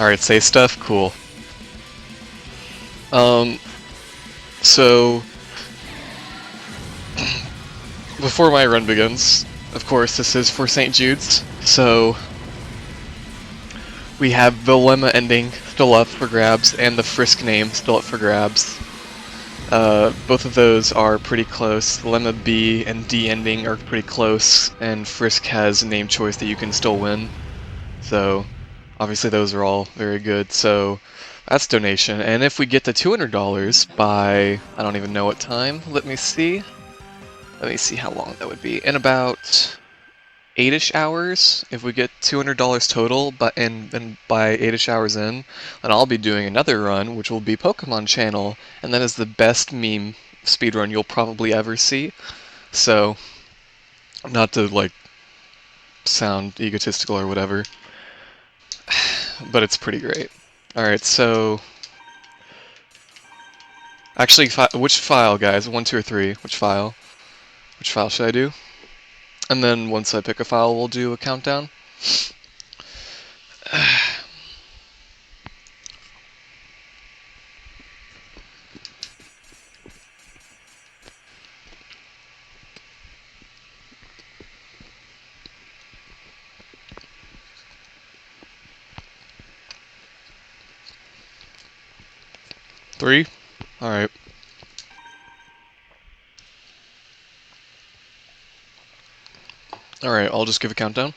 Alright, say stuff? Cool. So before my run begins, of course, this is for St. Jude's, so we have the lemma ending still up for grabs, and the Frisk name still up for grabs. Both of those are pretty close. The lemma B and D ending are pretty close, and Frisk has a name choice that you can still win. So, obviously those are all very good, so that's donation. And if we get to $200 by, I don't even know what time, let me see how long that would be. In about 8-ish hours, if we get $200 total, but and by 8-ish hours in, then I'll be doing another run, which will be Pokemon Channel, and that is the best meme speedrun you'll probably ever see. So, not to like sound egotistical or whatever, but it's pretty great. Alright, so actually, which file, guys? 1, 2, or 3? Which file? Which file should I do? And then once I pick a file, we'll do a countdown. Three? Alright. Alright, I'll just give a countdown.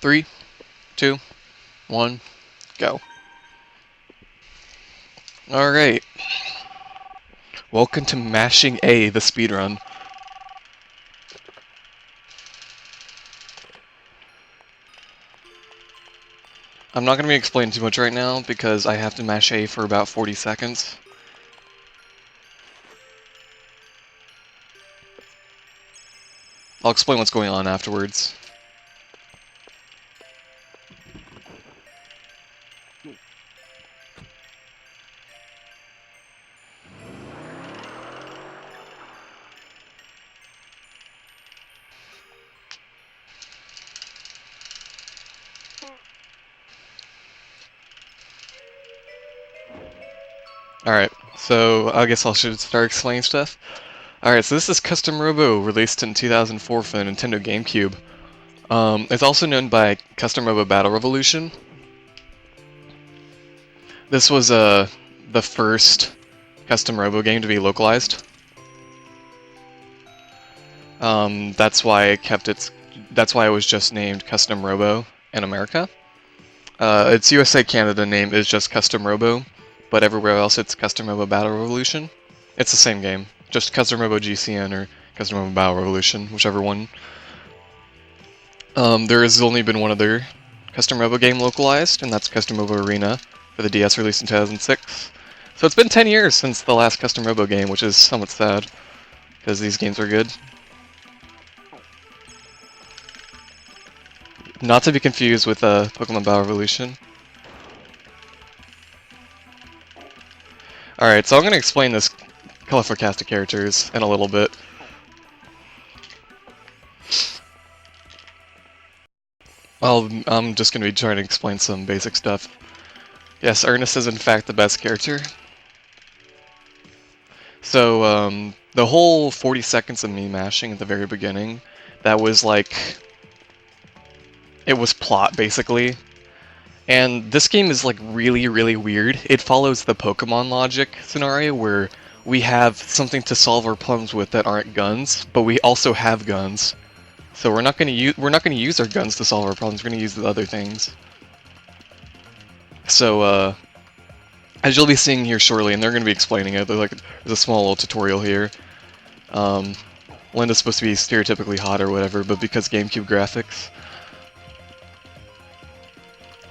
3, 2, 1, go. Alright. Welcome to Mashing A, the speedrun. I'm not going to be explaining too much right now because I have to mash A for about 40 seconds. I'll explain what's going on afterwards. Alright, so I guess I should start explaining stuff. Alright, so this is Custom Robo, released in 2004 for the Nintendo GameCube. It's also known by Custom Robo Battle Revolution. This was the first Custom Robo game to be localized. That's why it was just named Custom Robo in America. Its USA Canada name is just Custom Robo, but everywhere else it's Custom Robo Battle Revolution. It's the same game, just Custom Robo GCN or Custom Robo Battle Revolution, whichever one. There has only been one other Custom Robo game localized, and that's Custom Robo Arena for the DS, released in 2006. So it's been 10 years since the last Custom Robo game, which is somewhat sad, because these games are good. Not to be confused with Pokemon Battle Revolution. Alright, so I'm going to explain this colorful cast of characters in a little bit. I'm just going to be trying to explain some basic stuff. Yes, Ernest is in fact the best character. So, the whole 40 seconds of me mashing at the very beginning, that was like... it was plot, basically. And this game is like really, really weird. It follows the Pokemon logic scenario where we have something to solve our problems with that aren't guns, but we also have guns. So we're not going to use our guns to solve our problems. We're going to use the other things. So as you'll be seeing here shortly, and they're going to be explaining it, there's a small little tutorial here. Linda's supposed to be stereotypically hot or whatever, but because GameCube graphics.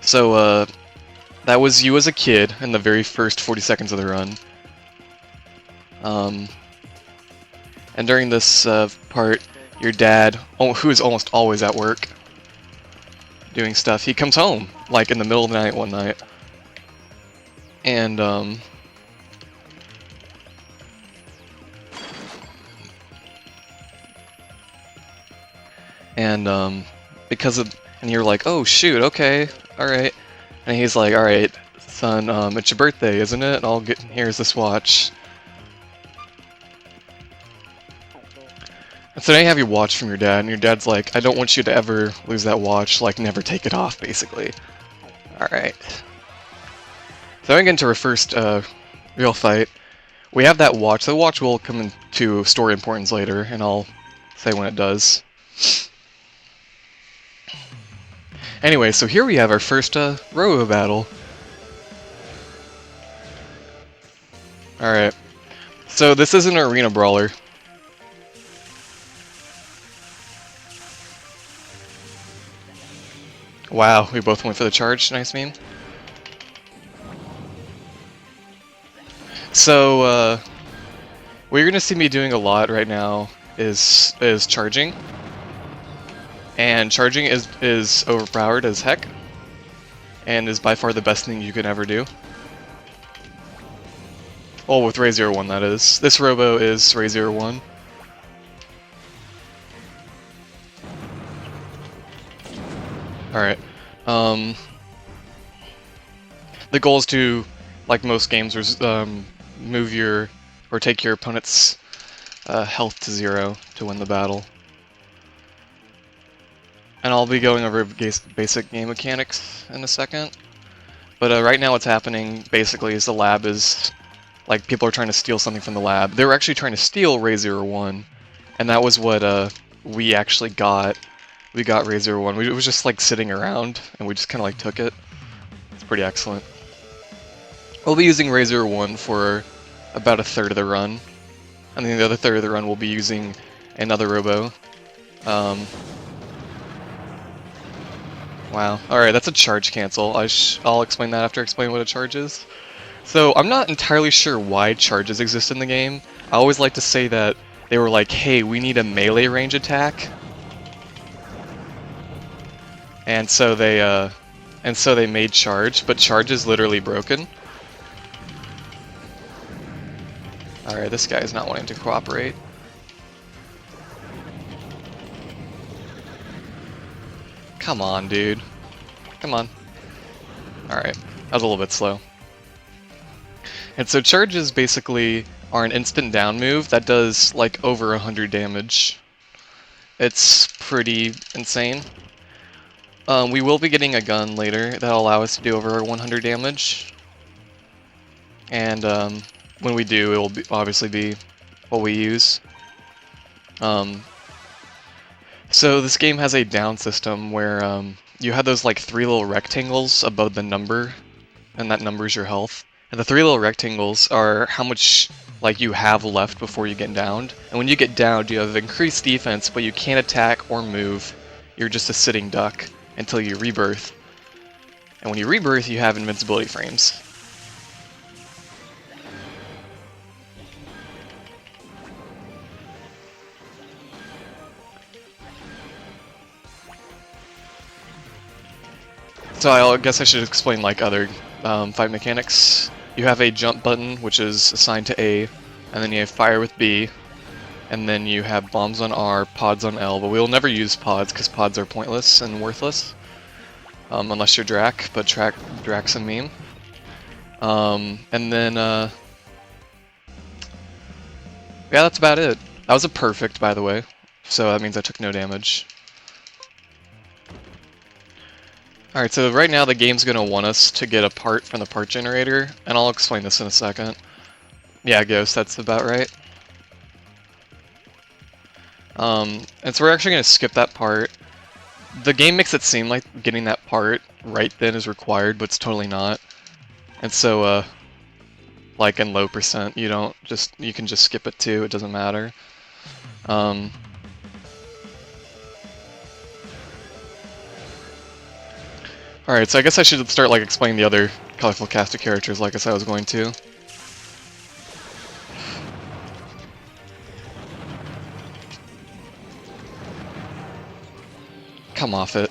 So, that was you as a kid in the very first 40 seconds of the run. And during this part, your dad, who is almost always at work, doing stuff, he comes home, like in the middle of the night one night. And, And you're like, oh shoot, okay, alright. And he's like, alright, son, it's your birthday, isn't it? Here's this watch. And so now you have your watch from your dad, and your dad's like, I don't want you to ever lose that watch, like never take it off, basically. Alright. So I'm going to get into our first real fight. We have that watch. The watch will come into story importance later, and I'll say when it does. Anyway, so here we have our first Robo battle. Alright. So this is an arena brawler. Wow, we both went for the charge. Nice meme. So, what you're gonna see me doing a lot right now is charging. And charging is overpowered as heck. And is by far the best thing you can ever do. Well, with Ray 01, that is. This Robo is Ray 01. Alright. The goal is to, like most games, move or take your opponent's health to 0 to win the battle. And I'll be going over basic game mechanics in a second. But right now what's happening, basically, is the lab is... Like, people are trying to steal something from the lab. They were actually trying to steal Ray 01. And that was what we actually got. We got Ray 01. It was just, like, sitting around, and we just kind of, like, took it. It's pretty excellent. We'll be using Ray 01 for about a third of the run. And then the other third of the run we'll be using another Robo. Wow. Alright, that's a charge cancel. I'll explain that after I explain what a charge is. So, I'm not entirely sure why charges exist in the game. I always like to say that they were like, hey, we need a melee range attack. And so they made charge, but charge is literally broken. Alright, this guy is not wanting to cooperate. Come on, dude. Come on. Alright, that was a little bit slow. And so charges basically are an instant down move that does like over 100 damage. It's pretty insane. We will be getting a gun later that'll allow us to do over 100 damage. And when we do, it will obviously be what we use. So this game has a down system where you have those like 3 little rectangles above the number, and that number is your health. And the 3 little rectangles are how much like you have left before you get downed. And when you get downed, you have increased defense, but you can't attack or move. You're just a sitting duck until you rebirth. And when you rebirth, you have invincibility frames. So I guess I should explain like other fight mechanics. You have a jump button, which is assigned to A, and then you have fire with B, and then you have bombs on R, pods on L, but we will never use pods because pods are pointless and worthless. Unless you're Drac, but Drac's a meme. And then, yeah, that's about it. That was a perfect, by the way, so that means I took no damage. Alright, so right now the game's going to want us to get a part from the part generator, and I'll explain this in a second. Yeah, Ghost, that's about right. And so we're actually going to skip that part. The game makes it seem like getting that part right then is required, but it's totally not. And so, like in low percent, you can just skip it too, it doesn't matter. Alright, so I guess I should start like explaining the other colorful cast of characters like I said I was going to. Come off it.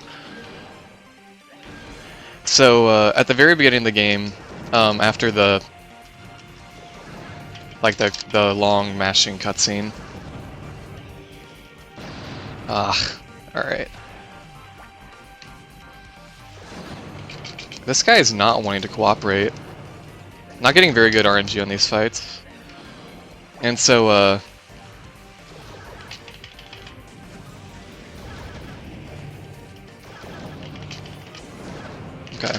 So, at the very beginning of the game, after the long mashing cutscene. Alright. This guy is not wanting to cooperate. Not getting very good RNG on these fights. And so, okay.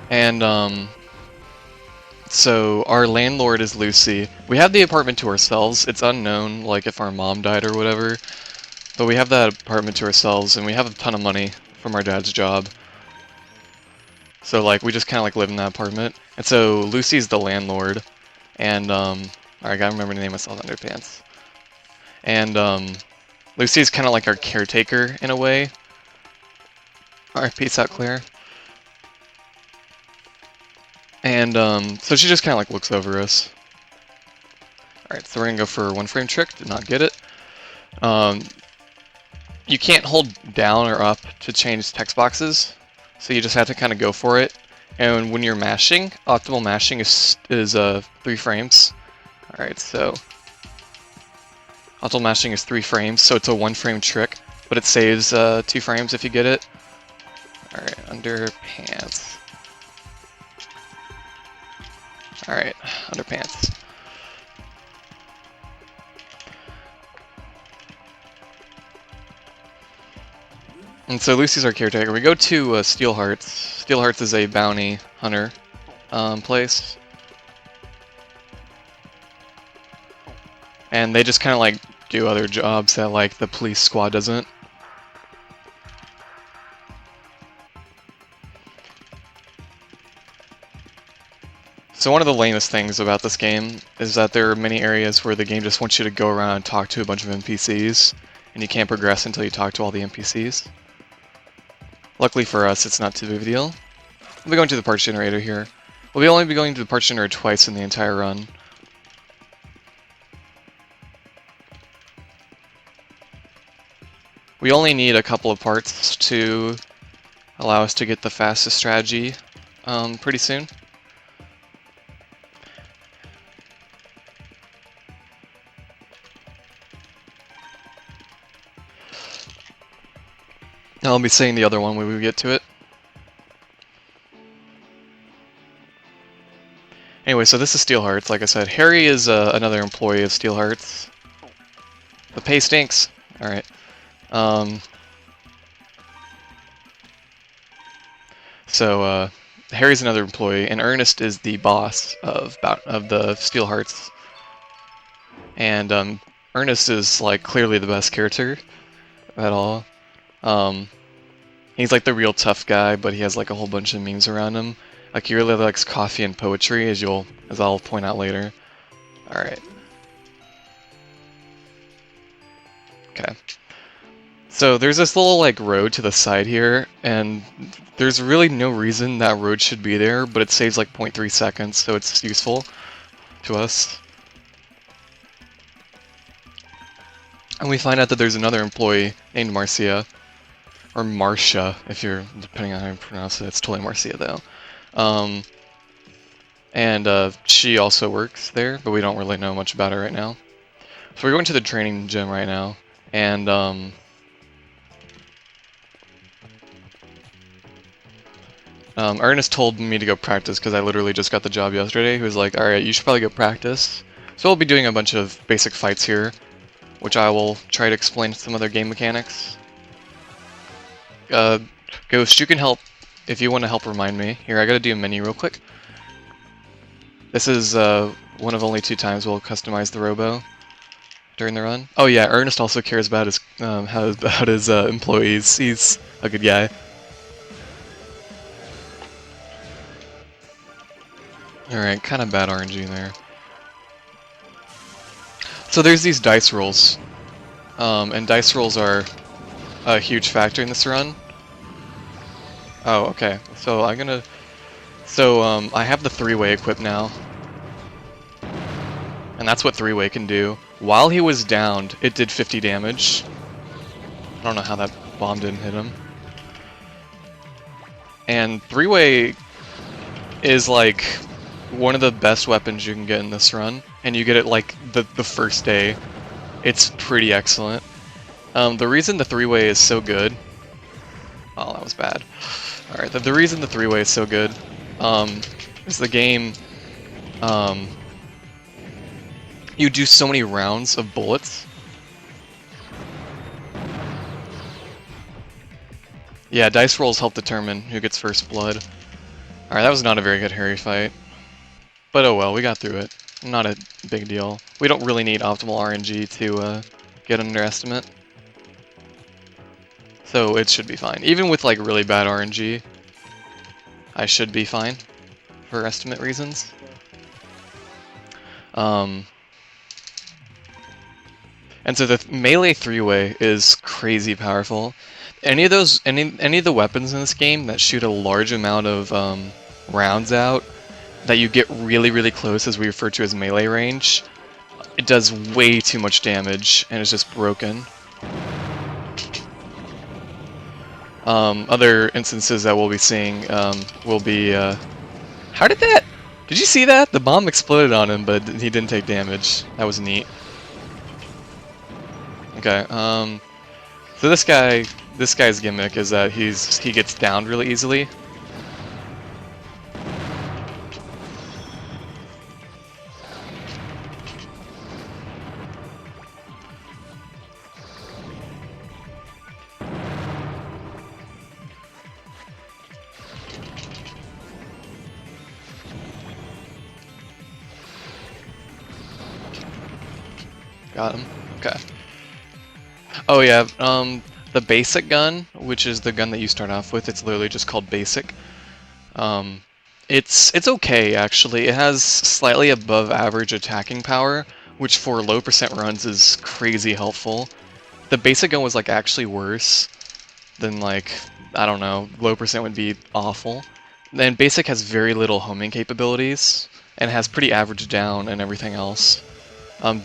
And, so our landlord is Lucy. We have the apartment to ourselves. It's unknown, like, if our mom died or whatever. But we have that apartment to ourselves, and we have a ton of money from our dad's job. So, like, we just kind of, like, live in that apartment. And so, Lucy's the landlord. And, alright, I gotta remember to name myself Underpants. And, Lucy's kind of like our caretaker, in a way. Alright, peace out, Claire. And, so she just kind of, like, looks over us. Alright, so we're gonna go for one frame trick, did not get it. You can't hold down or up to change text boxes, so you just have to kind of go for it. And when you're mashing, optimal mashing is 3 frames. Alright, so optimal mashing is 3 frames, so it's a 1 frame trick, but it saves 2 frames if you get it. Alright, Underpants. Alright, Underpants. And so Lucy's our caretaker. We go to Steelhearts. Steelhearts is a bounty hunter place. And they just kind of like do other jobs that like the police squad doesn't. So one of the lamest things about this game is that there are many areas where the game just wants you to go around and talk to a bunch of NPCs, and you can't progress until you talk to all the NPCs. Luckily for us, it's not too big of a deal. We'll be going to the parts generator here. We'll only be going to the parts generator twice in the entire run. We only need a couple of parts to allow us to get the fastest strategy pretty soon. I'll be saying the other one when we get to it. Anyway, so this is Steelhearts, like I said. Harry is another employee of Steelhearts. The pay stinks. Alright. So, Harry's another employee, and Ernest is the boss of the Steelhearts. And, Ernest is, like, clearly the best character at all. He's like the real tough guy, but he has like a whole bunch of memes around him. Like he really likes coffee and poetry, as I'll point out later. Alright. Okay. So there's this little like road to the side here, and there's really no reason that road should be there, but it saves like 0.3 seconds, so it's useful to us. And we find out that there's another employee named Marcia. Or Marcia, if you're, depending on how you pronounce it. It's totally Marcia, though. And she also works there, but we don't really know much about her right now. So we're going to the training gym right now, and Ernest told me to go practice because I literally just got the job yesterday. He was like, alright, you should probably go practice. So we'll be doing a bunch of basic fights here, which I will try to explain some other game mechanics. Ghost, you can help if you want to help remind me. Here, I gotta do a menu real quick. This is one of only 2 times we'll customize the Robo during the run. Oh yeah, Ernest also cares about his employees. He's a good guy. Alright, kind of bad RNG there. So there's these dice rolls, and dice rolls are a huge factor in this run. Oh, okay. So I have the 3-way equipped now. And that's what 3-way can do. While he was downed, it did 50 damage. I don't know how that bomb didn't hit him. And 3-way is like one of the best weapons you can get in this run. And you get it like the first day. It's pretty excellent. The reason the 3-way is so good... Oh, that was bad. Alright, the reason the three-way is so good is the game, you do so many rounds of bullets. Yeah, dice rolls help determine who gets first blood. Alright, that was not a very good Harry fight. But oh well, we got through it. Not a big deal. We don't really need optimal RNG to get an underestimate. So it should be fine. Even with like really bad RNG, I should be fine for estimate reasons. And so the melee three-way is crazy powerful. Any of the weapons in this game that shoot a large amount of rounds out, that you get really, really close, as we refer to as melee range, it does way too much damage and is just broken. Other instances that we'll be seeing will be... how did that... Did you see that? The bomb exploded on him, but he didn't take damage. That was neat. Okay, so this guy's gimmick is that he gets downed really easily. Got him. Okay. Oh yeah, the basic gun, which is the gun that you start off with, it's literally just called basic. It's okay actually. It has slightly above average attacking power, which for low percent runs is crazy helpful. The basic gun was like actually worse than like, I don't know, low percent would be awful. Then basic has very little homing capabilities and has pretty average down and everything else.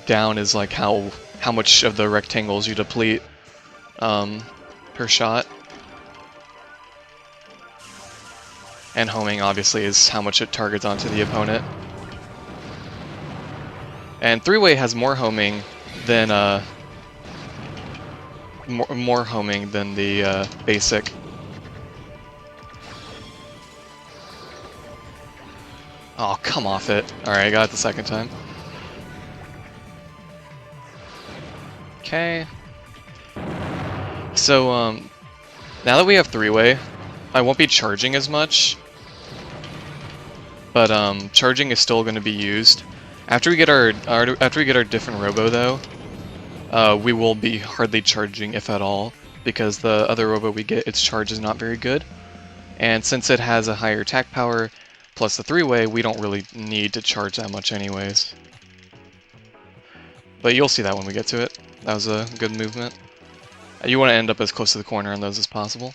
Down is like how much of the rectangles you deplete per shot. And homing, obviously, is how much it targets onto the opponent. And three-way has more homing than more homing than the basic. Oh, come off it! All right, I got it the second time. Okay. So now that we have three-way, I won't be charging as much, but charging is still going to be used. After we get our different Robo though, we will be hardly charging, if at all, because the other Robo we get, its charge is not very good. And since it has a higher attack power, plus the three-way, we don't really need to charge that much anyways. But you'll see that when we get to it. That was a good movement. You want to end up as close to the corner on those as possible.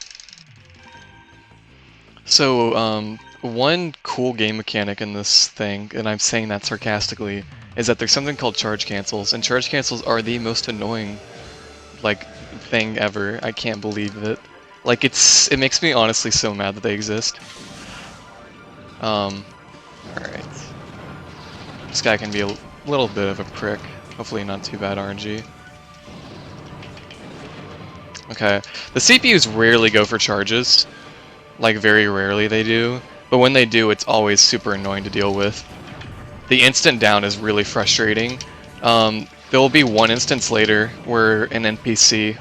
So, one cool game mechanic in this thing, and I'm saying that sarcastically, is that there's something called charge cancels, and charge cancels are the most annoying, like, thing ever. I can't believe it. Like, it makes me honestly so mad that they exist. Alright. This guy can be a little bit of a prick. Hopefully not too bad RNG. Okay. The CPUs rarely go for charges. Like, very rarely they do. But when they do, it's always super annoying to deal with. The instant down is really frustrating. There will be one instance later where an NPC,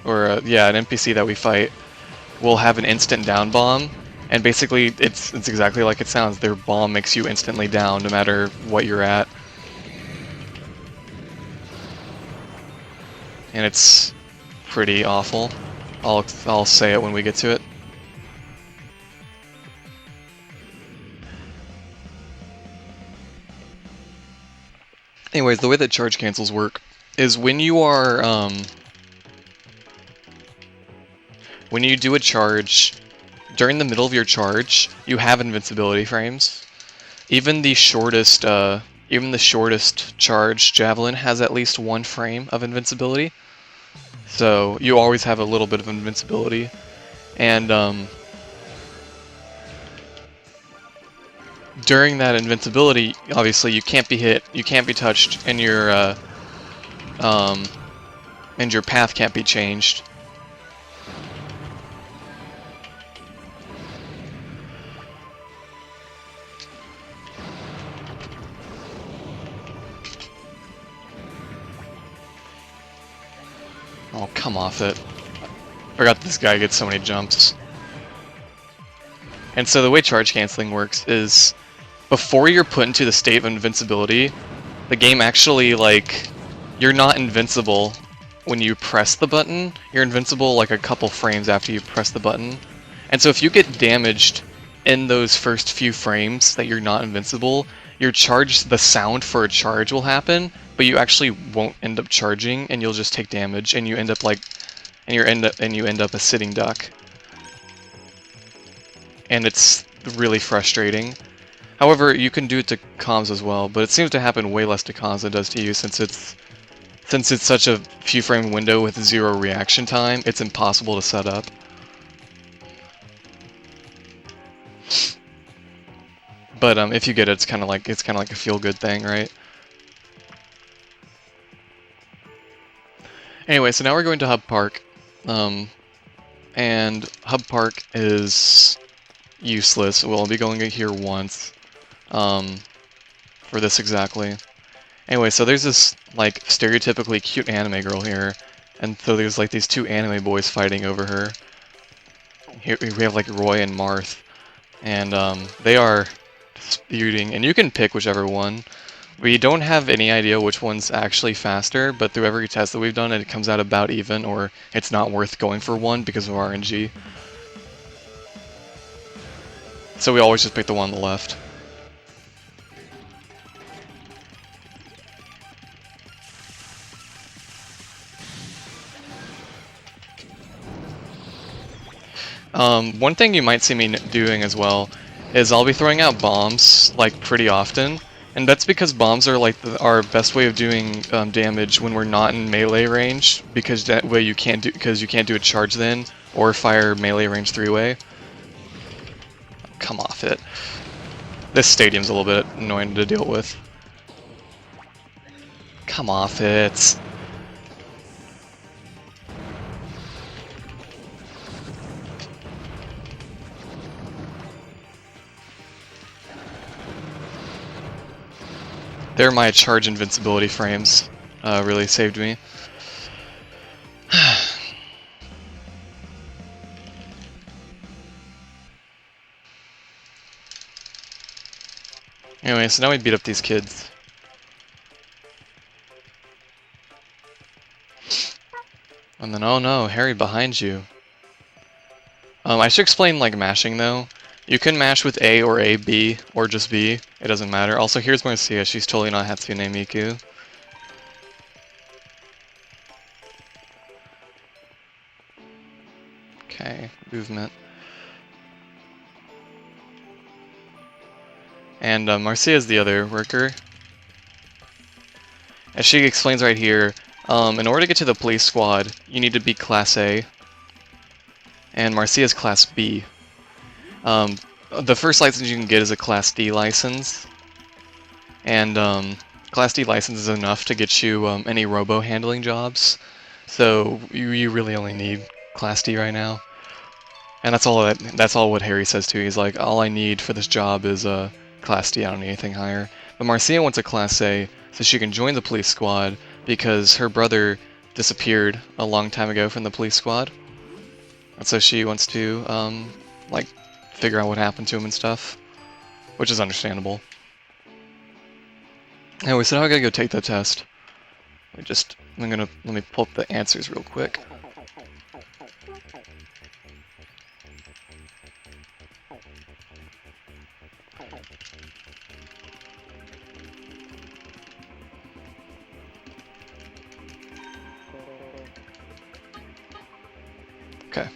or yeah, an NPC that we fight, will have an instant down bomb. And basically, it's exactly like it sounds. Their bomb makes you instantly down no matter what you're at. And it's pretty awful. I'll say it when we get to it. Anyways, the way that charge cancels work is when you are when you do a charge during the middle of your charge, you have invincibility frames. Even the shortest charge javelin has at least one frame of invincibility. So you always have a little bit of invincibility, and during that invincibility, obviously you can't be hit, you can't be touched, and your path can't be changed. Oh, come off it. Forgot this guy gets so many jumps. And so the way charge canceling works is before you're put into the state of invincibility, the game actually, like, you're not invincible when you press the button. You're invincible like a couple frames after you press the button. And so if you get damaged in those first few frames that you're not invincible, your charge, the sound for a charge will happen, but you actually won't end up charging, and you'll just take damage, and you end up like, and you end up a sitting duck. And it's really frustrating. However, you can do it to comms as well, but it seems to happen way less to comms than it does to you, since it's such a few frame window with 0 reaction time. It's impossible to set up. But if you get it, it's kind of like a feel-good thing, right? Anyway, so now we're going to Hub Park, and Hub Park is useless. We'll be going here once, for this exactly. Anyway, so there's this like stereotypically cute anime girl here, and so there's like these two anime boys fighting over her. Here we have like Roy and Marth, and they are disputing, and you can pick whichever one. We don't have any idea which one's actually faster, but through every test that we've done, it comes out about even, or it's not worth going for one because of RNG. So we always just pick the one on the left. One thing you might see me doing as well is I'll be throwing out bombs like pretty often, and that's because bombs are like our best way of doing damage when we're not in melee range, because that way you can't do a charge then or fire melee range 3-way. Come off it. This stadium's a little bit annoying to deal with. Come off it. There, my charge invincibility frames really saved me. Anyway, so now we beat up these kids. And then, oh no, Harry behind you. I should explain like mashing though. You can mash with A or A, B, or just B. It doesn't matter. Also, here's Marcia. She's totally not Hatsune Miku. Okay, movement. And Marcia is the other worker. As she explains right here, in order to get to the police squad, you need to be Class A. And Marcia is Class B. The first license you can get is a Class D license. And Class D license is enough to get you any Robo handling jobs. So you really only need Class D right now. And that's all what Harry says too. He's like, all I need for this job is a Class D, I don't need anything higher. But Marcia wants a Class A so she can join the police squad because her brother disappeared a long time ago from the police squad. And so she wants to, like, figure out what happened to him and stuff. Which is understandable. Anyway, so now I gotta go take the test. Let me pull up the answers real quick. Okay.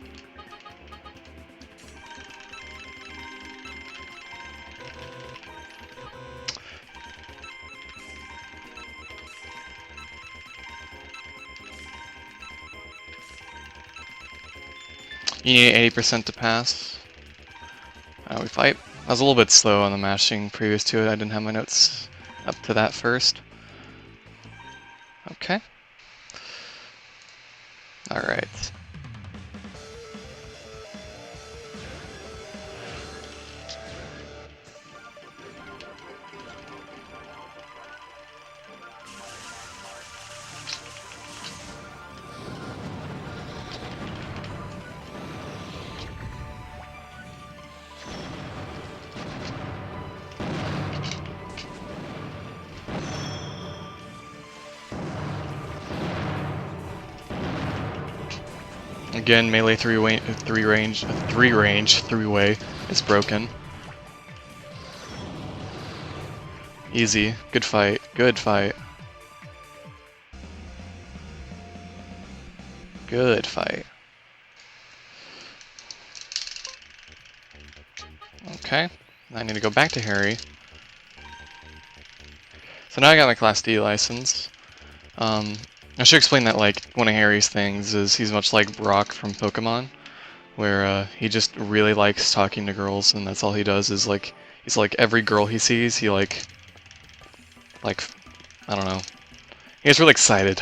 You need 80% to pass. We fight. I was a little bit slow on the mashing previous to it. I didn't have my notes up to that first. Okay. Alright. Again, melee three-way is broken. Easy. Good fight. Good fight. Good fight. Okay. I need to go back to Harry. So now I got my Class D license. I should explain that, like, one of Harry's things is he's much like Brock from Pokemon, where he just really likes talking to girls, and that's all he does is, like, he's like, every girl he sees, he, like, I don't know. He gets really excited.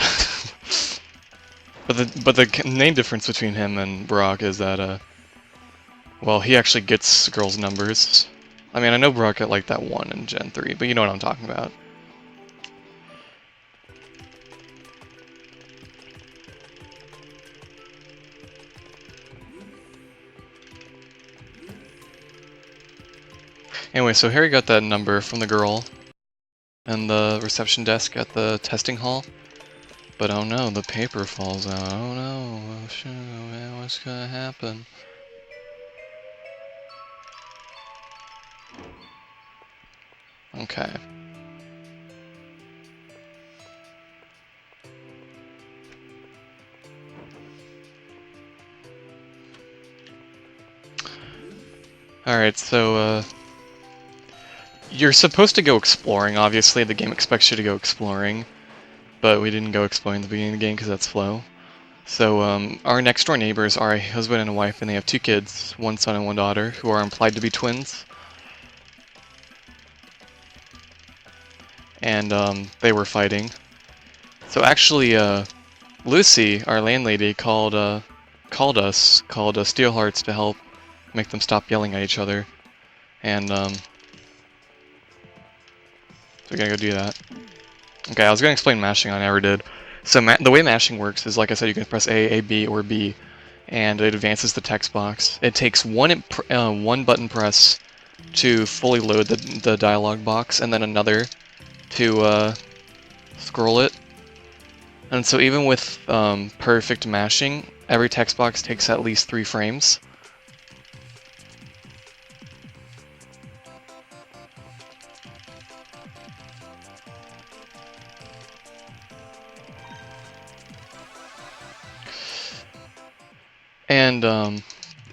But the main difference between him and Brock is that, well, he actually gets girls' numbers. I mean, I know Brock got, like, that one in Gen 3, but you know what I'm talking about. Anyway, so Harry got that number from the girl and the reception desk at the testing hall. But oh no, the paper falls out. Oh no, oh shit, oh man, what's gonna happen? Okay. Alright, so, you're supposed to go exploring, obviously. The game expects you to go exploring. But we didn't go exploring at the beginning of the game because that's slow. So, our next door neighbors are a husband and a wife, and they have 2 kids, 1 son and 1 daughter, who are implied to be twins. And, they were fighting. So actually, Lucy, our landlady, called Steelhearts to help make them stop yelling at each other. And, so we gotta go do that. Okay, I was gonna explain mashing, I never did. So the way mashing works is, like I said, you can press A, B, or B, and it advances the text box. It takes one button press to fully load the dialog box, and then another to scroll it. And so even with perfect mashing, every text box takes at least 3 frames. And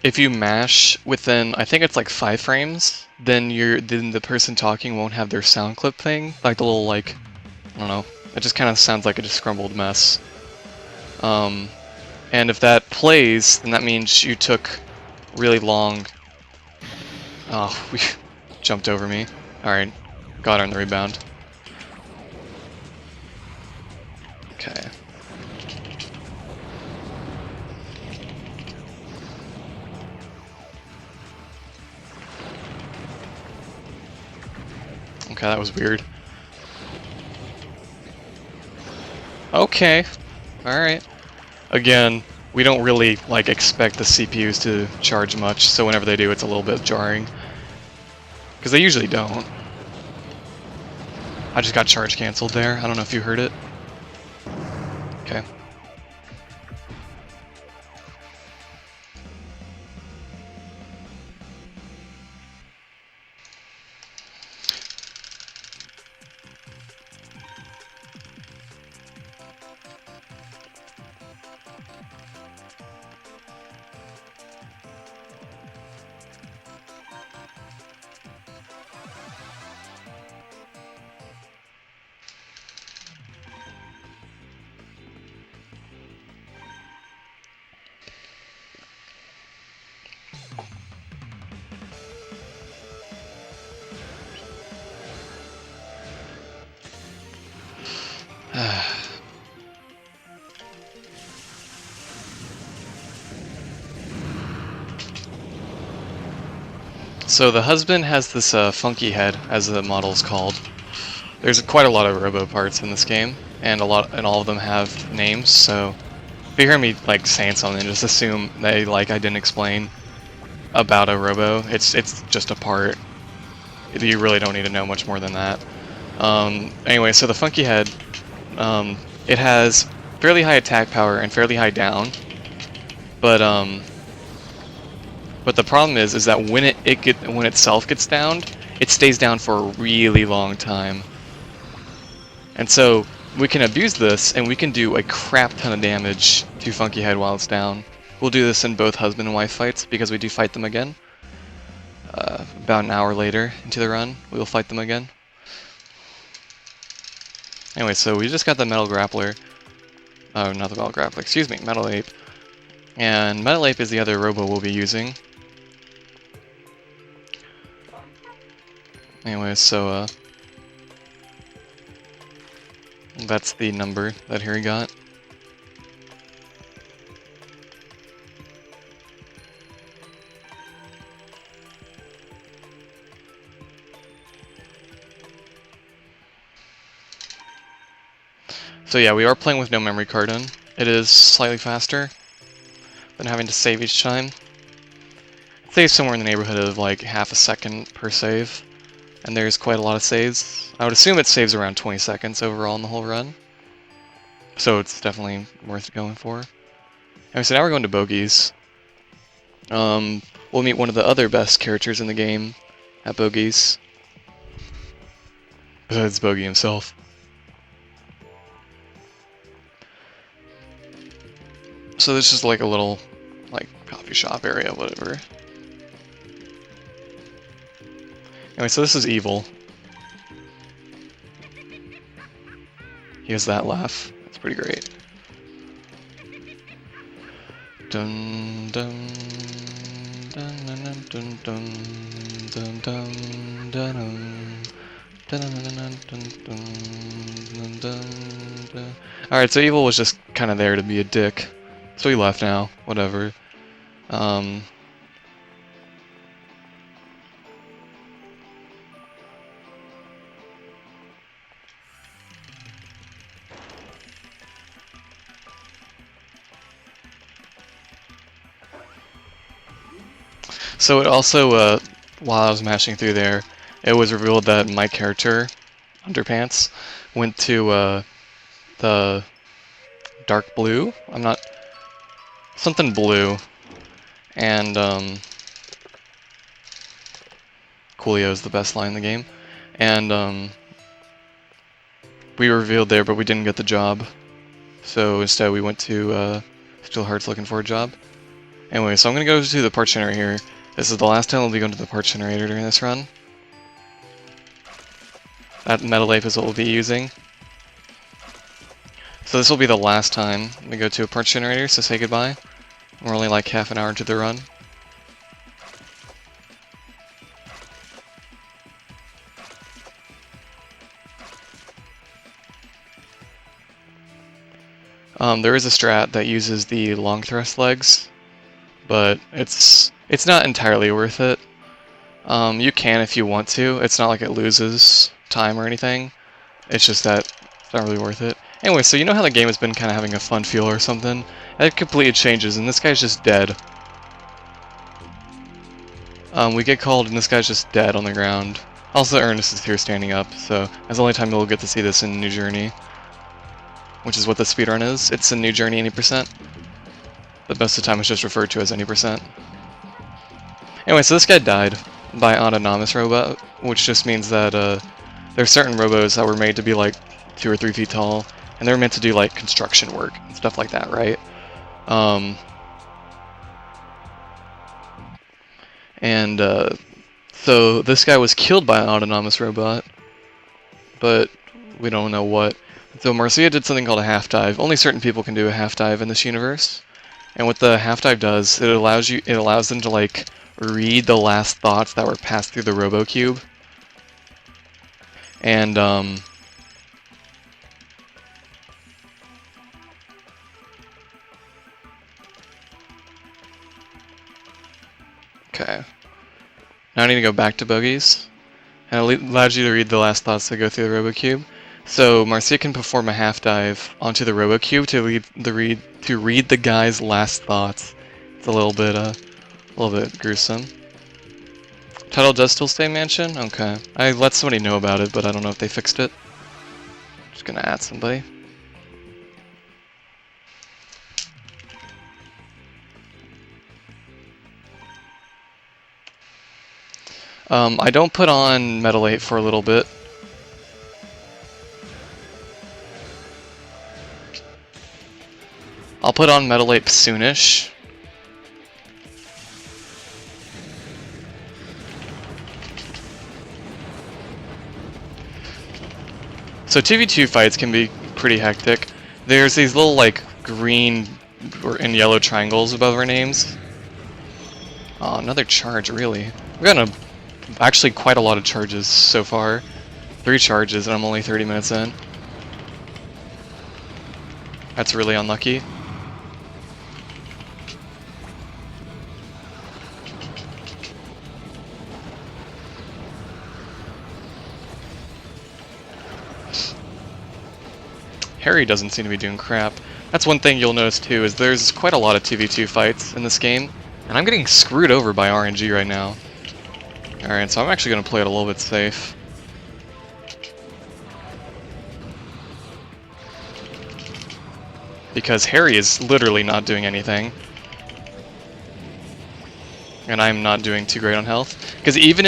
if you mash within, I think it's like 5 frames, then the person talking won't have their sound clip thing, like the little, like, I don't know, it just kind of sounds like a scrambled mess. And if that plays, then that means you took really long. Oh, we jumped over me. Alright, got her in the rebound. Okay. Okay, that was weird. Okay. Alright. Again, we don't really, like, expect the CPUs to charge much, so whenever they do, it's a little bit jarring. Because they usually don't. I just got charge canceled there. I don't know if you heard it. Okay. So the husband has this funky head, as the model's called. There's quite a lot of Robo parts in this game, and all of them have names. So if you hear me like saying something, just assume that I didn't explain about a Robo. It's just a part. You really don't need to know much more than that. Anyway, so the funky head, it has fairly high attack power and fairly high down. But the problem is that when when itself gets downed, it stays down for a really long time. And so we can abuse this, and we can do a crap ton of damage to Funky Head while it's down. We'll do this in both husband and wife fights, because we do fight them again. About an hour later into the run, we will fight them again. Anyway, so we just got the Metal Grappler. Oh, not the Metal Grappler, excuse me, Metal Ape. And Metal Ape is the other Robo we'll be using. Anyway, so, that's the number that Harry got. So yeah, we are playing with no memory card in. It is slightly faster than having to save each time. It saves somewhere in the neighborhood of like half a second per save, and there's quite a lot of saves. I would assume it saves around 20 seconds overall in the whole run, so it's definitely worth going for. Anyway, so now we're going to Bogies. We'll meet one of the other best characters in the game at Bogies, besides Bogey himself. So this is like a little, like, coffee shop area, whatever. Anyway, so this is Evil. He has that laugh. It's pretty great. Dun dun dun dun dun dun dun dun dun dun. Alright, so Evil was just kind of there to be a dick. So he left now, whatever. So it also, while I was mashing through there, it was revealed that my character, Underpants, went to the dark blue. I'm not... something blue. And Coolio is the best line in the game. And we were revealed there, but we didn't get the job. So instead we went to Steel Hearts looking for a job. Anyway, so I'm going to go to the parts generator here. This is the last time we'll be going to the parts generator during this run. That Metal Ape is what we'll be using. So this will be the last time we go to a parts generator, so say goodbye. We're only like half an hour into the run. There is a strat that uses the long thrust legs, but it's not entirely worth it. You can if you want to. It's not like it loses time or anything. It's just that it's not really worth it. Anyway, so you know how the game has been kind of having a fun feel or something? It completely changes, and this guy's just dead. We get called, and this guy's just dead on the ground. Also, Ernest is here standing up, so that's the only time you'll get to see this in New Journey. Which is what the speedrun is. It's in New Journey any %. But most of the time it's just referred to as any %. Anyway, so this guy died by autonomous robot, which just means that there are certain robos that were made to be like 2 or 3 feet tall, and they're meant to do like construction work and stuff like that, right? So this guy was killed by an autonomous robot, but we don't know what. So Marcia did something called a half dive. Only certain people can do a half dive in this universe. And what the half dive does, it allows them to like read the last thoughts that were passed through the Robo Cube. And okay. Now I need to go back to Bogies. And it allows you to read the last thoughts that go through the Robo Cube. So Marcia can perform a half dive onto the RoboCube to read the guy's last thoughts. It's a little bit gruesome. Title does still stay Mansion? Okay. I let somebody know about it, but I don't know if they fixed it. Just gonna add somebody. I don't put on Metal 8 for a little bit. I'll put on Metal 8 soonish. So 2v2 fights can be pretty hectic. There's these little like green and yellow triangles above our names. Oh, another charge, really. We've got actually quite a lot of charges so far. 3 charges and I'm only 30 minutes in. That's really unlucky. Harry doesn't seem to be doing crap. That's one thing you'll notice too, is there's quite a lot of 2v2 fights in this game, and I'm getting screwed over by RNG right now. Alright, so I'm actually going to play it a little bit safe. Because Harry is literally not doing anything. And I'm not doing too great on health. Because even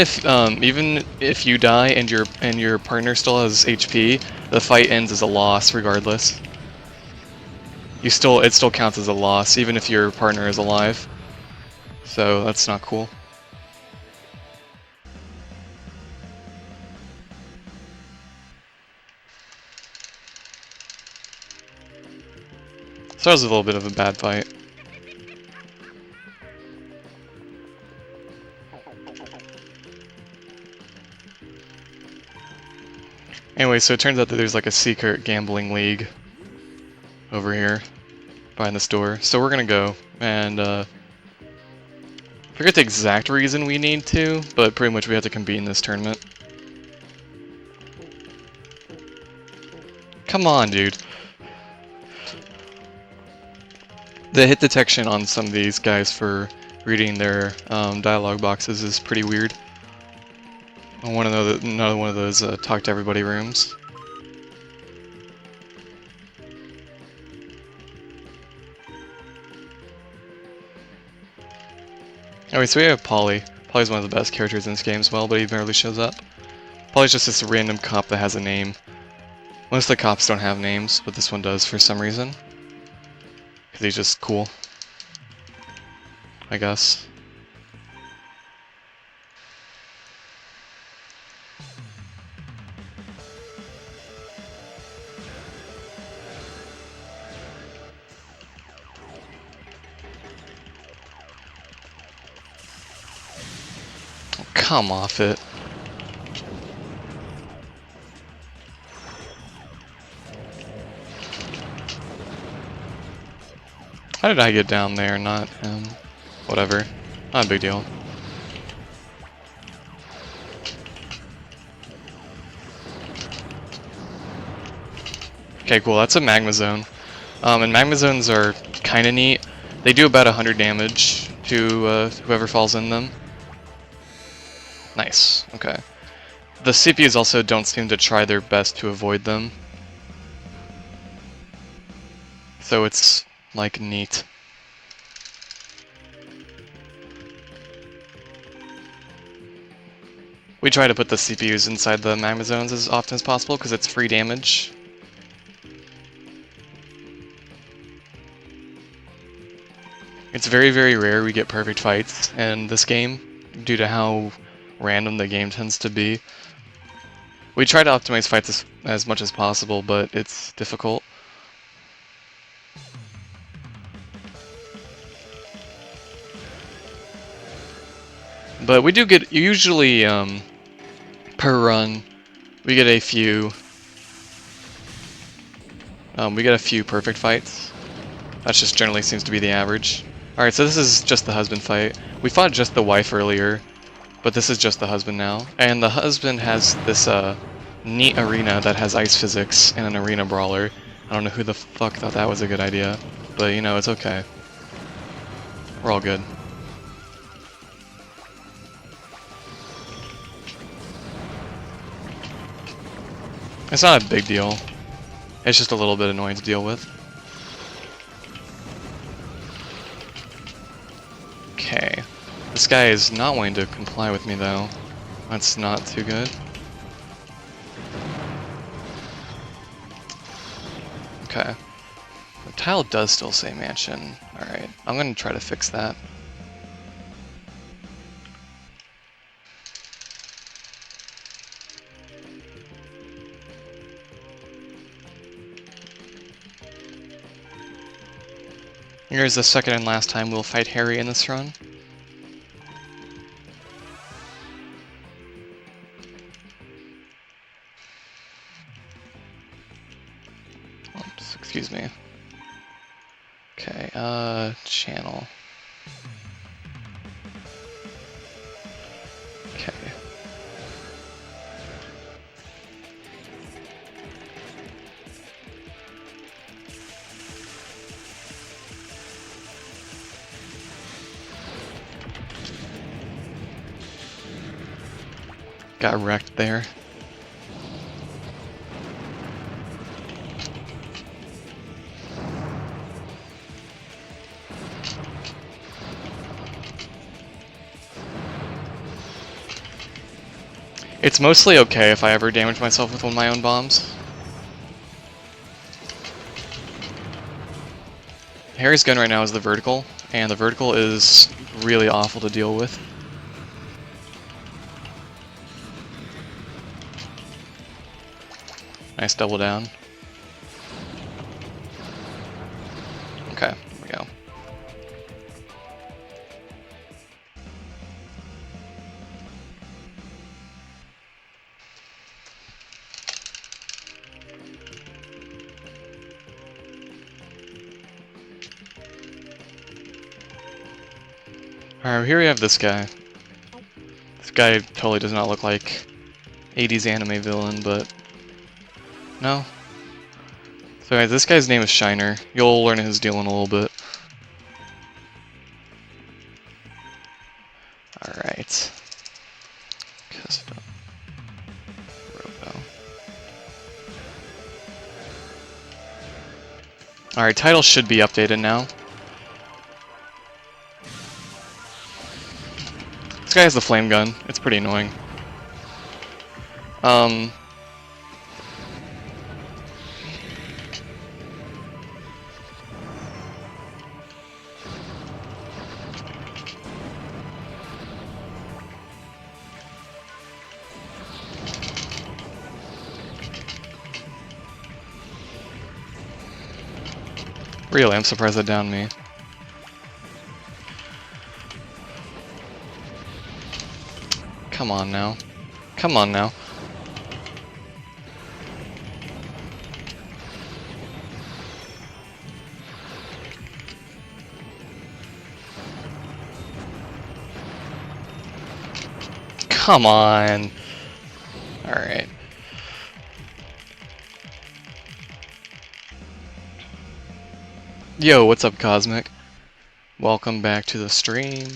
if you die and your partner still has HP, the fight ends as a loss regardless. It still counts as a loss, even if your partner is alive. So that's not cool. So that was a little bit of a bad fight. Anyway, so it turns out that there's like a secret gambling league over here behind this door. So we're gonna go and I forget the exact reason we need to, but pretty much we have to compete in this tournament. Come on, dude. The hit detection on some of these guys for reading their dialogue boxes is pretty weird. I want to know that another one of those talk to everybody rooms. Anyway, so we have Polly. Polly's one of the best characters in this game as well, but he barely shows up. Polly's just this random cop that has a name. Most of the cops don't have names, but this one does for some reason. Because he's just cool, I guess. Oh, come off it. How did I get down there, not him? Whatever. Not a big deal. Okay, cool. That's a magma zone. And magma zones are kind of neat. They do about 100 damage to whoever falls in them. Nice. Okay. The CPUs also don't seem to try their best to avoid them. So it's, like, neat. We try to put the CPUs inside the magma zones as often as possible because it's free damage. It's very, very rare we get perfect fights in this game due to how random the game tends to be. We try to optimize fights as much as possible, but it's difficult. But we do get, usually, per run, we get a few perfect fights. That just generally seems to be the average. Alright, so this is just the husband fight. We fought just the wife earlier, but this is just the husband now. And the husband has this neat arena that has ice physics and an arena brawler. I don't know who the fuck thought that was a good idea, but you know, it's okay. We're all good. It's not a big deal. It's just a little bit annoying to deal with. Okay. This guy is not wanting to comply with me, though. That's not too good. Okay. The tile does still say mansion. Alright, I'm gonna try to fix that. Here's the second and last time we'll fight Harry in this run. Oops, excuse me. Okay, channel. Okay. Got wrecked there. It's mostly okay if I ever damage myself with one of my own bombs. Harry's gun right now is the vertical, and the vertical is really awful to deal with. Nice double down. Okay, there we go. Alright, here we have this guy. This guy totally does not look like 80s anime villain, but... No? So guys, this guy's name is Shiner. You'll learn his deal in a little bit. Alright. Custom. Robo. Alright, title should be updated now. This guy has the flame gun. It's pretty annoying. Really, I'm surprised that downed me. Come on now. Come on now. Come on. Alright. Yo, what's up, Cosmic? Welcome back to the stream.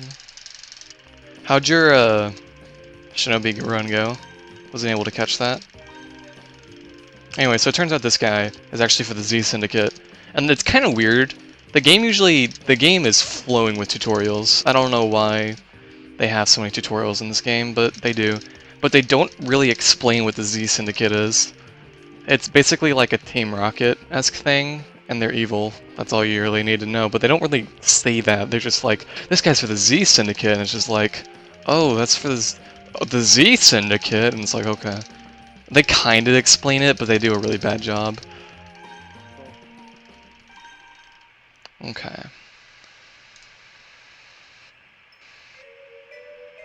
How'd your, Shinobi run go? Wasn't able to catch that. Anyway, so it turns out this guy is actually for the Z Syndicate. And it's kind of weird. The game is flowing with tutorials. I don't know why they have so many tutorials in this game, but they do. But they don't really explain what the Z Syndicate is. It's basically like a Team Rocket-esque thing, and they're evil. That's all you really need to know. But they don't really say that. They're just like, this guy's for the Z Syndicate, and it's just like, oh, that's for the Z Syndicate, and it's like, okay. They kind of explain it, but they do a really bad job. Okay.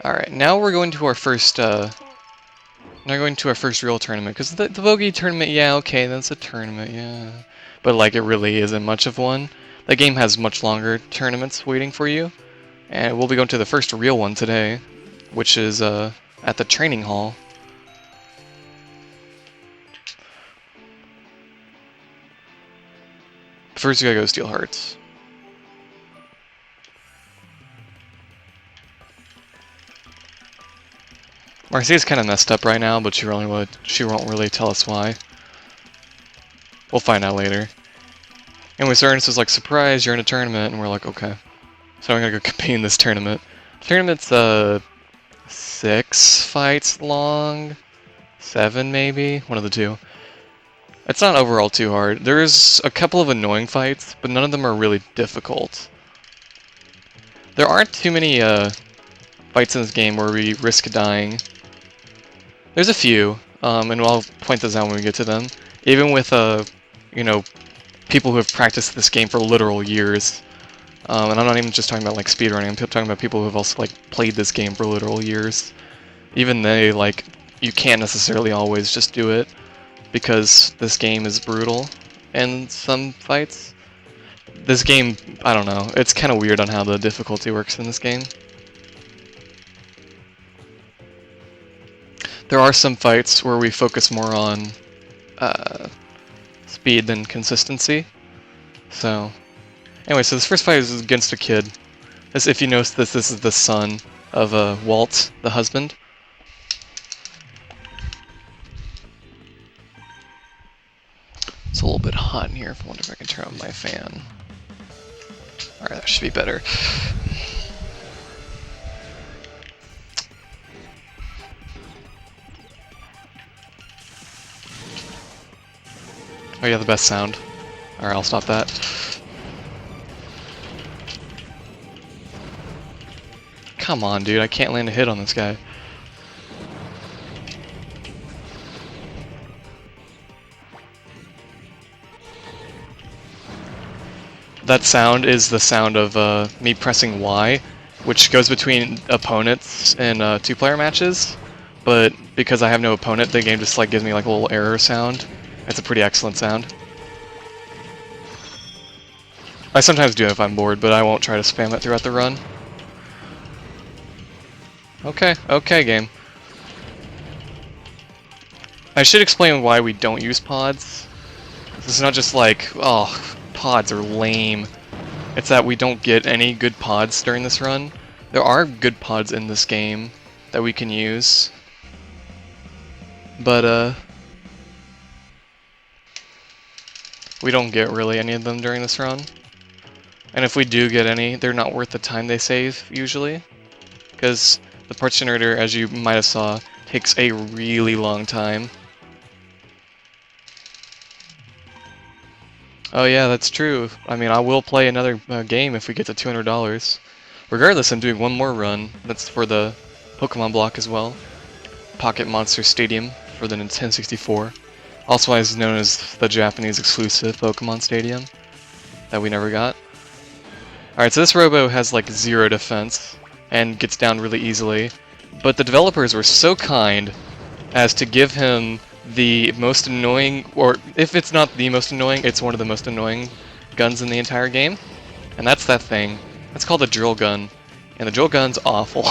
Alright, now we're going to our first, real tournament, because the Bogey tournament, yeah, okay, that's a tournament, yeah. But, like, it really isn't much of one. The game has much longer tournaments waiting for you, and we'll be going to the first real one today, which is, at the training hall. First we gotta go steal hearts. Marcia's kind of messed up right now, but she won't really tell us why. We'll find out later. Anyway, so Ernest is like, surprise, you're in a tournament, and we're like, okay. So I'm gonna go compete in this tournament. The tournament's, 6 fights long, 7 maybe, one of the two. It's not overall too hard. There's a couple of annoying fights, but none of them are really difficult. There aren't too many fights in this game where we risk dying. There's a few, and I'll point those out when we get to them. Even with, you know, people who have practiced this game for literal years. And I'm not even just talking about like speedrunning, I'm talking about people who have also like played this game for literal years. Even they, like, you can't necessarily always just do it, because this game is brutal in some fights. This game, I don't know, it's kind of weird on how the difficulty works in this game. There are some fights where we focus more on speed than consistency. So, anyway, so this first fight is against a kid. As if you notice this is the son of Walt, the husband. It's a little bit hot in here. I wonder if I can turn on my fan. Alright, that should be better. Oh yeah, the best sound. Alright, I'll stop that. Come on, dude, I can't land a hit on this guy. That sound is the sound of me pressing Y, which goes between opponents in 2-player matches. But because I have no opponent, the game just like gives me like a little error sound. It's a pretty excellent sound. I sometimes do it if I'm bored, but I won't try to spam it throughout the run. Okay, game. I should explain why we don't use pods. This is not just like, oh, pods are lame. It's that we don't get any good pods during this run. There are good pods in this game that we can use. But, we don't get really any of them during this run. And if we do get any, they're not worth the time they save, usually. Because the parts generator, as you might have saw, takes a really long time. Oh yeah, that's true. I mean, I will play another game if we get to $200. Regardless, I'm doing one more run. That's for the Pokemon block as well. Pocket Monster Stadium for the Nintendo 64. Also as known as the Japanese exclusive Pokemon Stadium that we never got. Alright, so this Robo has like 0 defense and gets down really easily. But the developers were so kind as to give him the most annoying, or if it's not the most annoying, it's one of the most annoying guns in the entire game. And that's that thing. That's called a drill gun. And the drill gun's awful.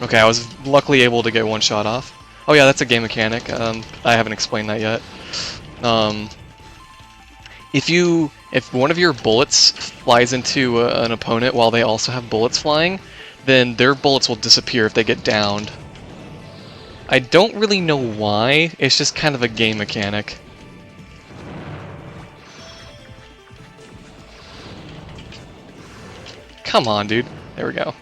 Okay, I was luckily able to get one shot off. Oh yeah, that's a game mechanic. I haven't explained that yet. If one of your bullets flies into an opponent while they also have bullets flying, then their bullets will disappear if they get downed. I don't really know why, it's just kind of a game mechanic. Come on, dude. There we go.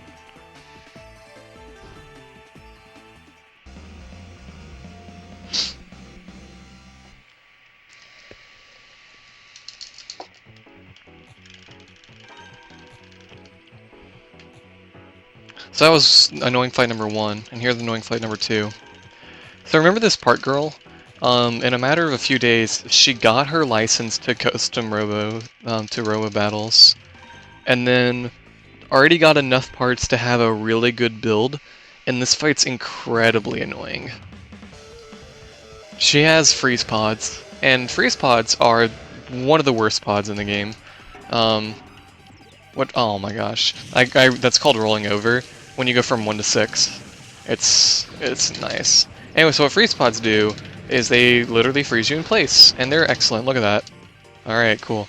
So that was annoying fight number 1, and here's annoying fight number 2. So remember this part girl? In a matter of a few days, she got her license to custom Robo, to Robo battles, and then already got enough parts to have a really good build, and this fight's incredibly annoying. She has freeze pods, and freeze pods are one of the worst pods in the game. What? Oh my gosh! That's called rolling over. When you go from 1 to 6, it's nice. Anyway, so what freeze pods do is they literally freeze you in place, and they're excellent. Look at that. All right, cool.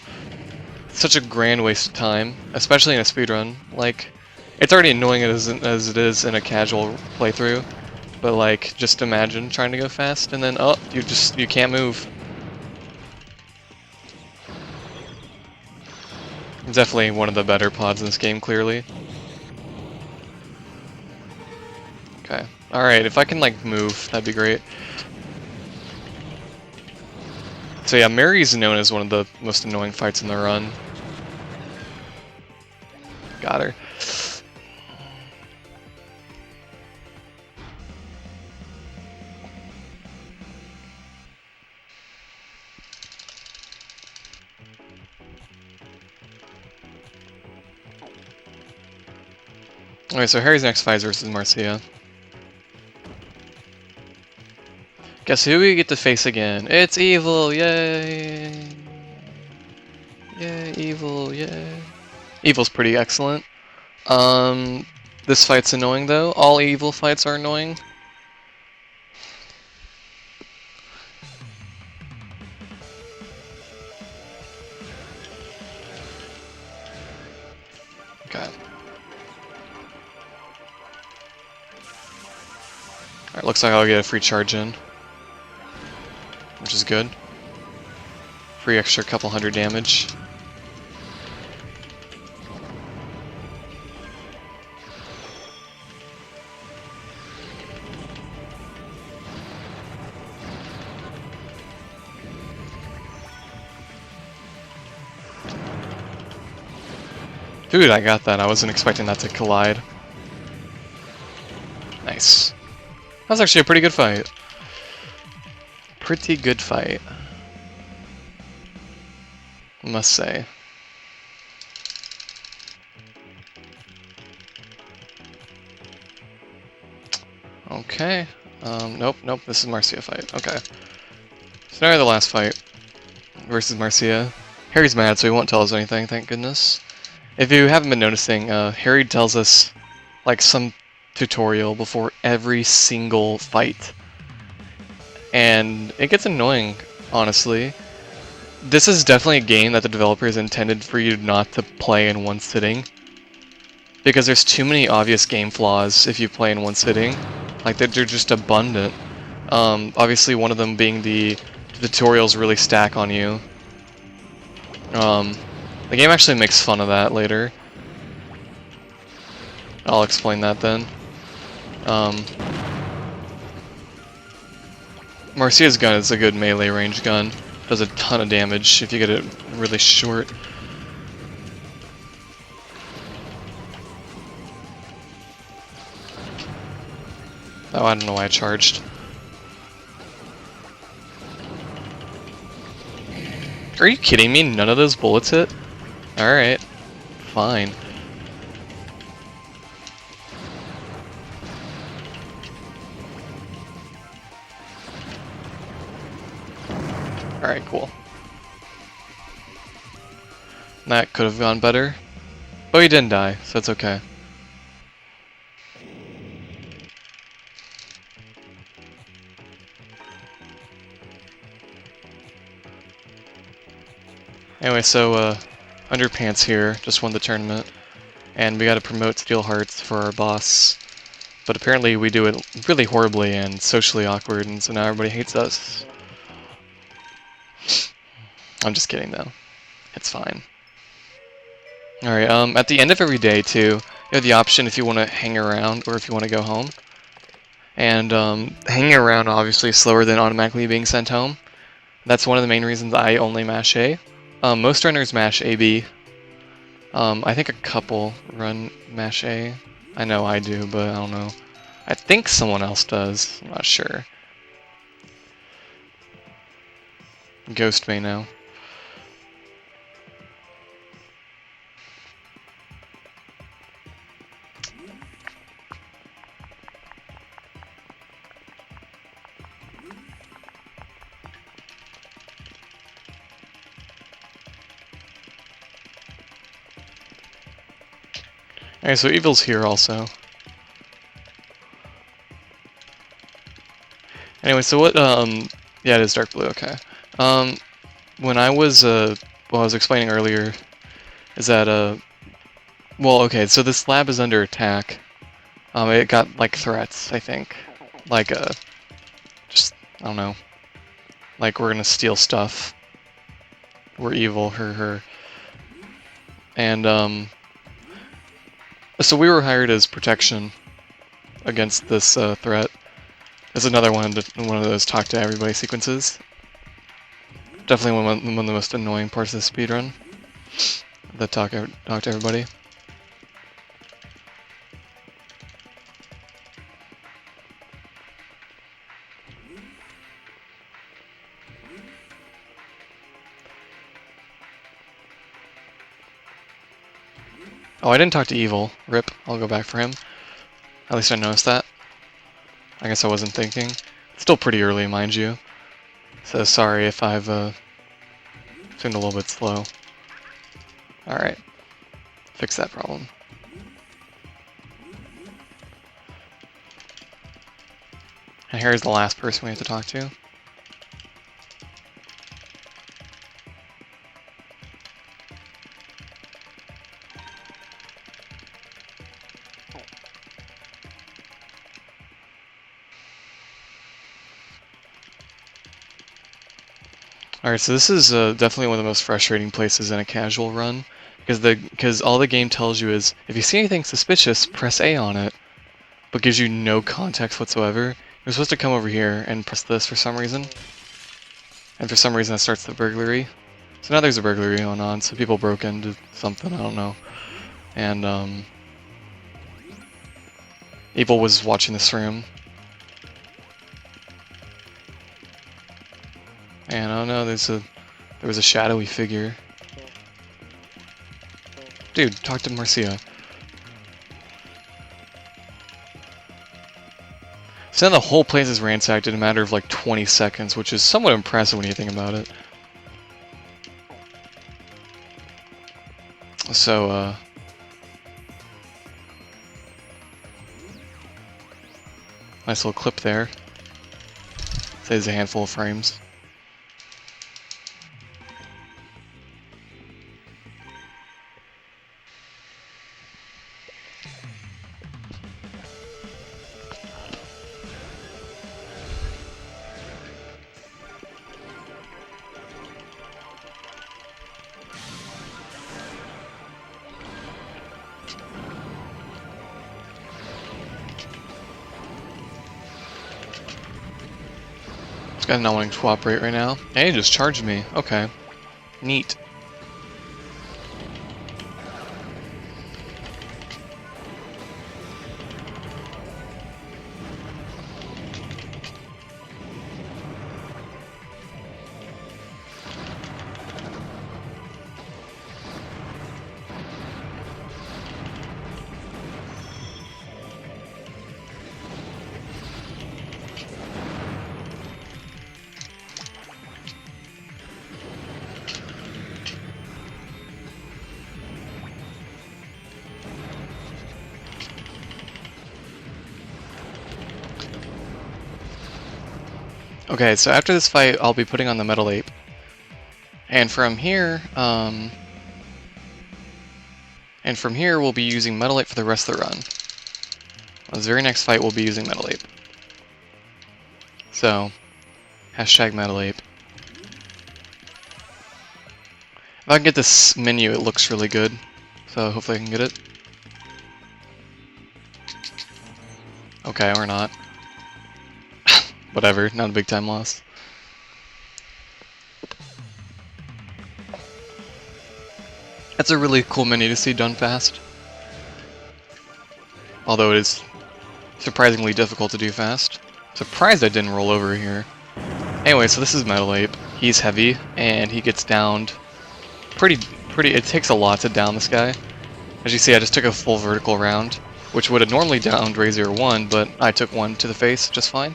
Such a grand waste of time, especially in a speedrun. Like, it's already annoying as it is in a casual playthrough, but like, just imagine trying to go fast and then you can't move. Definitely one of the better pods in this game, clearly. Alright, if I can, like, move, that'd be great. So yeah, Mary's known as one of the most annoying fights in the run. Got her. Okay, so Harry's next fight is versus Marcia. Guess who we get to face again? It's Evil! Yay! Yay, Evil! Yay! Evil's pretty excellent. This fight's annoying though. All Evil fights are annoying. Okay. Alright, looks like I'll get a free charge in. Which is good. Free extra couple hundred damage. Dude, I got that. I wasn't expecting that to collide. Nice. That was actually a pretty good fight. Pretty good fight. I must say. Okay. Nope, this is Marcia fight. Okay. So now the last fight. Versus Marcia. Harry's mad, so he won't tell us anything, thank goodness. If you haven't been noticing, Harry tells us, like, some tutorial before every single fight. And it gets annoying, honestly. This is definitely a game that the developers intended for you not to play in one sitting. Because there's too many obvious game flaws if you play in one sitting. Like, they're just abundant. Obviously one of them being the tutorials really stack on you. The game actually makes fun of that later. I'll explain that then. Marcia's gun is a good melee range gun. Does a ton of damage if you get it really short. Oh, I don't know why I charged. Are you kidding me? None of those bullets hit? Alright. Fine. Alright, cool. That could have gone better. Oh, he didn't die, so it's okay. Anyway, so, Underpants here just won the tournament, and we gotta promote Steel Hearts for our boss. But apparently we do it really horribly and socially awkward, and so now everybody hates us. I'm just kidding, though. It's fine. Alright, at the end of every day, too, you have the option if you want to hang around or if you want to go home. And, hanging around obviously is slower than automatically being sent home. That's one of the main reasons I only mash A. Most runners mash AB. I think a couple run mash A. I know I do, but I don't know. I think someone else does. I'm not sure. Ghost may know. Alright, so Evil's here also. Anyway, so what, yeah, it is dark blue, okay. When I was, what I was explaining earlier is that, well, okay, so this lab is under attack. It got, like, threats, I think. Like, just, I don't know. Like, we're gonna steal stuff. We're evil, her. And, so we were hired as protection. against this threat. There's another one of those talk to everybody sequences. Definitely one of the most annoying parts of the speedrun. The talk to everybody. Oh, I didn't talk to Evil. Rip. I'll go back for him. At least I noticed that. I guess I wasn't thinking. It's still pretty early, mind you. So sorry if I've seemed a little bit slow. Alright. Fix that problem. And here's the last person we have to talk to. Alright, so this is definitely one of the most frustrating places in a casual run, because all the game tells you is, if you see anything suspicious, press A on it, but gives you no context whatsoever. You're supposed to come over here and press this for some reason, and for some reason that starts the burglary. So now there's a burglary going on, so people broke into something, I don't know. And, Evil was watching this room. And oh no, there was a shadowy figure. Dude, talk to Marcia. So then the whole place is ransacked in a matter of like 20 seconds, which is somewhat impressive when you think about it. So, nice little clip there. Saves a handful of frames. This guy's not wanting to cooperate right now. Hey, he just charged me. Okay. Neat. Okay, so after this fight, I'll be putting on the Metal Ape. And from here, we'll be using Metal Ape for the rest of the run. This very next fight, we'll be using Metal Ape. So, hashtag Metal Ape. If I can get this menu, it looks really good. So hopefully I can get it. Okay, or not. Whatever, not a big time loss. That's a really cool menu to see done fast. Although it is surprisingly difficult to do fast. Surprised I didn't roll over here. Anyway, so this is Metal Ape. He's heavy, and he gets downed pretty, it takes a lot to down this guy. As you see, I just took a full vertical round, which would have normally downed Razor 1, but I took one to the face just fine.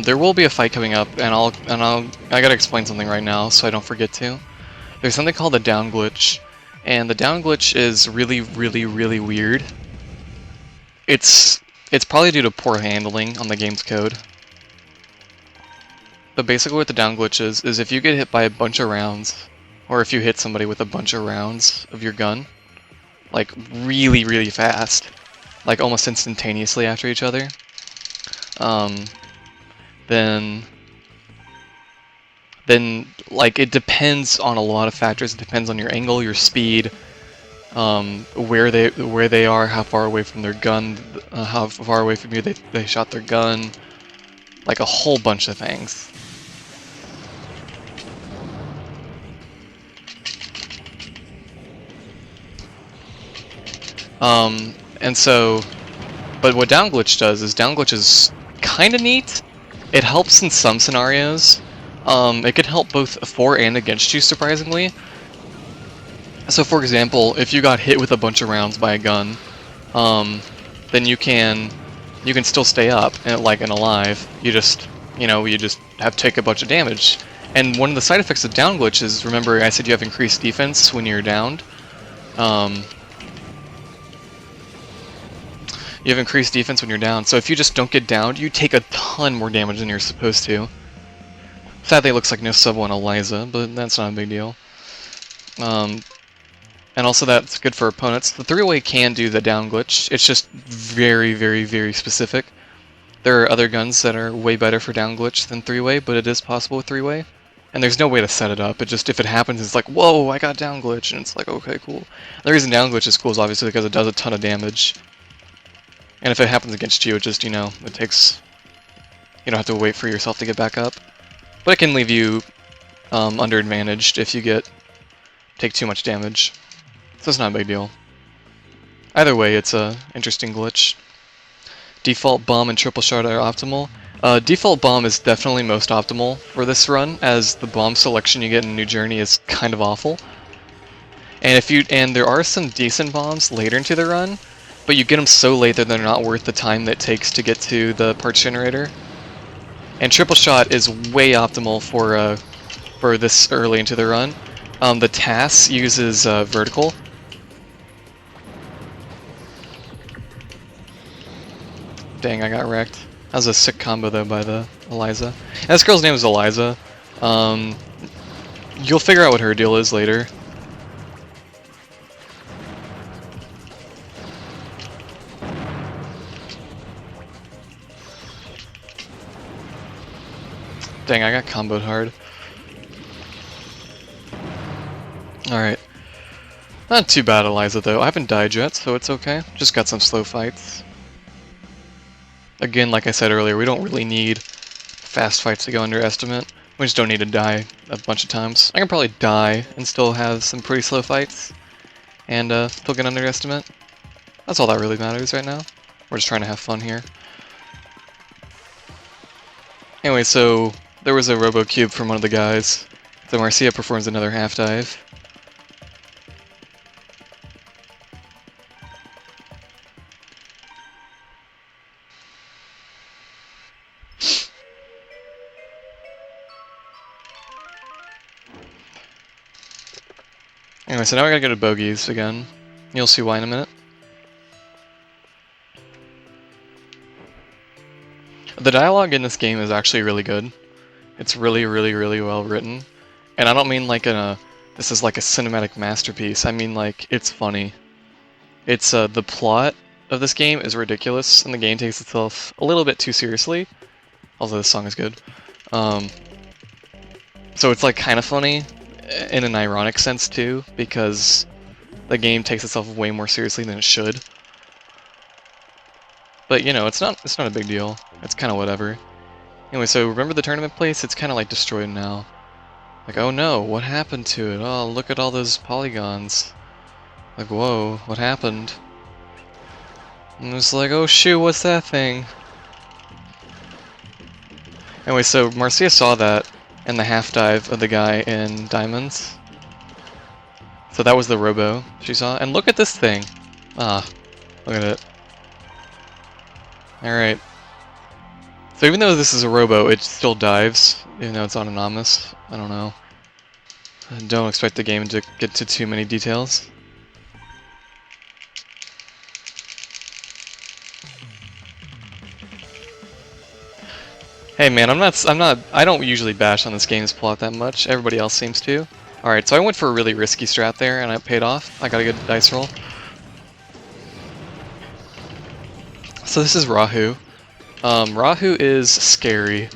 There will be a fight coming up, and I gotta explain something right now, so I don't forget to. There's something called the down glitch, and the down glitch is really, really, really weird. It's probably due to poor handling on the game's code. But basically what the down glitch is if you get hit by a bunch of rounds, or if you hit somebody with a bunch of rounds of your gun, like really, really fast, like almost instantaneously after each other, then then like it depends on a lot of factors. It depends on your angle, your speed, where they are, how far away from their gun, how far away from you they shot their gun, like a whole bunch of things. And so, but what downglitch does is downglitch is kind of neat. It helps in some scenarios. It can help both for and against you, surprisingly. So for example, if you got hit with a bunch of rounds by a gun, then you can still stay up and alive. You just have to take a bunch of damage. And one of the side effects of downglitch is, remember I said you have increased defense when you're downed. You have increased defense when you're down, so if you just don't get downed, you take a ton more damage than you're supposed to. Sadly, it looks like no sub on Eliza, but that's not a big deal. And also that's good for opponents. The 3-way can do the down glitch. It's just very, very, very specific. There are other guns that are way better for down glitch than 3-way, but it is possible with 3-way. And there's no way to set it up. It just, if it happens, it's like, whoa, I got down glitch, and it's like, okay, cool. The reason down glitch is cool is obviously because it does a ton of damage. And if it happens against you, it just, it takes... You don't have to wait for yourself to get back up. But it can leave you under-advantaged if you take too much damage. So it's not a big deal. Either way, it's a interesting glitch. Default bomb and triple shot are optimal. Default bomb is definitely most optimal for this run, as the bomb selection you get in New Journey is kind of awful. And there are some decent bombs later into the run, but you get them so late that they're not worth the time that it takes to get to the parts generator. And triple shot is way optimal for this early into the run. The TAS uses vertical. Dang, I got wrecked. That was a sick combo though by the Eliza. And this girl's name is Eliza. You'll figure out what her deal is later. Dang, I got comboed hard. Alright. Not too bad, Eliza, though. I haven't died yet, so it's okay. Just got some slow fights. Again, like I said earlier, we don't really need fast fights to go under estimate. We just don't need to die a bunch of times. I can probably die and still have some pretty slow fights, and still get under estimate. That's all that really matters right now. We're just trying to have fun here. Anyway, so there was a Robo cube from one of the guys. So Marcia performs another half dive. Anyway, so now I gotta go to bogeys again. You'll see why in a minute. The dialogue in this game is actually really good. It's really, really, really well written. And I don't mean like this is like a cinematic masterpiece. I mean like, it's funny. It's, the plot of this game is ridiculous, and the game takes itself a little bit too seriously. Although this song is good. So it's like kind of funny, in an ironic sense too, because the game takes itself way more seriously than it should. But it's not a big deal. It's kind of whatever. Anyway, so remember the tournament place? It's kind of like destroyed now. Like, oh no, what happened to it? Oh, look at all those polygons. Like, whoa, what happened? And it's like, oh shoot, what's that thing? Anyway, so Marcia saw that in the half dive of the guy in Diamonds. So that was the Robo she saw. And look at this thing. Ah, look at it. Alright. So even though this is a Robo, it still dives, even though it's autonomous. I don't know. I don't expect the game to get to too many details. Hey man, I don't usually bash on this game's plot that much. Everybody else seems to. Alright, so I went for a really risky strat there, and it paid off. I got a good dice roll. So this is Rahu. Rahu is scary.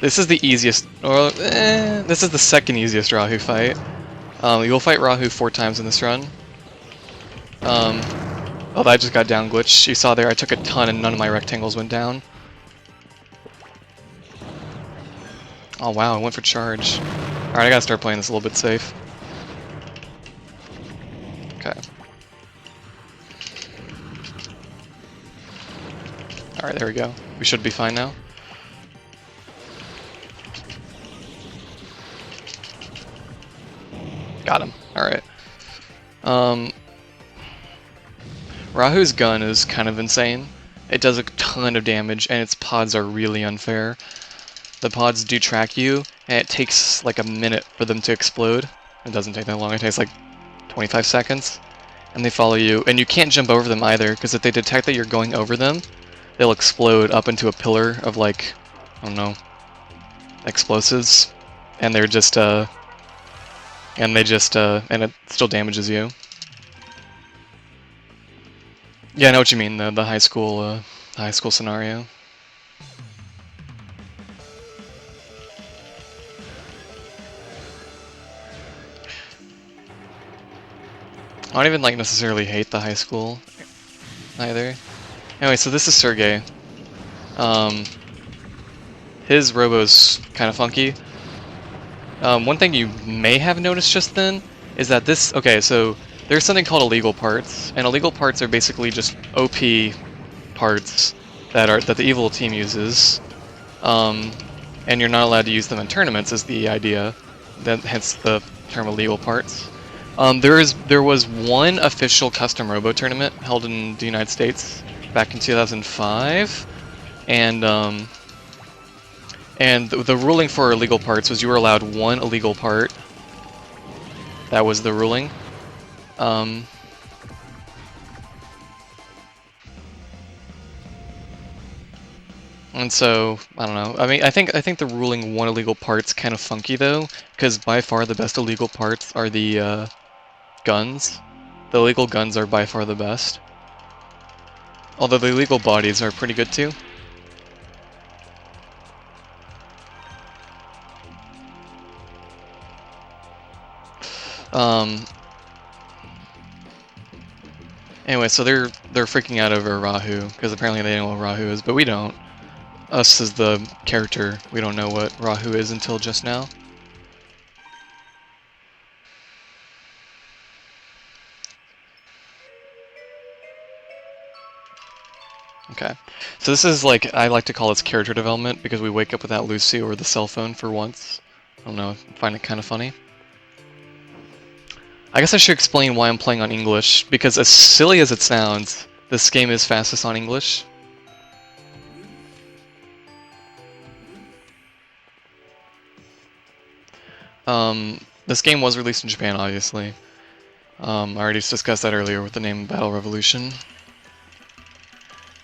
This is the easiest Or, this is the second easiest Rahu fight. You'll fight Rahu 4 times in this run. Oh, that just got down glitched. You saw there I took a ton and none of my rectangles went down. Oh wow, I went for charge. Alright, I gotta start playing this a little bit safe. Okay. Alright, there we go. We should be fine now. Got him. Alright. Rahu's gun is kind of insane. It does a ton of damage, and its pods are really unfair. The pods do track you, and it takes like a minute for them to explode. It doesn't take that long, it takes like 25 seconds. And they follow you, and you can't jump over them either, because if they detect that you're going over them, they'll explode up into a pillar of like, I don't know, explosives. And they're just, and it still damages you. Yeah, I know what you mean, the high school scenario. I don't even like necessarily hate the high school either. Anyway, so this is Sergey. His Robo's kind of funky. One thing you may have noticed just then is that this, okay, so there's something called illegal parts, and illegal parts are basically just OP parts that the evil team uses, and you're not allowed to use them in tournaments is the idea, hence the term illegal parts. There was one official custom Robo tournament held in the United States back in 2005, and the ruling for illegal parts was you were allowed one illegal part. That was the ruling. And so, I don't know. I mean, I think the ruling one illegal part's kind of funky though, because by far the best illegal parts are the guns. The illegal guns are by far the best. Although the illegal bodies are pretty good too. Anyway, so they're freaking out over Rahu, because apparently they know what Rahu is, but we don't. Us as the character, we don't know what Rahu is until just now. Okay, so this is like, I like to call this character development, because we wake up without Lucy or the cell phone for once. I don't know, I find it kind of funny. I guess I should explain why I'm playing on English, because as silly as it sounds, this game is fastest on English. This game was released in Japan, obviously. I already discussed that earlier with the name Battle Revolution.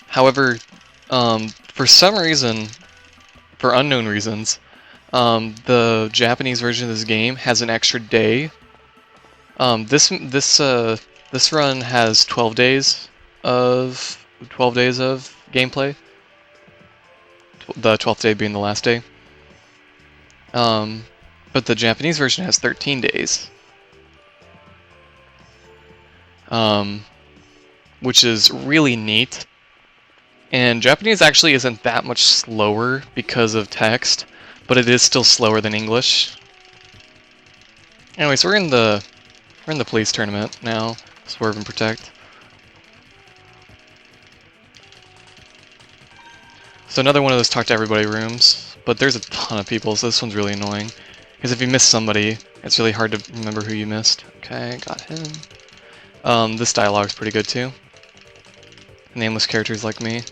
However, for some reason, for unknown reasons, the Japanese version of this game has an extra day. This run has 12 days of gameplay. The 12th day being the last day. But the Japanese version has 13 days. Which is really neat. And Japanese actually isn't that much slower because of text, but it is still slower than English. Anyway, so we're in the police tournament now. Swerve and protect. So another one of those talk to everybody rooms, but there's a ton of people, so this one's really annoying. Because if you miss somebody, it's really hard to remember who you missed. Okay, got him. This dialogue's pretty good too. Nameless characters like me.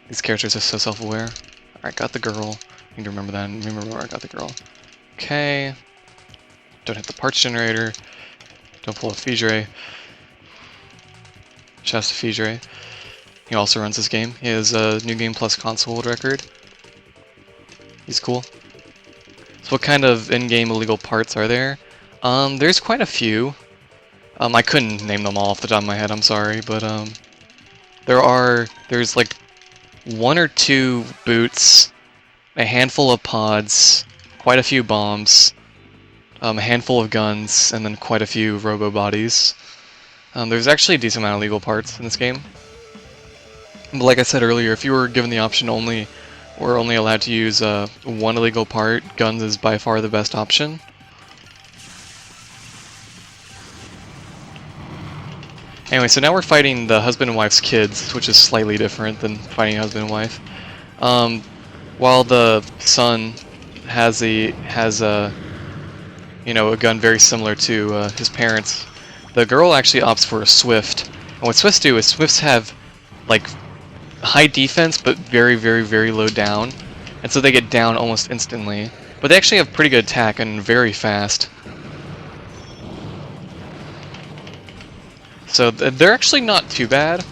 These characters are so self-aware. Alright, got the girl. Need to remember that and remember where I got the girl. Okay. Don't hit the parts generator. Don't pull a Fidre. Shouts to Fidre. He also runs this game. He has a New Game Plus console world record. He's cool. So what kind of in-game illegal parts are there? There's quite a few. I couldn't name them all off the top of my head, I'm sorry, but there's like 1 or 2 boots, a handful of pods, quite a few bombs, a handful of guns, and then quite a few Robo bodies. There's actually a decent amount of legal parts in this game. But like I said earlier, if you were given the option only, or only allowed to use one illegal part, guns is by far the best option. Anyway, so now we're fighting the husband and wife's kids, which is slightly different than fighting a husband and wife. While the son has a gun very similar to his parents, the girl actually opts for a Swift. And what Swifts do is Swifts have like high defense but very, very, very low down, and so they get down almost instantly. But they actually have pretty good attack and very fast. So they're actually not too bad,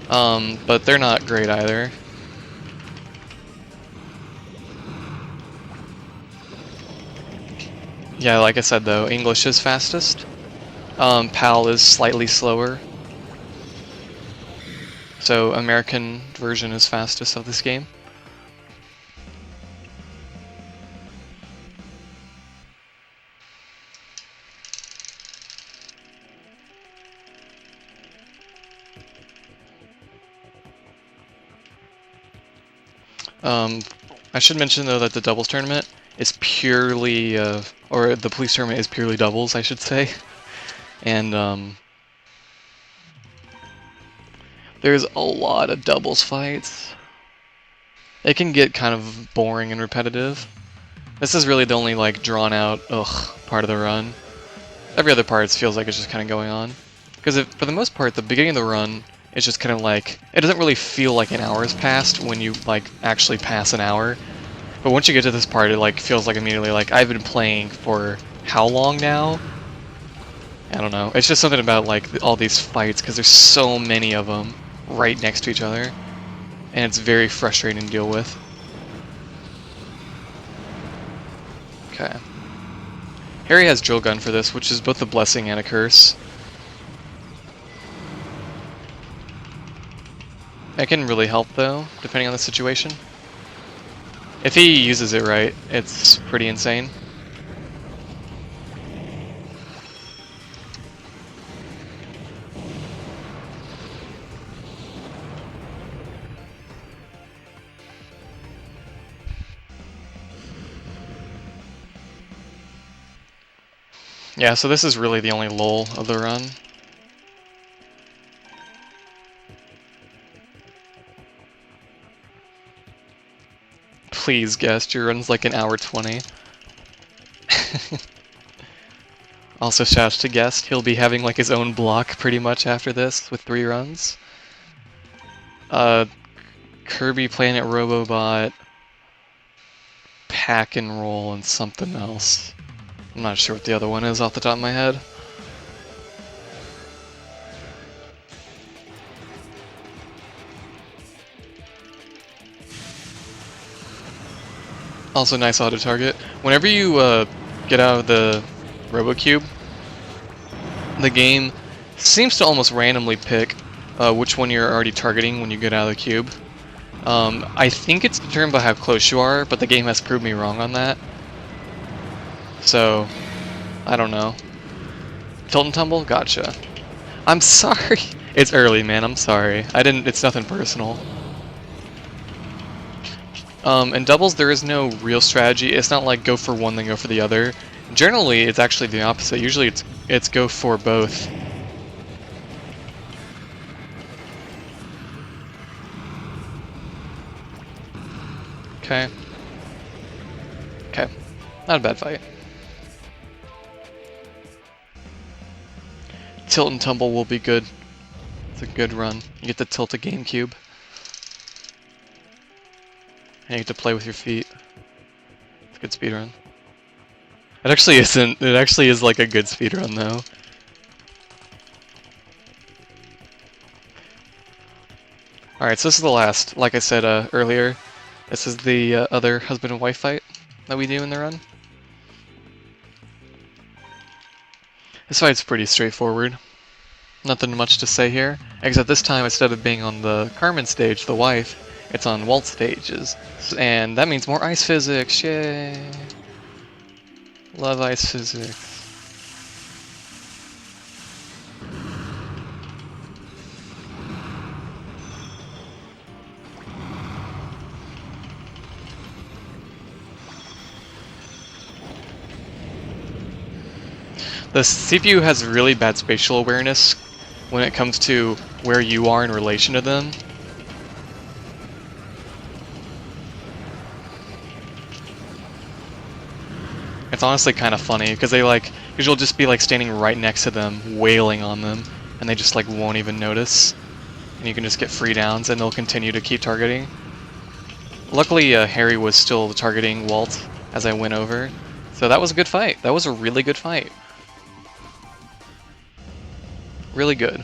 but they're not great either. Yeah, like I said though, English is fastest. PAL is slightly slower. So American version is fastest of this game. I should mention though that the doubles tournament is purely, or the police tournament is purely doubles, I should say. And there's a lot of doubles fights. It can get kind of boring and repetitive. This is really the only like drawn out part of the run. Every other part feels like it's just kind of going on. Because for the most part, the beginning of the run is just kind of like, it doesn't really feel like an hour has passed when you like actually pass an hour. But once you get to this part, it like feels like immediately like I've been playing for how long now? I don't know. It's just something about like all these fights because there's so many of them right next to each other, and it's very frustrating to deal with. Okay. Harry has drill gun for this, which is both a blessing and a curse. That can really help though, depending on the situation. If he uses it right, it's pretty insane. Yeah, so this is really the only lull of the run. Please, guest, your run's like an hour 20. Also, shouts to guest. He'll be having like his own block pretty much after this with 3 runs. Kirby Planet Robobot, Pack and Roll, and something else. I'm not sure what the other one is off the top of my head. Also nice auto target. Whenever you get out of the Robo Cube, the game seems to almost randomly pick which one you're already targeting when you get out of the cube. I think it's determined by how close you are, but the game has proved me wrong on that. So, I don't know. Tilt and tumble? Gotcha. I'm sorry. It's early, man. I'm sorry. It's nothing personal. In doubles, there is no real strategy. It's not like go for one, then go for the other. Generally, it's actually the opposite. Usually, it's go for both. Okay. Okay. Not a bad fight. Tilt and tumble will be good. It's a good run. You get to tilt a GameCube. And you get to play with your feet. It's a good speedrun. It actually isn't. It actually is like a good speedrun though. Alright, so this is the last. Like I said earlier, this is the other husband and wife fight that we do in the run. This fight's pretty straightforward. Nothing much to say here, except this time instead of being on the Carmen stage, the wife, it's on Walt stages. And that means more ice physics, yay! Love ice physics. The CPU has really bad spatial awareness when it comes to where you are in relation to them. It's honestly kind of funny, because they because you'll just be standing right next to them, wailing on them, and they just won't even notice. And you can just get free downs, and they'll continue to keep targeting. Luckily, Harry was still targeting Walt as I went over, so that was a good fight. That was a really good fight. Really good.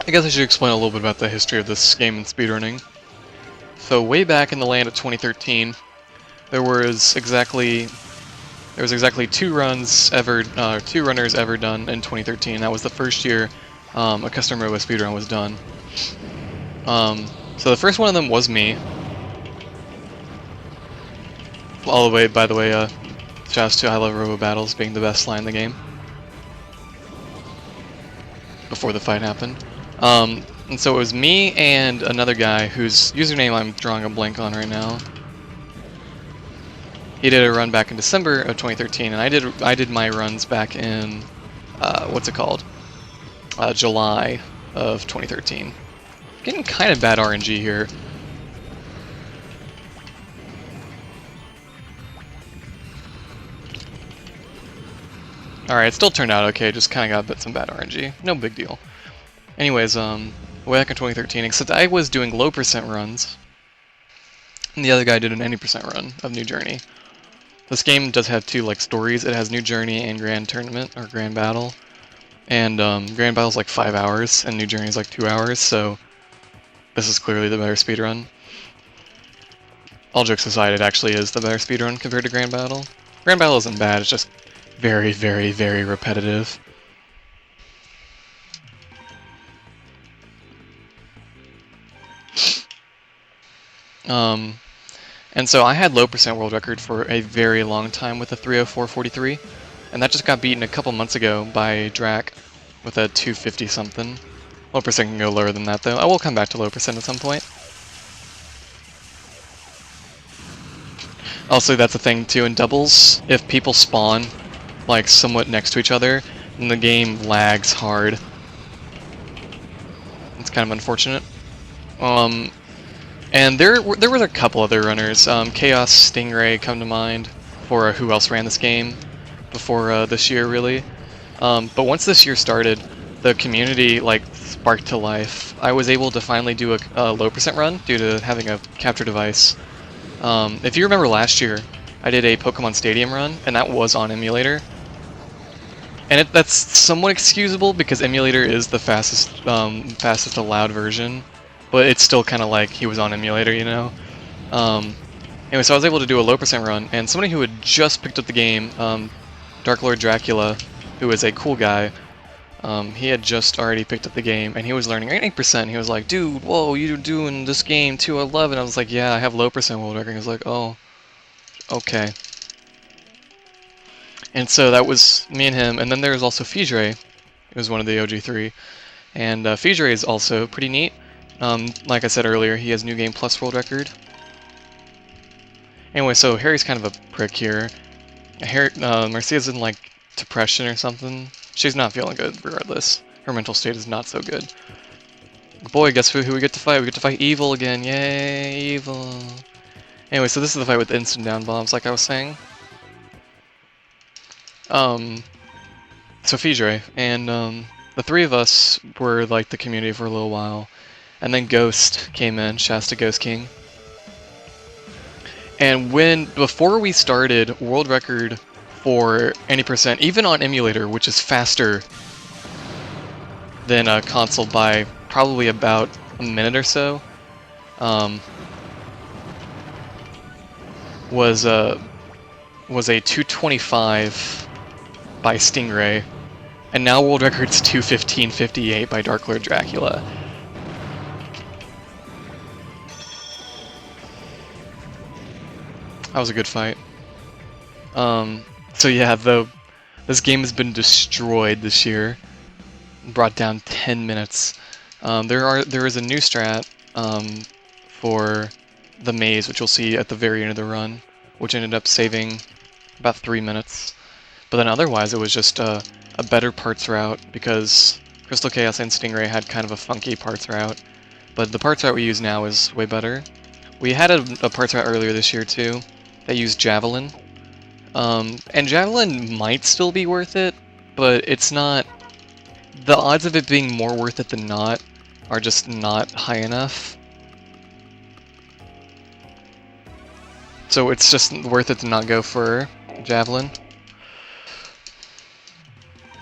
I guess I should explain a little bit about the history of this game in speedrunning. So way back in the land of 2013, there was exactly 2 runs ever, 2 runners ever done in 2013. That was the first year a custom Robo speedrun was done. So the first one of them was me. All the way, by the way, shouts to I Love Robo Battles being the best line in the game. Before the fight happened. And so it was me and another guy whose username I'm drawing a blank on right now. He did a run back in December of 2013, and I did my runs back in July of 2013. Getting kind of bad RNG here. Alright, it still turned out okay, just kind of got some bad RNG. No big deal. Anyways, way back in 2013, except I was doing low percent runs, and the other guy did an 80% run of New Journey. This game does have 2 stories. It has New Journey and Grand Tournament, or Grand Battle. And Grand Battle's 5 hours, and New Journey's 2 hours, so this is clearly the better speedrun. All jokes aside, it actually is the better speedrun compared to Grand Battle. Grand Battle isn't bad, it's just very, very, very repetitive. And so I had low percent world record for a very long time with a 304.43, and that just got beaten a couple months ago by Drac with a 250 something. Low percent can go lower than that though. I will come back to low percent at some point. Also, that's a thing too in doubles. If people spawn somewhat next to each other, then the game lags hard. It's kind of unfortunate. And there was a couple other runners. Chaos Stingray come to mind for who else ran this game before this year, really. But once this year started, the community sparked to life. I was able to finally do a low percent run due to having a capture device. If you remember last year, I did a Pokemon Stadium run, and that was on emulator. And that's somewhat excusable because emulator is the fastest allowed version. But it's still kind of he was on emulator, you know? Anyway, so I was able to do a low percent run, and somebody who had just picked up the game, Dark Lord Dracula, who is a cool guy, he had just already picked up the game, and he was learning 8%. He was like, dude, whoa, you're doing this game 211. I was like, yeah, I have low percent world record. He was like, oh, okay. And so that was me and him, and then there was also Fidre, who was one of the OG3. And Fidre is also pretty neat. Like I said earlier, he has New Game Plus world record. Anyway, so Harry's kind of a prick here. Marcia's in depression or something. She's not feeling good regardless. Her mental state is not so good. Boy, guess who we get to fight? We get to fight Evil again. Yay, Evil. Anyway, so this is the fight with instant down bombs, like I was saying. So Fidre, and the 3 of us were the community for a little while. And then Ghost came in, Shasta Ghost King. And before we started, world record for any percent, even on emulator, which is faster than a console by probably about a minute or so, was a 225 by Stingray, and now world record's 215.58 by Dark Lord Dracula. That was a good fight. So yeah, this game has been destroyed this year. Brought down 10 minutes. There is a new strat for the maze, which you'll see at the very end of the run, which ended up saving about 3 minutes. But then otherwise, it was just a better parts route, because Crystal Chaos and Stingray had kind of a funky parts route. But the parts route we use now is way better. We had a parts route earlier this year too that used Javelin. And Javelin might still be worth it, but it's not. The odds of it being more worth it than not are just not high enough. So it's just worth it to not go for Javelin.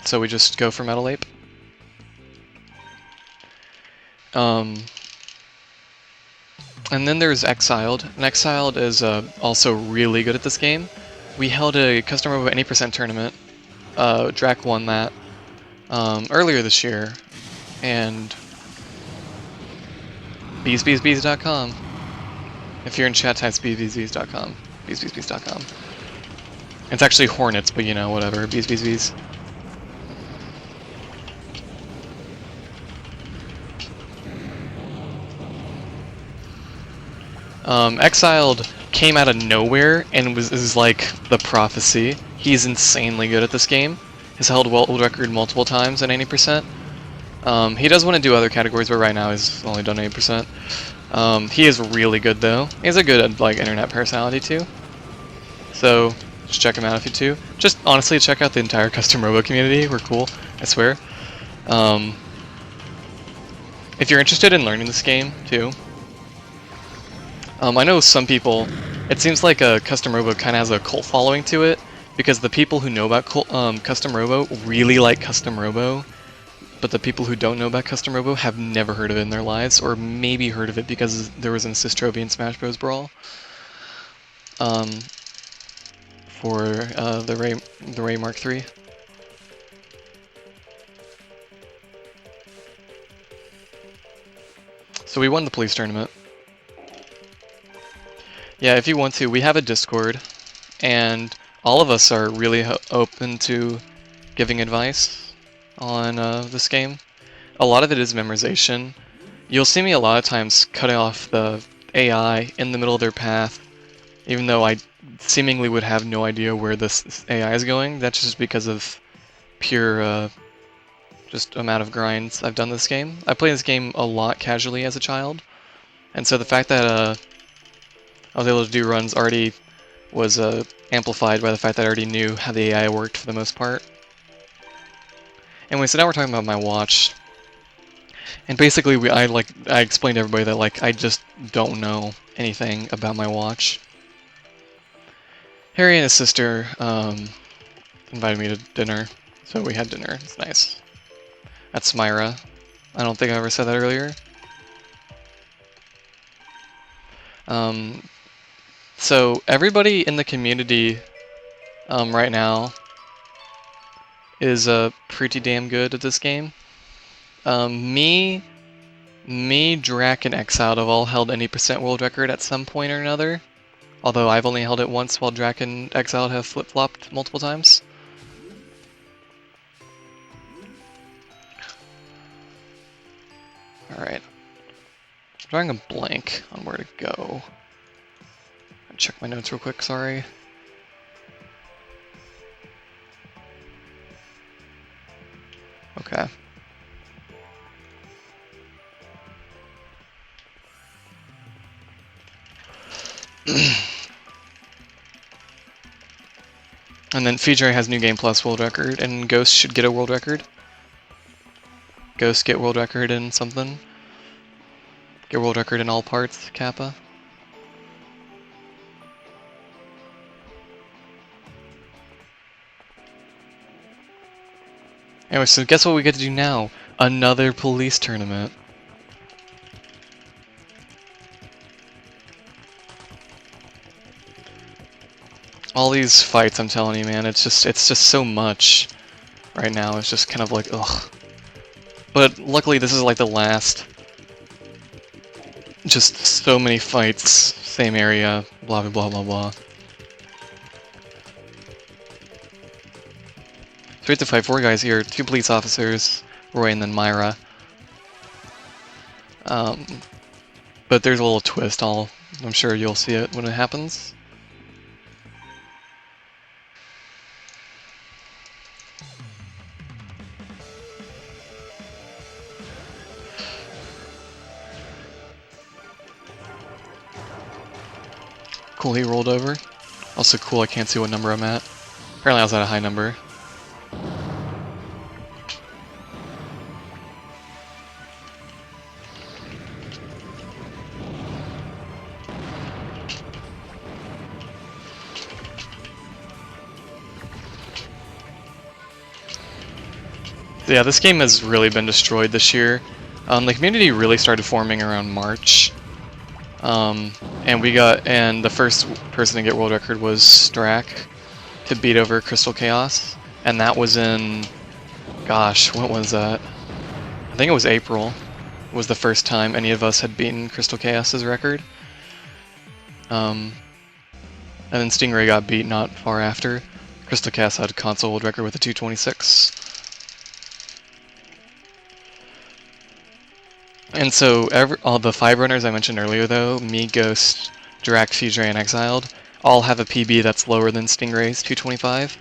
So we just go for Metal Ape. And then there's Exiled, and Exiled is also really good at this game. We held a custom Robo any percent tournament. Drac won that earlier this year, and beesbeesbees.com. If you're in chat, type beesbeesbees.com. Beesbeesbees.com. It's actually Hornets, but you know, whatever. Beesbeesbees. Exiled came out of nowhere and is like the prophecy. He's insanely good at this game. He's held world record multiple times at 80%. He does want to do other categories, but right now he's only done 80%. He is really good though. He's a good like internet personality too. So just check him out if you do. Just honestly check out the entire custom Robo community. We're cool, I swear. If you're interested in learning this game too, I know some people, it seems like Custom Robo kind of has a cult following to it, because the people who know about Custom Robo really like Custom Robo, but the people who don't know about Custom Robo have never heard of it in their lives, or maybe heard of it because there was an Assist-Trophy Smash Bros. Brawl. For the Ray Mark III. So we won the police tournament. Yeah, if you want to, we have a Discord, and all of us are really open to giving advice on this game. A lot of it is memorization. You'll see me a lot of times cutting off the AI in the middle of their path, even though I seemingly would have no idea where this AI is going. That's just because of pure just amount of grinds I've done this game. I played this game a lot casually as a child, and so the fact that I was able to do runs already was amplified by the fact that I already knew how the AI worked for the most part. Anyway, so now we're talking about my watch. And basically, I explained to everybody that like I just don't know anything about my watch. Harry and his sister invited me to dinner, so we had dinner. It's nice. That's Myra. I don't think I ever said that earlier. So everybody in the community right now is pretty damn good at this game. Me, Drac, and Exiled have all held any percent world record at some point or another. Although I've only held it once, while Drac and Exiled have flip-flopped multiple times. Alright. I'm drawing a blank on where to go. Check my notes real quick, sorry. Okay. And then Feature has New Game Plus world record, and Ghost should get a world record. Ghost get world record in something. Get world record in all parts, Kappa. Anyway, so guess what we get to do now? Another police tournament. All these fights, I'm telling you, man, it's just so much right now. It's just kind of like, ugh. But luckily, this is like the last. Just so many fights, same area, blah blah blah blah blah. 3 to 5, 4 guys here, 2 police officers, Roy and then Myra. But there's a little twist. I'm sure you'll see it when it happens. Cool, he rolled over. Also cool, I can't see what number I'm at. Apparently I was at a high number. So yeah, this game has really been destroyed this year. The community really started forming around March. And the first person to get world record was Strack to beat over Crystal Chaos. And that was in, gosh, what was that? I think it was April. Was the first time any of us had beaten Crystal Chaos's record. And then Stingray got beat not far after. Crystal Chaos had a console world record with a 226. And so all the 5 runners I mentioned earlier, though, me, Ghost, Dirac, Future, and Exiled, all have a PB that's lower than Stingray's 225.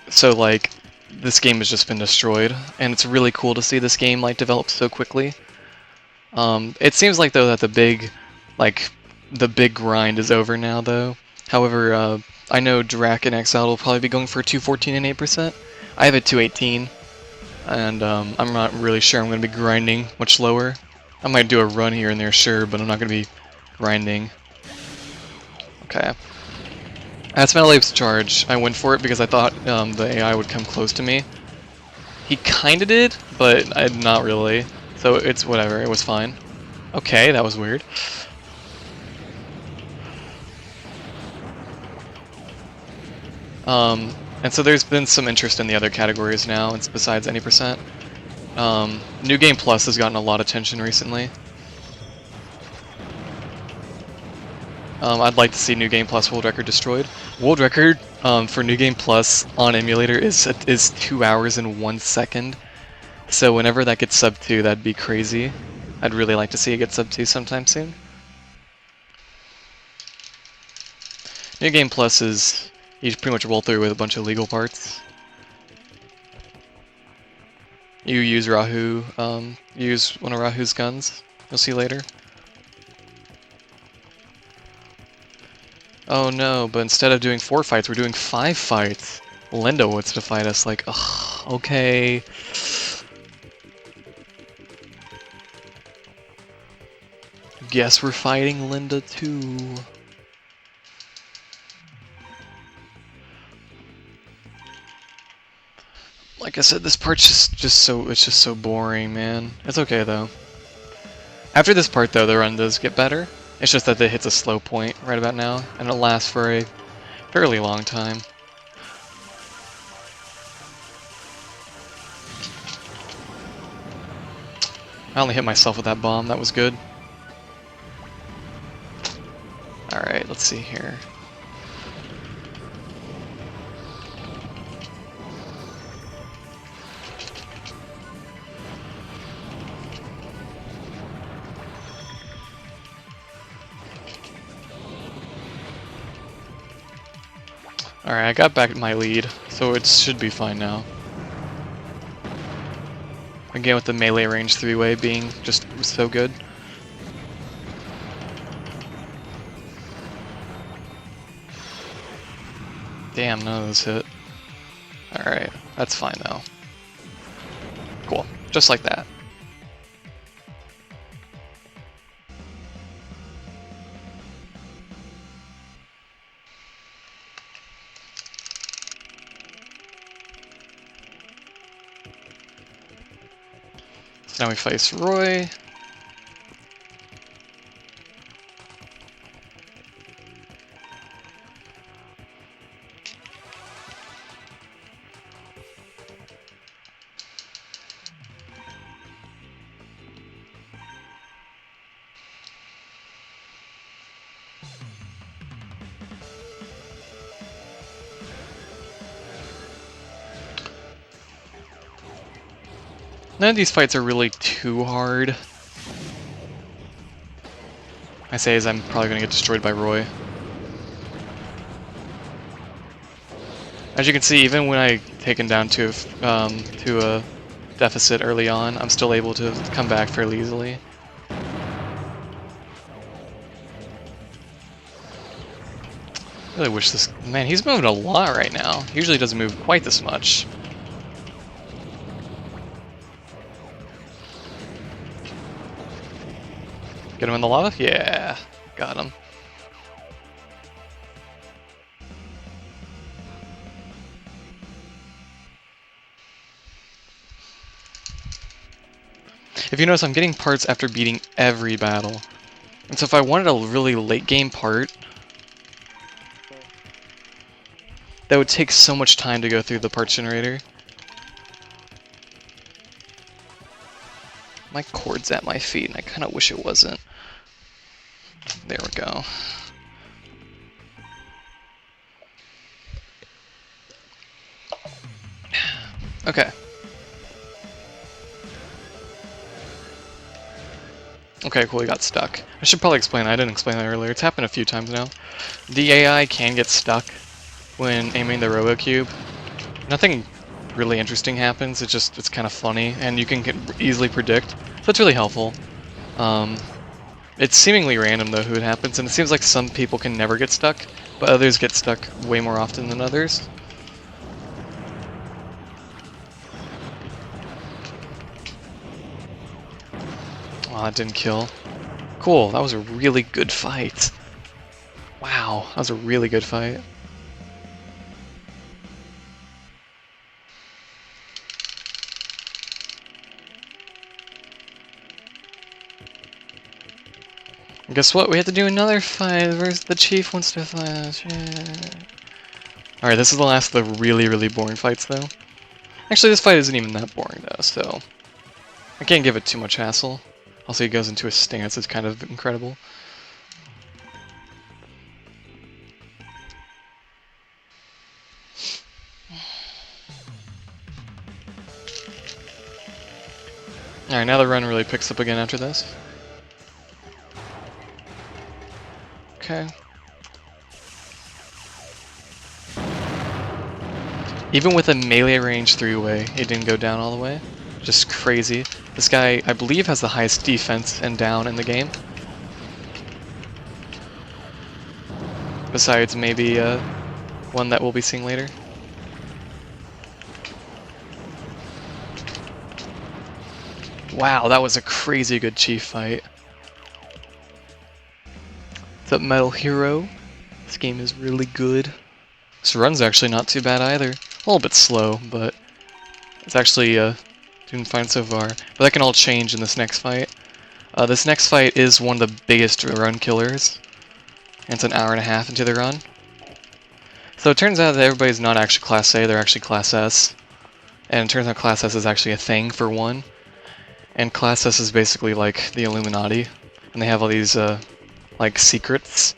So like, this game has just been destroyed, and it's really cool to see this game like develop so quickly. It seems like though that the big grind is over now, though. However, I know Dirac and Exiled will probably be going for 214 and 8%. I have a 218. And I'm not really sure I'm going to be grinding much lower. I might do a run here and there, sure, but I'm not going to be grinding. Okay. That's Metalap's charge. I went for it because I thought the AI would come close to me. He kinda did, but not really. So it's whatever, it was fine. Okay, that was weird. And so there's been some interest in the other categories now, besides any percent. New Game Plus has gotten a lot of attention recently. I'd like to see New Game Plus world record destroyed. World record for New Game Plus on emulator is 2 hours and 1 second. So whenever that gets sub 2, that'd be crazy. I'd really like to see it get sub 2 sometime soon. New Game Plus is you pretty much roll through with a bunch of legal parts. You use Rahu, use one of Rahu's guns. You'll see later. Oh no, but instead of doing 4 fights, we're doing 5 fights. Linda wants to fight us, like, ugh, okay. Guess we're fighting Linda too. Like I said, this part's just so boring, man. It's okay though. After this part though, the run does get better. It's just that it hits a slow point right about now, and it lasts for a fairly long time. I only hit myself with that bomb, that was good. Alright, let's see here. Alright, I got back my lead, so it should be fine now. Again, with the melee range 3-way being just so good. Damn, none of those hit. Alright, that's fine though. Cool, just like that. Now we face Roy. None of these fights are really too hard. I say as I'm probably gonna get destroyed by Roy. As you can see, even when I take him down to a deficit early on, I'm still able to come back fairly easily. I really wish this... Man, he's moving a lot right now. He usually doesn't move quite this much. Get him in the lava? Yeah, got him. If you notice, I'm getting parts after beating every battle. And so if I wanted a really late game part, that would take so much time to go through the parts generator. My cord's at my feet, and I kind of wish it wasn't. There we go. Okay. Okay, cool, he got stuck. I should probably explain that. I didn't explain that earlier. It's happened a few times now. The AI can get stuck when aiming the Robo cube. Nothing really interesting happens, it's kind of funny, and you can easily predict, so it's really helpful. It's seemingly random though who it happens, and it seems like some people can never get stuck, but others get stuck way more often than others. Oh, that didn't kill. Cool, that was a really good fight. Wow, that was a really good fight. Guess what? We have to do another fight versus the chief wants to fight. Alright, this is the last of the really, really boring fights, though. Actually, this fight isn't even that boring, though, so... I can't give it too much hassle. Also, he goes into a stance, it's kind of incredible. Alright, now the run really picks up again after this. Okay. Even with a melee range 3-way, it didn't go down all the way. Just crazy. This guy, I believe, has the highest defense and down in the game. Besides maybe one that we'll be seeing later. Wow, that was a crazy good chief fight. What's up, Metal Hero? This game is really good. This run's actually not too bad either. A little bit slow, but it's actually doing fine so far. But that can all change in this next fight. This next fight is one of the biggest run killers. And it's an hour and a half into the run. So it turns out that everybody's not actually Class A, they're actually Class S. And it turns out Class S is actually a thing for one. And Class S is basically like the Illuminati. And they have all these like secrets.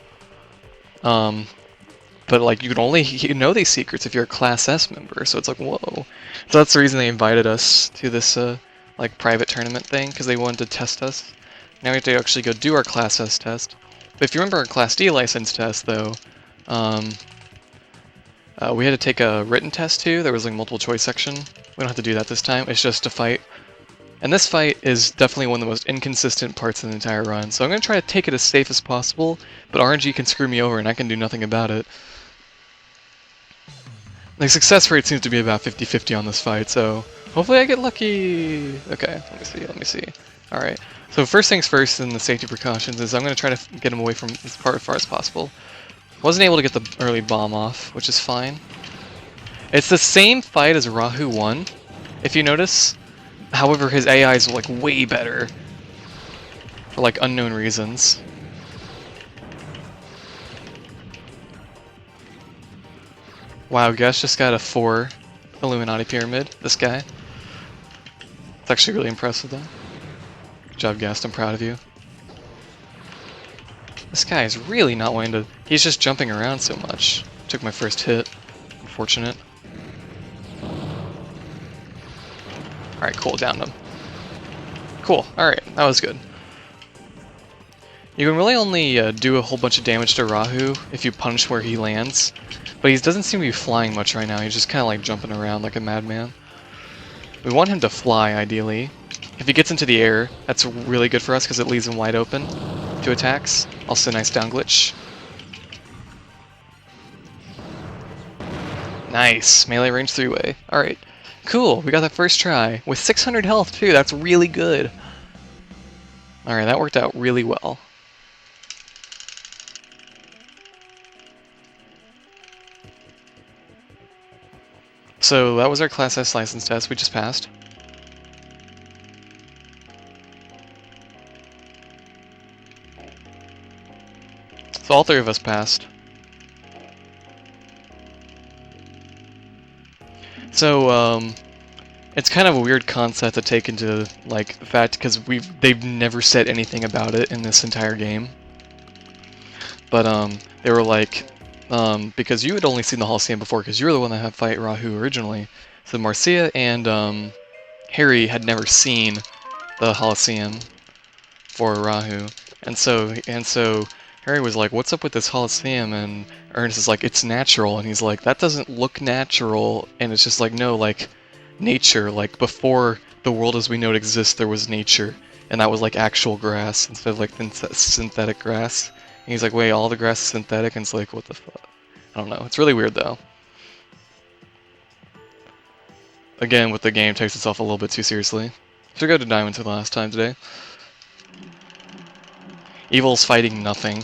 But like you can only know these secrets if you're a Class S member, so it's like, whoa. So that's the reason they invited us to this like private tournament thing, because they wanted to test us. Now we have to actually go do our Class S test. But if you remember our Class D license test though, we had to take a written test too. There was like multiple choice section. We don't have to do that this time, it's just a fight. And this fight is definitely one of the most inconsistent parts of the entire run, so I'm going to try to take it as safe as possible, but RNG can screw me over and I can do nothing about it. The success rate seems to be about 50-50 on this fight, so hopefully I get lucky. Okay, let me see. Alright, so first things first in the safety precautions is I'm going to try to get him away from as far as possible. Wasn't able to get the early bomb off, which is fine. It's the same fight as Rahu 1, if you notice. However, his AI is like way better for like unknown reasons. Wow, Gus just got a 4 Illuminati Pyramid, this guy. It's actually really impressive though. Good job, Gast, I'm proud of you. This guy is really not wanting to... He's just jumping around so much. Took my first hit. Unfortunate. Alright, cool, downed him. Cool, alright, that was good. You can really only do a whole bunch of damage to Rahu if you punch where he lands. But he doesn't seem to be flying much right now, he's just kind of like jumping around like a madman. We want him to fly, ideally. If he gets into the air, that's really good for us because it leaves him wide open to attacks. Also nice down glitch. Nice, melee range 3-way. Alright, cool, we got that first try. With 600 health too, that's really good. Alright, that worked out really well. So that was our Class S license test we just passed. So all 3 of us passed. So, it's kind of a weird concept to take into, like, the fact, because they've never said anything about it in this entire game. But, they were like, because you had only seen the Holocene before, because you were the one that had fight Rahu originally. So Marcia and, Harry had never seen the Holocene for Rahu. And so Harry was like, what's up with this Holocene? And Ernest is like, it's natural. And he's like, that doesn't look natural. And it's just like, no, like, nature. Like, before the world as we know it exists, there was nature. And that was like actual grass instead of like synthetic grass. And he's like, wait, all the grass is synthetic? And it's like, what the fuck? I don't know. It's really weird though. Again, with the game, takes itself a little bit too seriously. Should go to Diamond for the last time today. Evil's fighting nothing.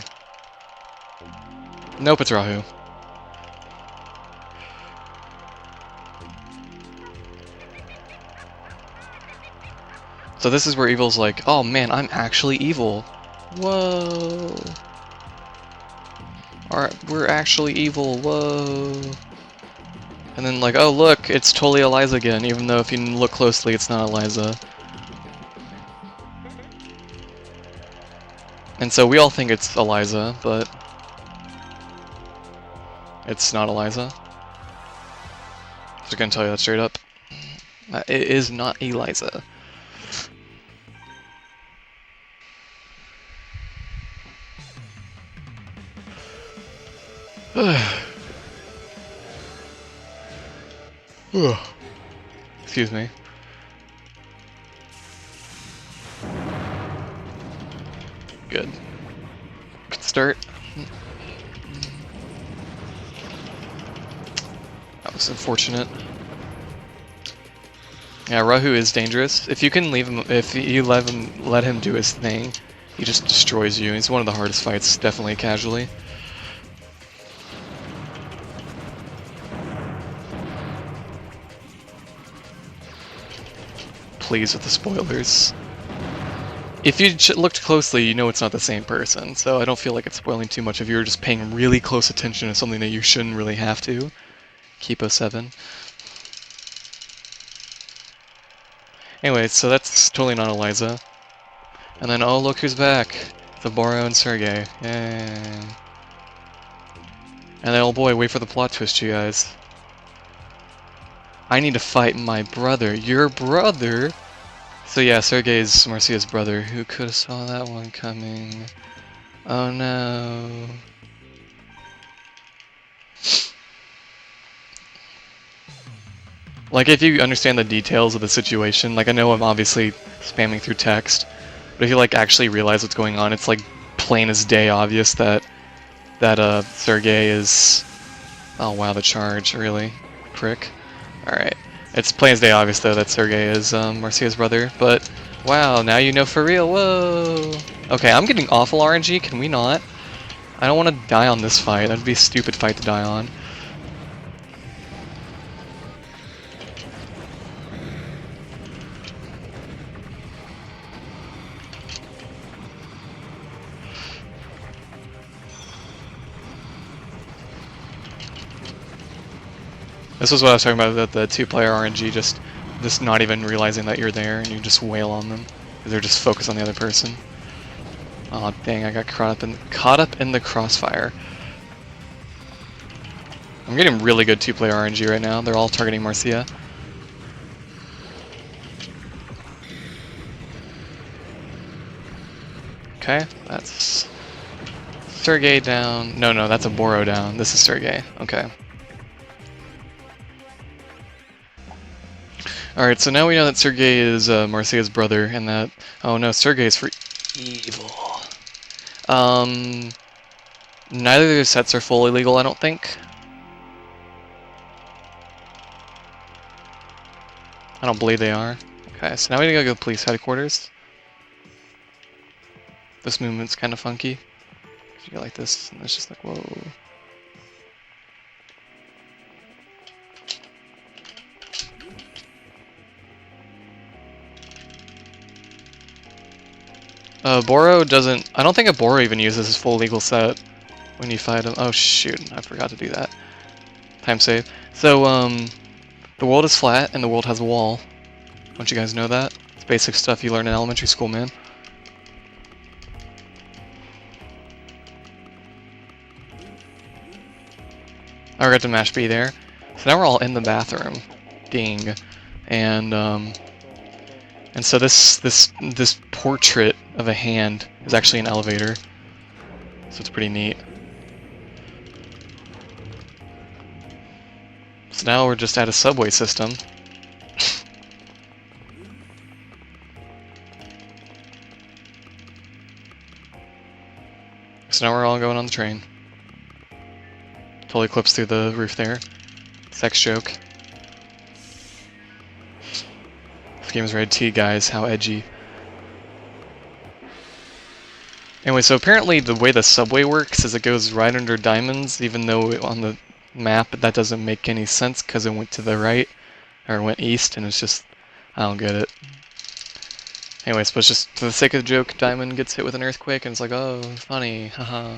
Nope, it's Rahu. So this is where Evil's like, oh man, I'm actually evil. Whoa. Alright, we're actually evil, whoa. And then like, oh look, it's totally Eliza again, even though if you look closely, it's not Eliza. And so we all think it's Eliza, but it's not Eliza. Just gonna tell you that straight up. It is not Eliza. Excuse me. Good. Good start. That was unfortunate. Yeah, Rahu is dangerous. If you can leave him, if you let him do his thing, he just destroys you. He's one of the hardest fights, definitely casually. Please with the spoilers. If you looked closely, you know it's not the same person, so I don't feel like it's spoiling too much if you're just paying really close attention to something that you shouldn't really have to. Keep 07. Anyway, so that's totally not Eliza. And then, oh look who's back! The Boro and Sergey. Yay. And then, oh boy, wait for the plot twist, you guys. I need to fight my brother. Your brother? So yeah, Sergey's Marcia's brother. Who could have saw that one coming? Oh no. Like, if you understand the details of the situation, like, I know I'm obviously spamming through text, but if you, like, actually realize what's going on, it's, like, plain as day obvious that Sergey is... Oh wow, the charge, really? Prick. Alright. It's plain as day obvious, though, that Sergey is Marcia's brother, but wow, now you know for real, whoa! Okay, I'm getting awful RNG, can we not? I don't want to die on this fight, that'd be a stupid fight to die on. This was what I was talking about, that the two-player RNG, just not even realizing that you're there, and you just wail on them. They're just focused on the other person. Aw, dang, I got caught up in the crossfire. I'm getting really good two-player RNG right now. They're all targeting Marcia. Okay, that's Sergey down. No, that's a Boro down. This is Sergey. Okay. Alright, so now we know that Sergey is Marcia's brother, and that... Oh no, Sergey is for evil. Neither of their sets are fully legal, I don't think. I don't believe they are. Okay, so now we gotta go to police headquarters. This movement's kind of funky. You go like this, and it's just like, whoa. Boro doesn't... I don't think a Boro even uses his full legal set when you fight him. Oh shoot, I forgot to do that. Time save. So, the world is flat, and the world has a wall. Don't you guys know that? It's basic stuff you learn in elementary school, man. I forgot to mash B there. So now we're all in the bathroom. Ding. And so this portrait of a hand is actually an elevator. So it's pretty neat. So now we're just at a subway system. So now we're all going on the train. Totally clips through the roof there. Sex joke. This game is rated T, guys. How edgy. Anyway, so apparently the way the subway works is it goes right under diamonds, even though on the map that doesn't make any sense because it went to the right, or went east, and it's just, I don't get it. Anyways, but just for the sake of the joke, Diamond gets hit with an earthquake, and it's like, oh, funny, haha.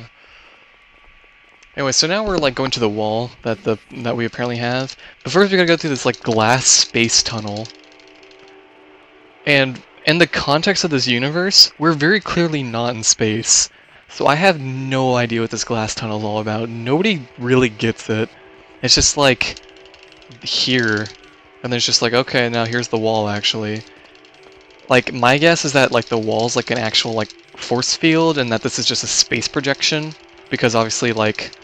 Anyway, so now we're like going to the wall that we apparently have. But first we gotta go through this like glass space tunnel. And in the context of this universe, we're very clearly not in space. So I have no idea what this glass tunnel is all about. Nobody really gets it. It's just like here. And there's just like, okay, now here's the wall actually. Like, my guess is that like the wall's like an actual like force field and that this is just a space projection. Because obviously like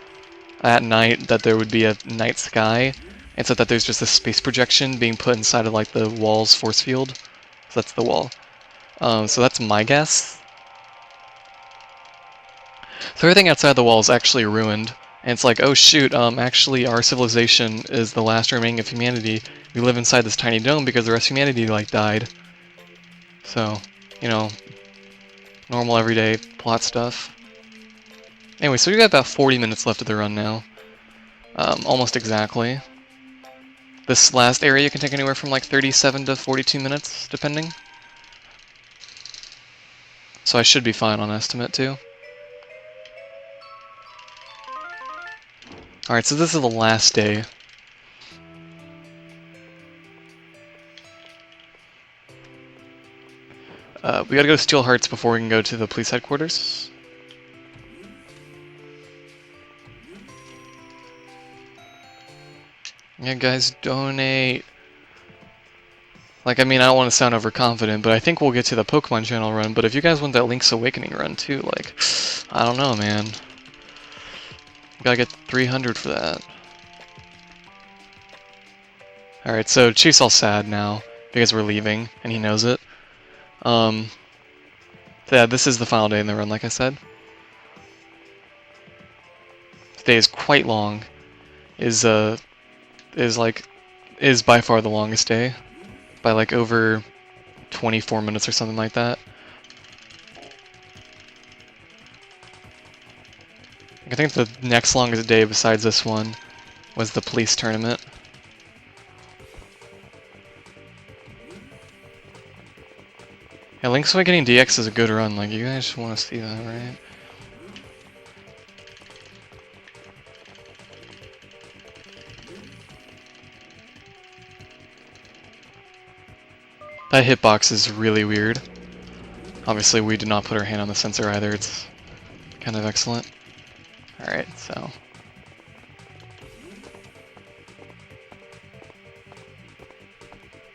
at night that there would be a night sky. And so that there's just a space projection being put inside of like the wall's force field. So that's the wall. So that's my guess. So everything outside the wall is actually ruined. And it's like, oh shoot, actually our civilization is the last remaining of humanity. We live inside this tiny dome because the rest of humanity like died. So, you know, normal everyday plot stuff. Anyway, so we've got about 40 minutes left of the run now. Almost exactly. This last area can take anywhere from like 37 to 42 minutes, depending. So I should be fine on estimate too. Alright, so this is the last day. We gotta go to Steel Hearts before we can go to the police headquarters. Yeah, guys, donate. Like, I mean, I don't want to sound overconfident, but I think we'll get to the Pokemon channel run, but if you guys want that Link's Awakening run too, like, I don't know, man. Gotta get 300 for that. Alright, so Chief's all sad now, because we're leaving, and he knows it. So yeah, this is the final day in the run, like I said. Today is quite long. Is by far the longest day. By like over 24 minutes or something like that. I think the next longest day besides this one was the police tournament. Yeah, Link's Awakening DX is a good run, like you guys want to see that, right? That hitbox is really weird. Obviously, we did not put our hand on the sensor either. It's kind of excellent. Alright, so...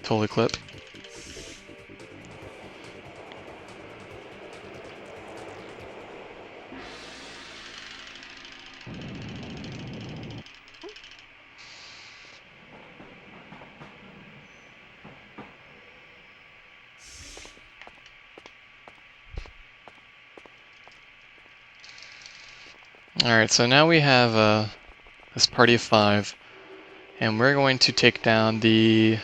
Totally clip. Alright, so now we have this party of 5, and we're going to take down the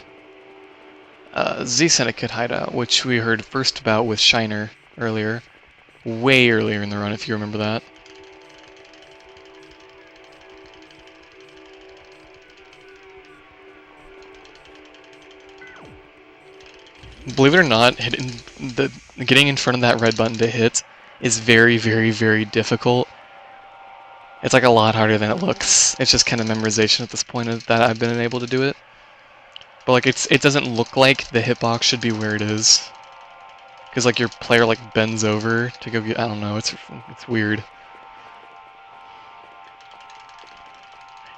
Z Syndicate hideout, which we heard first about with Shiner earlier. Way earlier in the run, if you remember that. Believe it or not, getting in front of that red button to hit is very, very, very difficult. It's like a lot harder than it looks. It's just kind of memorization at this point that I've been able to do it. But like it doesn't look like the hitbox should be where it is. Because like your player like bends over to go get, I don't know, it's weird.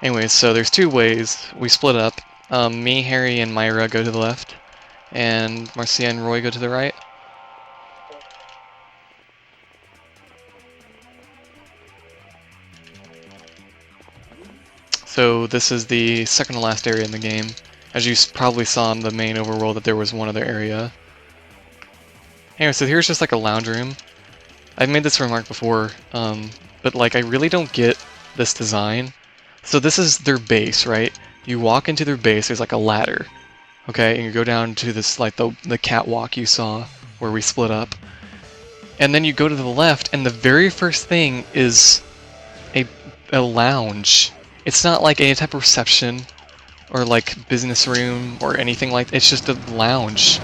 Anyways, so there's 2 ways. We split up. Me, Harry, and Myra go to the left, and Marcia and Roy go to the right. So this is the second to last area in the game. As you probably saw in the main overworld that there was one other area. Anyway, so here's just like a lounge room. I've made this remark before, but like I really don't get this design. So this is their base, right? You walk into their base, there's like a ladder, okay? And you go down to this, like the catwalk you saw where we split up. And then you go to the left, and the very first thing is a lounge. It's not like any type of reception or like business room or anything like that. It's just a lounge.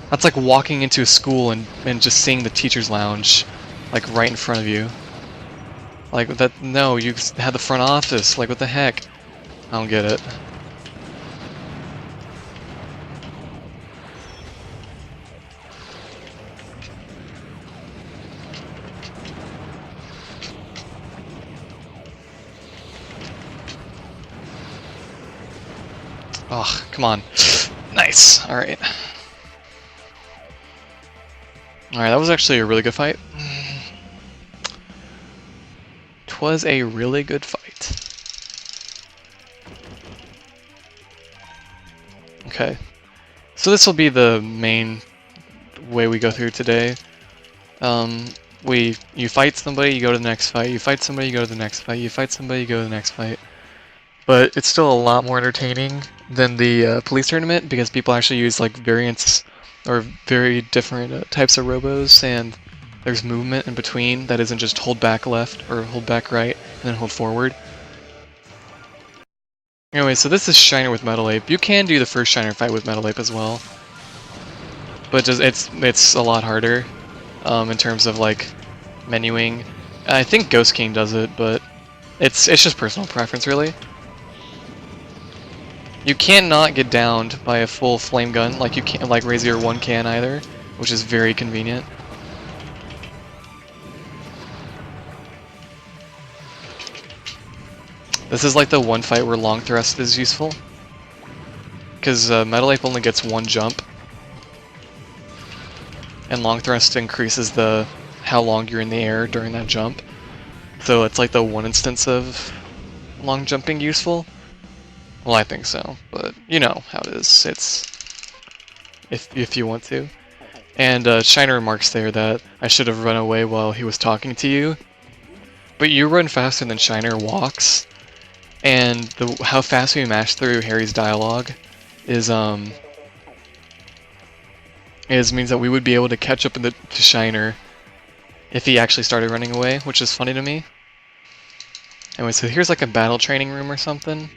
That's like walking into a school and just seeing the teacher's lounge like right in front of you. Like that, no, you had the front office, like what the heck? I don't get it. Oh, come on. Nice, alright. Alright, that was actually a really good fight. Twas a really good fight. Okay. So this will be the main way we go through today. You fight somebody, you go to the next fight. You fight somebody, you go to the next fight. You fight somebody, you go to the next fight. But it's still a lot more entertaining than the police tournament because people actually use like variants or very different types of robos, and there's movement in between that isn't just hold back left or hold back right and then hold forward. Anyway, so this is Shiner with Metal Ape. You can do the first Shiner fight with Metal Ape as well, but just it's a lot harder in terms of like menuing. I think Ghost King does it, but it's just personal preference really. You cannot get downed by a full flame gun like you can, like Razor 1 can either, which is very convenient. This is like the one fight where long thrust is useful, because Metal Ape only gets 1 jump, and long thrust increases how long you're in the air during that jump. So it's like the one instance of long jumping useful. Well, I think so, but you know how it is. It's if you want to. And Shiner remarks there that I should have run away while he was talking to you, but you run faster than Shiner walks, and how fast we mash through Harry's dialogue is means that we would be able to catch up to Shiner if he actually started running away, which is funny to me. Anyway, so here's like a battle training room or something.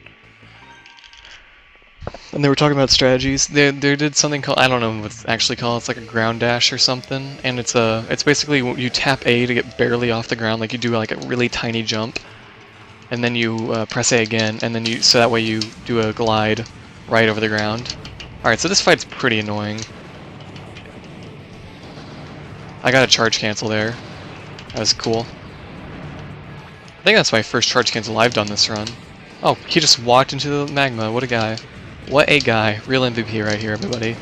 And they were talking about strategies. They did something called, I don't know what it's actually called, it's like a ground dash or something, and it's basically you tap A to get barely off the ground, like you do like a really tiny jump, and then you press A again, and then so that way you do a glide right over the ground. Alright, so this fight's pretty annoying. I got a charge cancel there. That was cool. I think that's my first charge cancel I've done this run. Oh, he just walked into the magma. What a guy. What a guy. Real MVP right here, everybody.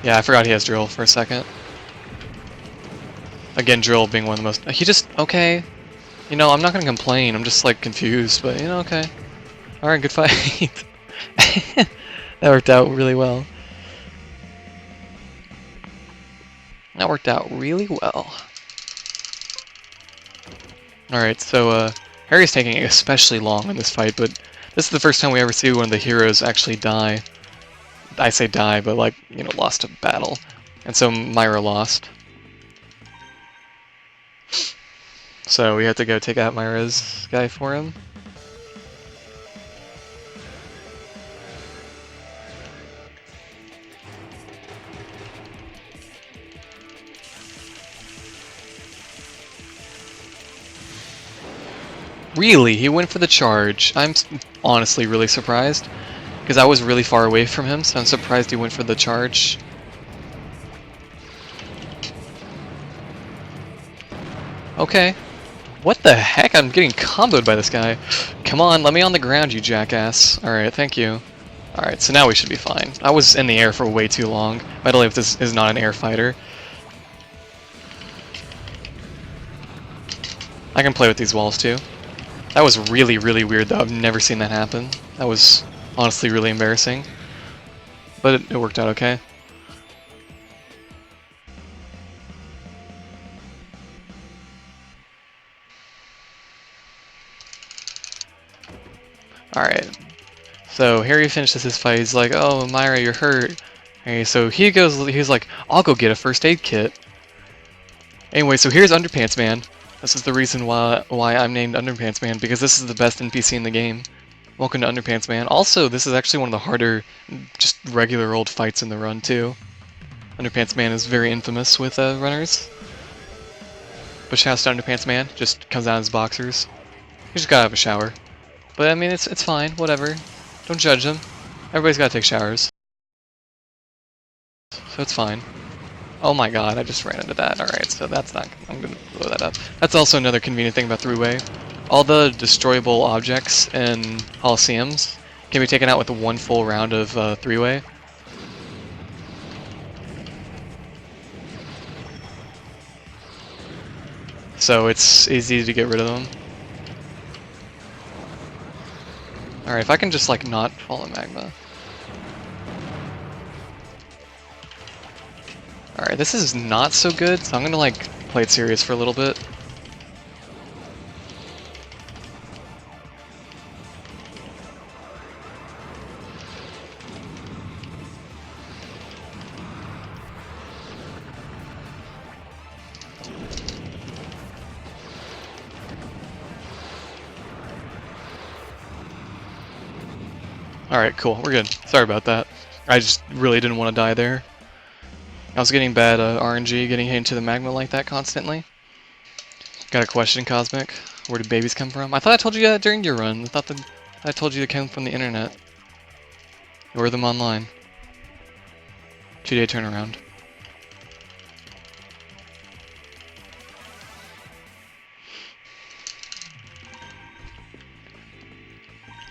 Yeah, I forgot he has drill for a second. Again, drill being one of the most... He just... Okay. You know, I'm not gonna complain. I'm just, like, confused, but, you know, okay. Alright, good fight. That worked out really well. That worked out really well. Alright, so, Harry's taking especially long in this fight, but this is the first time we ever see one of the heroes actually die. I say die, but, like, you know, lost a battle. And so Myra lost. So we had to go take out Myra's guy for him. Really? He went for the charge. I'm honestly really surprised, because I was really far away from him, so I'm surprised he went for the charge. Okay. What the heck? I'm getting comboed by this guy. Come on, let me on the ground, you jackass. Alright, thank you. Alright, so now we should be fine. I was in the air for way too long. Metal Leaf is not an air fighter. I can play with these walls too. That was really, really weird though. I've never seen that happen. That was honestly really embarrassing. But it worked out okay. Alright. So Harry finishes his fight. He's like, oh, Myra, you're hurt. Okay, so he's like, I'll go get a first aid kit. Anyway, so here's Underpants Man. This is the reason why I'm named Underpants Man, because this is the best NPC in the game. Welcome to Underpants Man. Also, this is actually one of the harder, just regular old fights in the run, too. Underpants Man is very infamous with runners. But shouts to Underpants Man, just comes out in his boxers. He just gotta have a shower. But, I mean, it's fine, whatever. Don't judge him. Everybody's gotta take showers. So it's fine. Oh my god, I just ran into that. Alright, so that's not... I'm gonna blow that up. That's also another convenient thing about three-way. All the destroyable objects in Coliseums can be taken out with one full round of three-way. So it's easy to get rid of them. Alright, if I can just, like, not fall in magma. Alright, this is not so good, so I'm gonna, like, play it serious for a little bit. Alright, cool, we're good. Sorry about that. I just really didn't want to die there. I was getting bad RNG, getting hit into the magma like that constantly. Got a question, Cosmic. Where did babies come from? I thought I told you that during your run. I thought that I told you they came from the internet. You order them online. 2-day turnaround.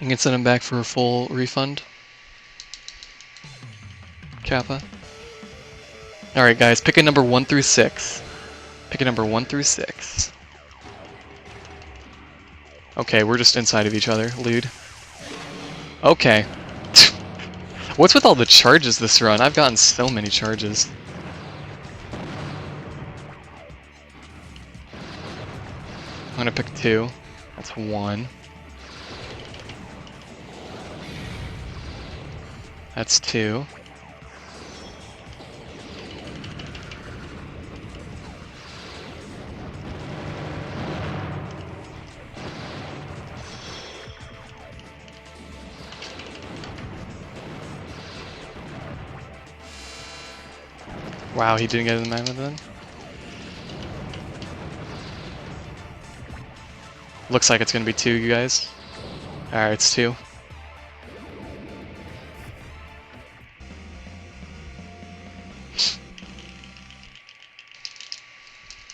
You can send them back for a full refund. Kappa. Alright guys, pick a number 1 through 6. Pick a number 1 through 6. Okay, we're just inside of each other, lewd. Okay. What's with all the charges this run? I've gotten so many charges. I'm gonna pick 2. That's 1. That's 2. Wow, he didn't get in the magma then? Looks like it's gonna be 2, you guys. Alright, it's 2.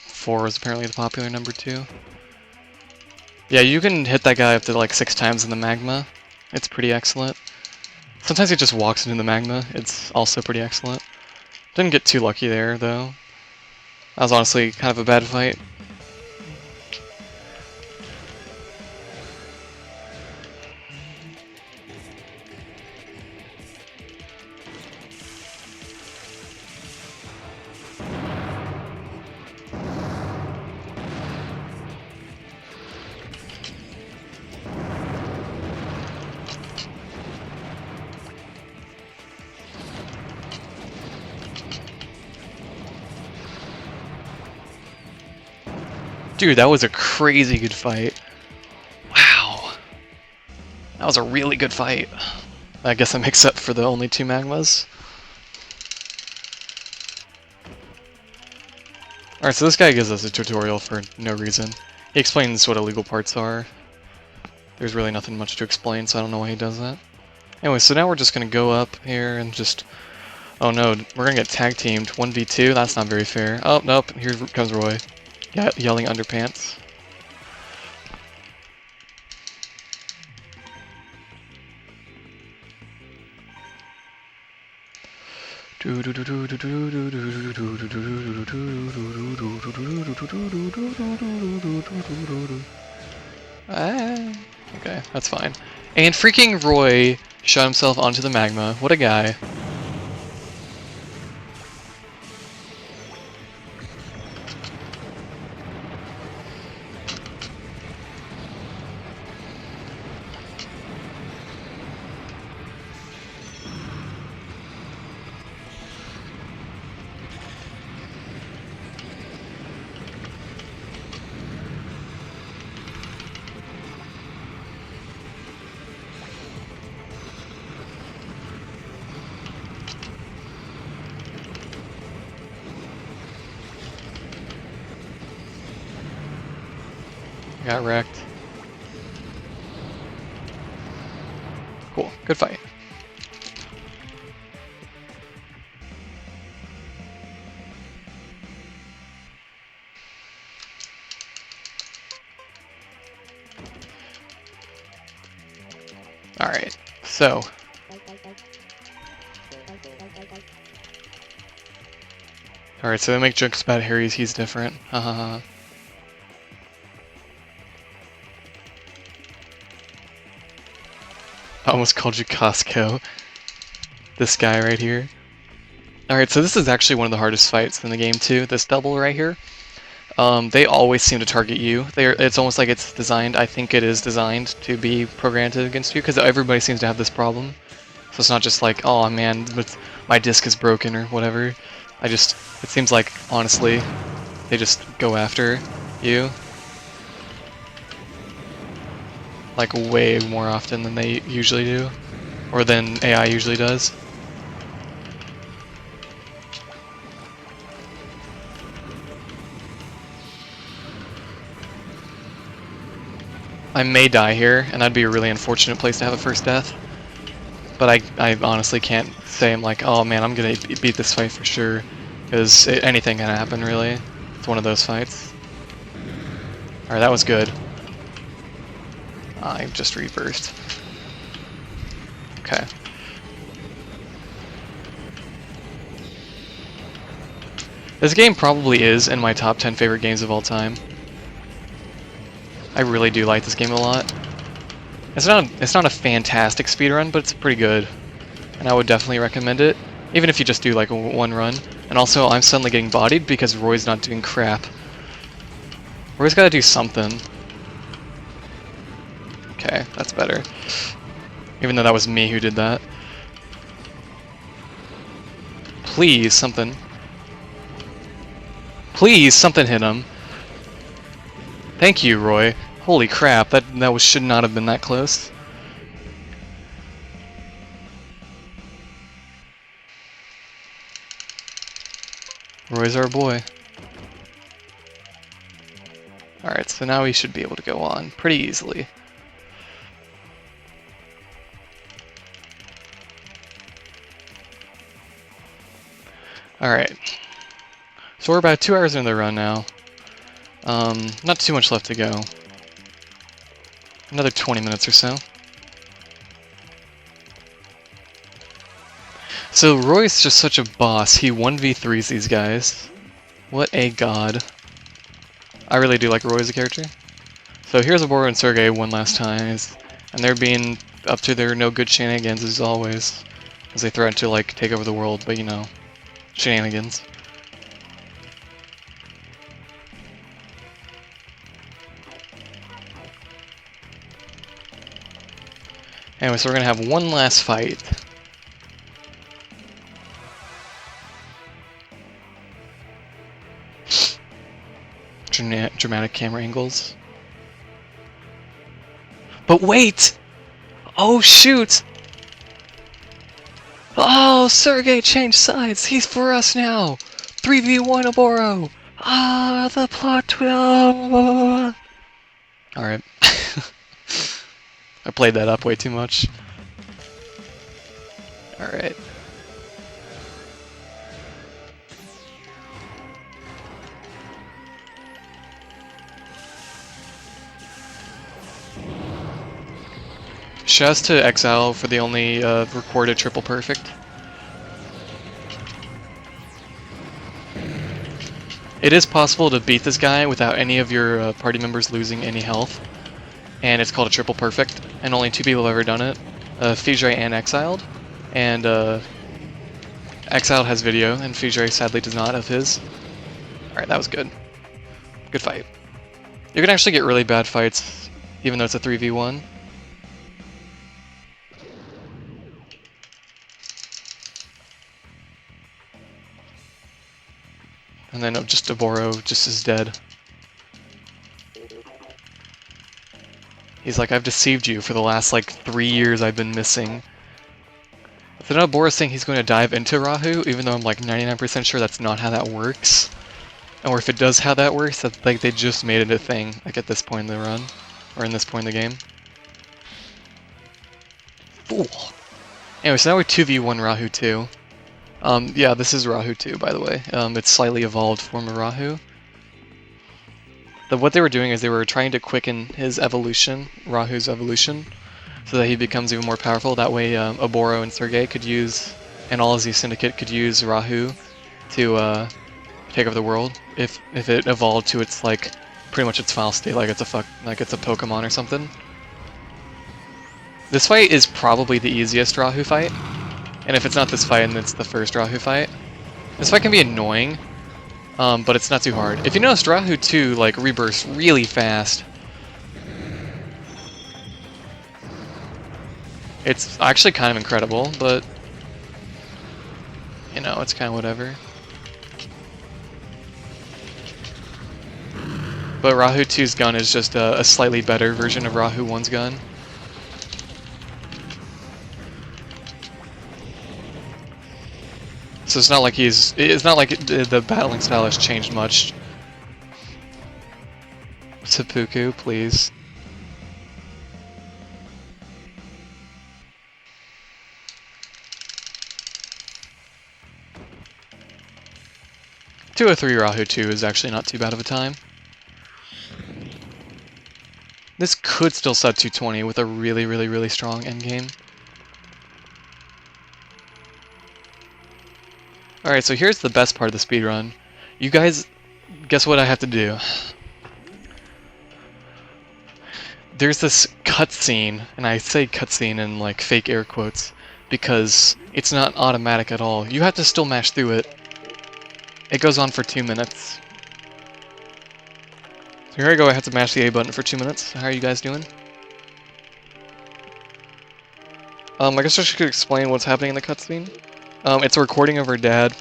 Four is apparently the popular number 2. Yeah, you can hit that guy up to like 6 times in the magma. It's pretty excellent. Sometimes he just walks into the magma. It's also pretty excellent. Didn't get too lucky there, though. That was honestly kind of a bad fight. Dude, that was a crazy good fight. Wow. That was a really good fight. I guess that makes up for the only 2 magmas. Alright, so this guy gives us a tutorial for no reason. He explains what illegal parts are. There's really nothing much to explain, so I don't know why he does that. Anyway, so now we're just gonna go up here and just... Oh no, we're gonna get tag teamed. 1v2? That's not very fair. Oh, nope, here comes Roy. Yeah, yelling underpants. Okay, that's fine. And freaking Roy shot himself onto the magma. What a guy. Got wrecked. Cool, good fight. Alright, so... Alright, so they make jokes about Harry's, he's different. Hahaha. I almost called you Costco. This guy right here. Alright, so this is actually one of the hardest fights in the game too, this double right here. They always seem to target you. It's almost like it's designed, I think it is designed to be programmed against you, because everybody seems to have this problem. So it's not just like, oh man, my disc is broken or whatever. It seems like, honestly, they just go after you. Like way more often than they usually do. Or than AI usually does. I may die here, and that'd be a really unfortunate place to have a first death. But I honestly can't say I'm like, oh man, I'm gonna beat this fight for sure. Because anything can happen, really. It's one of those fights. Alright, that was good. I just reversed. Okay. This game probably is in my top 10 favorite games of all time. I really do like this game a lot. It's not a fantastic speedrun, but it's pretty good. And I would definitely recommend it, even if you just do like one run. And also, I'm suddenly getting bodied because Roy's not doing crap. Roy's gotta do something. Okay, that's better. Even though that was me who did that. Please, something. Please, something hit him. Thank you, Roy. Holy crap, that should not have been that close. Roy's our boy. Alright, so now we should be able to go on pretty easily. Alright. So we're about 2 hours into the run now. Not too much left to go. Another 20 minutes or so. So Roy's just such a boss. He 1v3s these guys. What a god. I really do like Roy as a character. So here's Oboro and Sergey one last time, and they're being up to their no good shenanigans as always, as they threaten to like take over the world, but you know, shenanigans. Anyway, so we're gonna have one last fight. Dramatic camera angles. But wait! Oh shoot! Oh, Sergey changed sides! He's for us now! 3v1 Oboro! Ah, the plot twist! Alright. I played that up way too much. Alright. Shouts to Exile for the only recorded triple perfect. It is possible to beat this guy without any of your party members losing any health, and it's called a triple perfect, and only 2 people have ever done it, Fijre and Exiled, and Exiled has video, and Fijre sadly does not of his. Alright, that was good. Good fight. You can actually get really bad fights, even though it's a 3v1. And then just Oboro just is dead. He's like, I've deceived you for the last like 3 years I've been missing. So now Oboro's saying he's going to dive into Rahu, even though I'm like 99% sure that's not how that works. Or if it does how that works, that's like they just made it a thing, like at this point in the run. Or in this point in the game. Fool! Anyway, so now we're 2v1 Rahu 2. Yeah, this is Rahu 2, by the way. It's slightly evolved form of Rahu. What they were doing is they were trying to quicken his evolution, Rahu's evolution, so that he becomes even more powerful. That way, Oboro and Sergey could use, and all of the Syndicate could use Rahu to take over the world. If it evolved to its like pretty much its final state, like it's a Pokemon or something. This fight is probably the easiest Rahu fight. And if it's not this fight, then it's the first Rahu fight. This fight can be annoying, but it's not too hard. If you noticed, Rahu 2 like rebirths really fast. It's actually kind of incredible, but you know, it's kind of whatever. But Rahu 2's gun is just a slightly better version of Rahu 1's gun. So it's not like it's not like the battling style has changed much. Seppuku, please. .203 Rahu 2 is actually not too bad of a time. This could still set 220 with a really, really, really strong endgame. Alright, so here's the best part of the speedrun. You guys, guess what I have to do? There's this cutscene, and I say cutscene in like fake air quotes, because it's not automatic at all. You have to still mash through it. It goes on for 2 minutes. So here I go, I have to mash the A button for 2 minutes. How are you guys doing? I guess I should explain what's happening in the cutscene. It's a recording of her dad,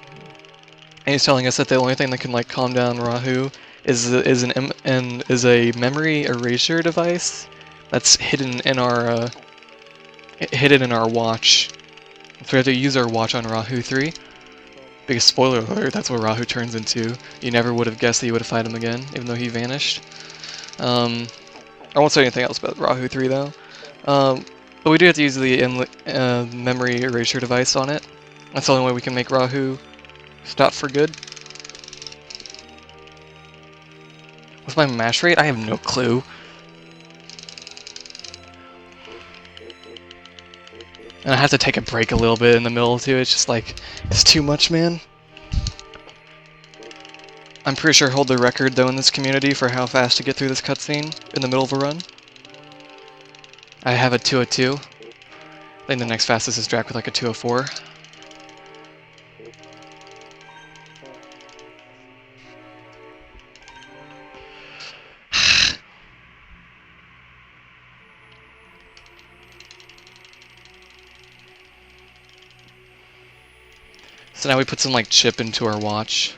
and he's telling us that the only thing that can like calm down Rahu is a memory erasure device that's hidden in our watch. So we have to use our watch on Rahu 3. Because spoiler alert, that's what Rahu turns into. You never would have guessed that you would have fight him again, even though he vanished. I won't say anything else about Rahu 3 though. But we do have to use the memory erasure device on it. That's the only way we can make Rahu stop for good. What's my mash rate? I have no clue. And I have to take a break a little bit in the middle too. It's just like, it's too much, man. I'm pretty sure I hold the record though in this community for how fast to get through this cutscene in the middle of a run. I have a 202. I think the next fastest is Drac with like a 204. So now we put some like chip into our watch.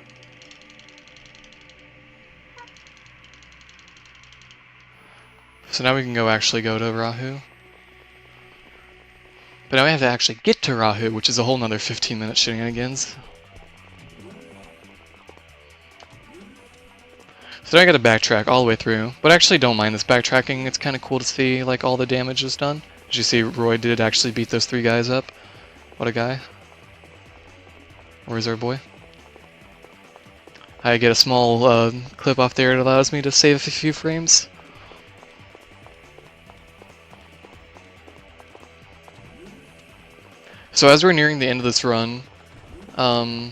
So now we can actually go to Rahu. But now we have to actually get to Rahu, which is a whole nother 15-minute shenanigans. So now I gotta backtrack all the way through. But I actually don't mind this backtracking. It's kind of cool to see like all the damage is done. As you see, Roy did actually beat those 3 guys up. What a guy. Where's our boy? I get a small clip off there. It allows me to save a few frames. So as we're nearing the end of this run, I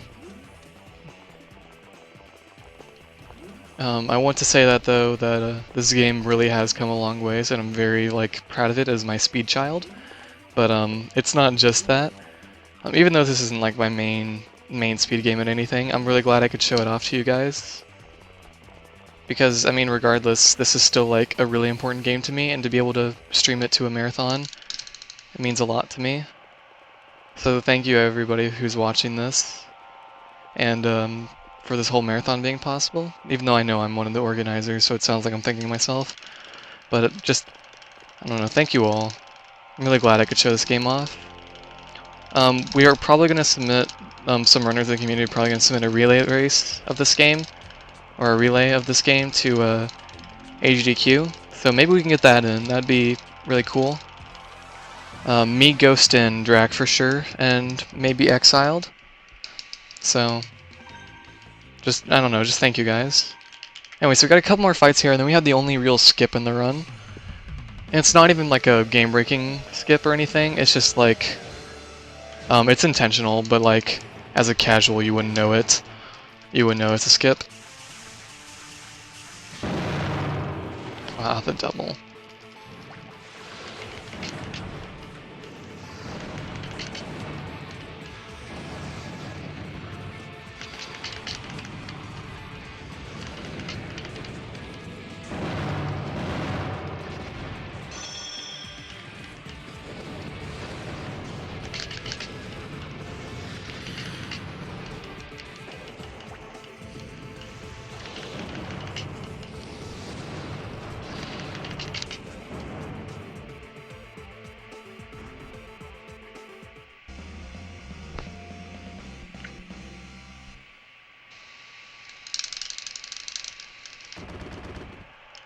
want to say that though that this game really has come a long ways, and I'm very like proud of it as my speed child. But it's not just that. Even though this isn't like my main speed game at anything, I'm really glad I could show it off to you guys. Because I mean, regardless, this is still like a really important game to me, and to be able to stream it to a marathon, it means a lot to me. So thank you everybody who's watching this, and for this whole marathon being possible, even though I know I'm one of the organizers, so it sounds like I'm thanking myself. But it just, I don't know, thank you all. I'm really glad I could show this game off. We are probably going to submit, some runners in the community are probably going to submit a relay race of this game, or a relay of this game to HDQ, so maybe we can get that in. That'd be really cool. Me, Ghost, and Drac for sure, and maybe Exiled. So, just, I don't know, just thank you guys. Anyway, so we got a couple more fights here, and then we have the only real skip in the run. And it's not even like a game-breaking skip or anything, it's just like, it's intentional, but like, as a casual you wouldn't know it. You wouldn't know it's a skip. Wow, the double.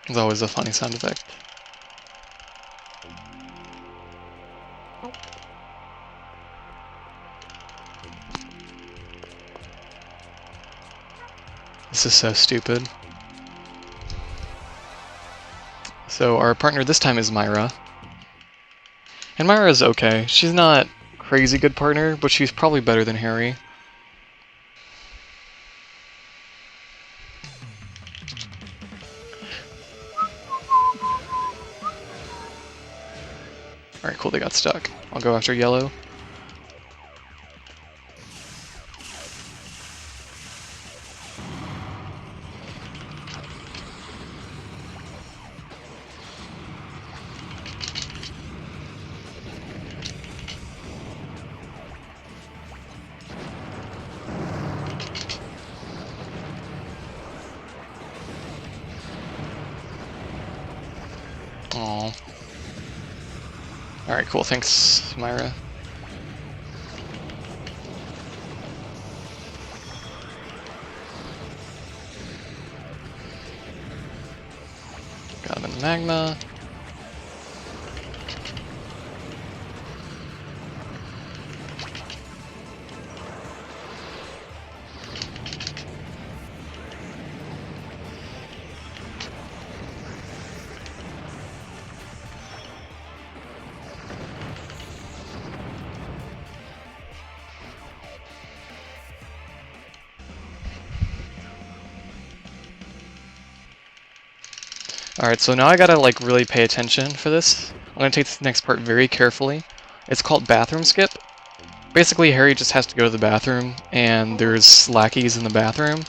It's always a funny sound effect. This is so stupid. So our partner this time is Myra. And Myra's okay. She's not crazy good partner, but she's probably better than Harry. Alright, cool, they got stuck. I'll go after yellow. Aww. Alright, cool, thanks, Myra. magma. Alright, so now I gotta like really pay attention for this. I'm gonna take this next part very carefully. It's called bathroom skip. Basically, Harry just has to go to the bathroom, and there's lackeys in the bathroom.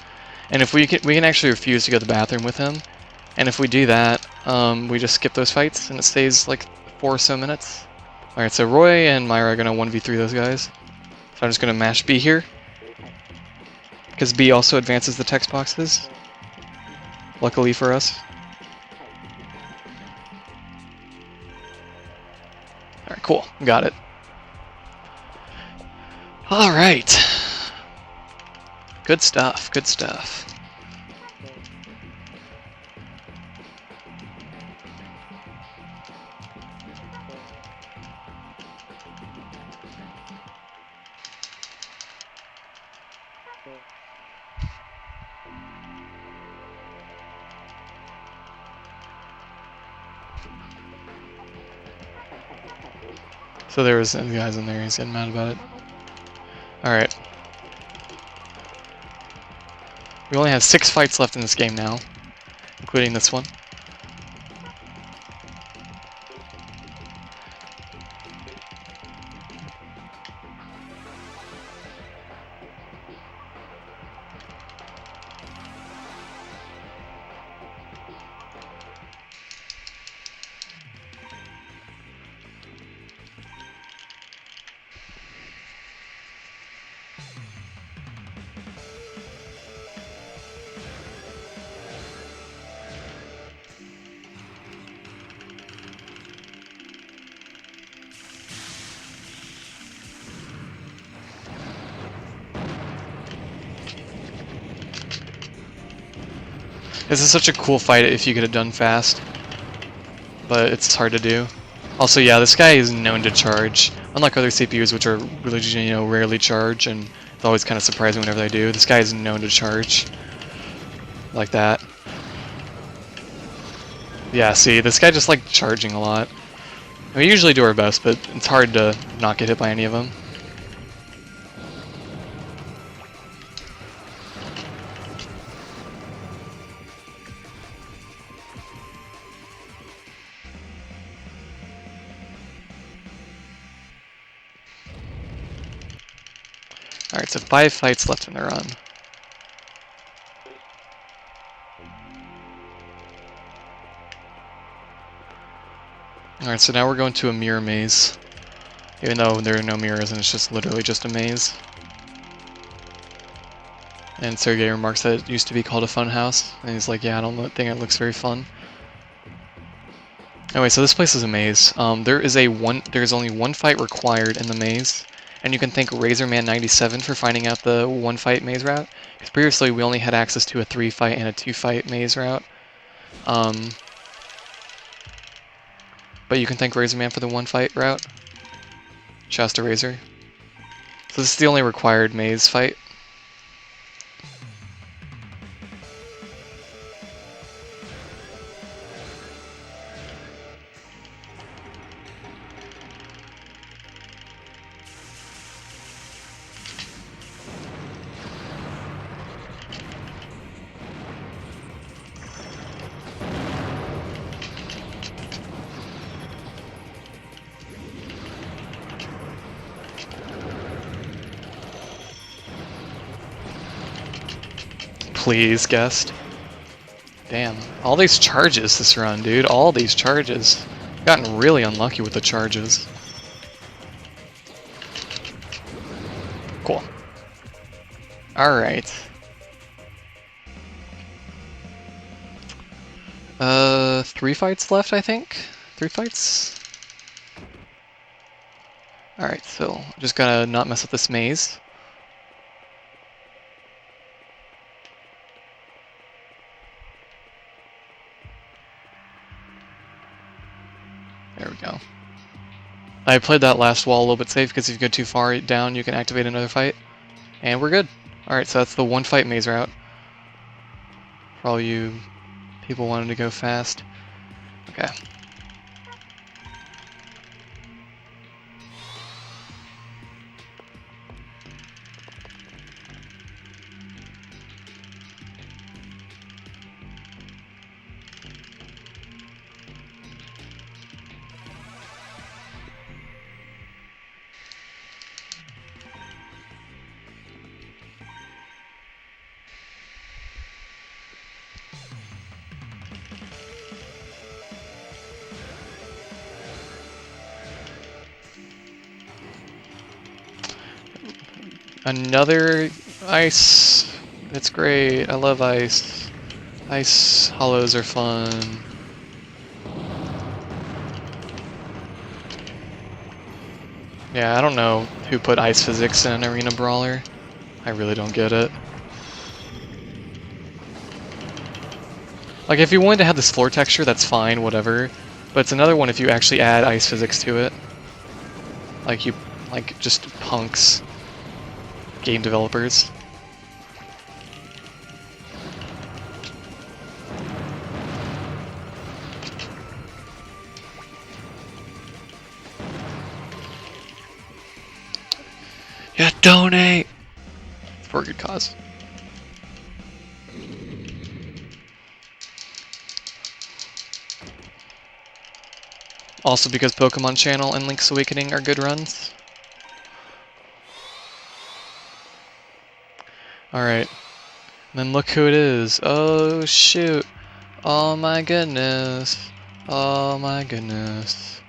And if we can actually refuse to go to the bathroom with him. And if we do that, we just skip those fights, and it stays like 4 or so minutes. Alright, so Roy and Myra are gonna 1v3 those guys. So I'm just gonna mash B here. Because B also advances the text boxes. Luckily for us. Alright, cool. Got it. Alright. Good stuff, good stuff. So there was some guys in there, he's getting mad about it. Alright. We only have 6 fights left in this game now, including this one. This is such a cool fight if you get it done fast, but it's hard to do. Also, yeah, this guy is known to charge. Unlike other CPUs, which are really, rarely charge, and it's always kind of surprising whenever they do. This guy is known to charge like that. Yeah, see, this guy just like charging a lot. We usually do our best, but it's hard to not get hit by any of them. Alright, so 5 fights left in the run. Alright, so now we're going to a mirror maze. Even though there are no mirrors and it's just literally just a maze. And Sergey remarks that it used to be called a fun house. And he's like, yeah, I don't think it looks very fun. Anyway, so this place is a maze. There's only 1 fight required in the maze. And you can thank Razorman97 for finding out the 1 fight maze route. Because previously we only had access to a 3 fight and a 2 fight maze route. But you can thank Razorman for the 1 fight route. Shouts to Razor. So this is the only required maze fight. Please, guest. Damn. All these charges this run, dude. All these charges. Gotten really unlucky with the charges. Cool. Alright. 3 fights left, I think? 3 fights? Alright, so just gotta not mess with this maze. I played that last wall a little bit safe because if you go too far down, you can activate another fight. And we're good. Alright, so that's the one fight maze route. For all you people wanting to go fast. Okay. Another ice. It's great. I love ice. Ice hollows are fun. Yeah, I don't know who put ice physics in an arena brawler. I really don't get it. Like, if you wanted to have this floor texture, that's fine, whatever. But it's another one if you actually add ice physics to it. Like, just punks. Game developers. Yeah, donate! It's for a good cause. Also because Pokemon Channel and Link's Awakening are good runs. Alright. Then look who it is. Oh shoot. Oh my goodness. Oh my goodness.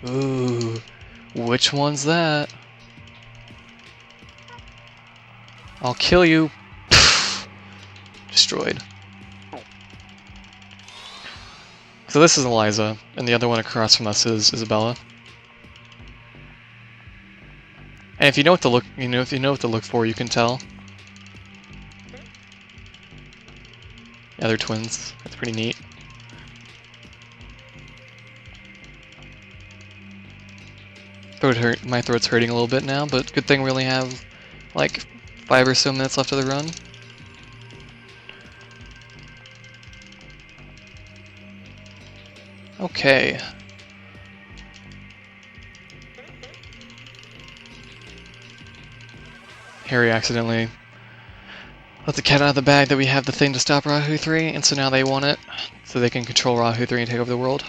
Ooh. Which one's that? I'll kill you. Destroyed. So this is Eliza, and the other one across from us is Isabella. And if you know what to look, if you know what to look for, you can tell. Yeah, they're twins. That's pretty neat. My throat's hurting a little bit now, but good thing we only have like 5 or so minutes left of the run. Okay. Harry accidentally let the cat out of the bag that we have the thing to stop Rahu 3, and so now they want it, so they can control Rahu 3 and take over the world.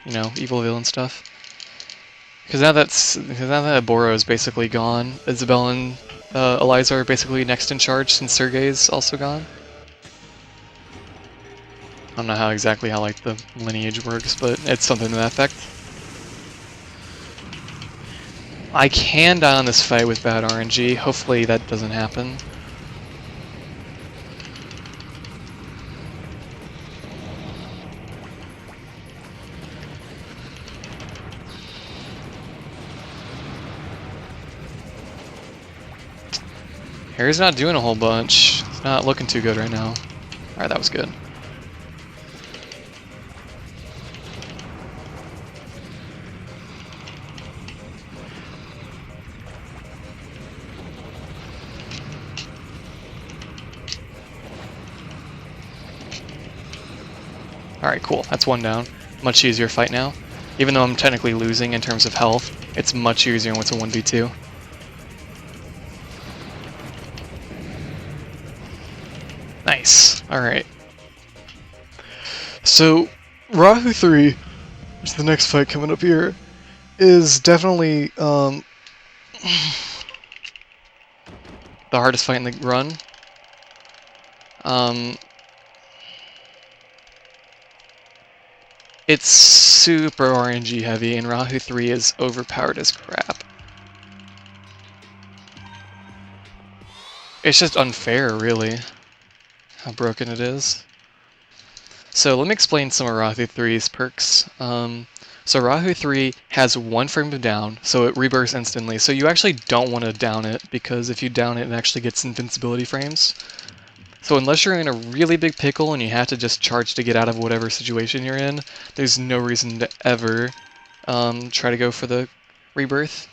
You know, evil villain stuff. Because now that Boro is basically gone, Isabel and Eliza are basically next in charge since Sergei's also gone. I don't know exactly how like the lineage works, but it's something to that effect. I can die on this fight with bad RNG. Hopefully that doesn't happen. Harry's not doing a whole bunch. It's not looking too good right now. Alright, that was good. Alright, cool. That's one down. Much easier fight now. Even though I'm technically losing in terms of health, it's much easier when it's a 1v2. Nice. Alright. So, Rahu 3, which is the next fight coming up here, is definitely the hardest fight in the run. It's super RNG heavy, and Rahu 3 is overpowered as crap. It's just unfair, really, how broken it is. So let me explain some of Rahu 3's perks. So Rahu 3 has 1 frame of down, so it rebirths instantly. So you actually don't want to down it, because if you down it, it actually gets invincibility frames. So unless you're in a really big pickle and you have to just charge to get out of whatever situation you're in, there's no reason to ever try to go for the rebirth.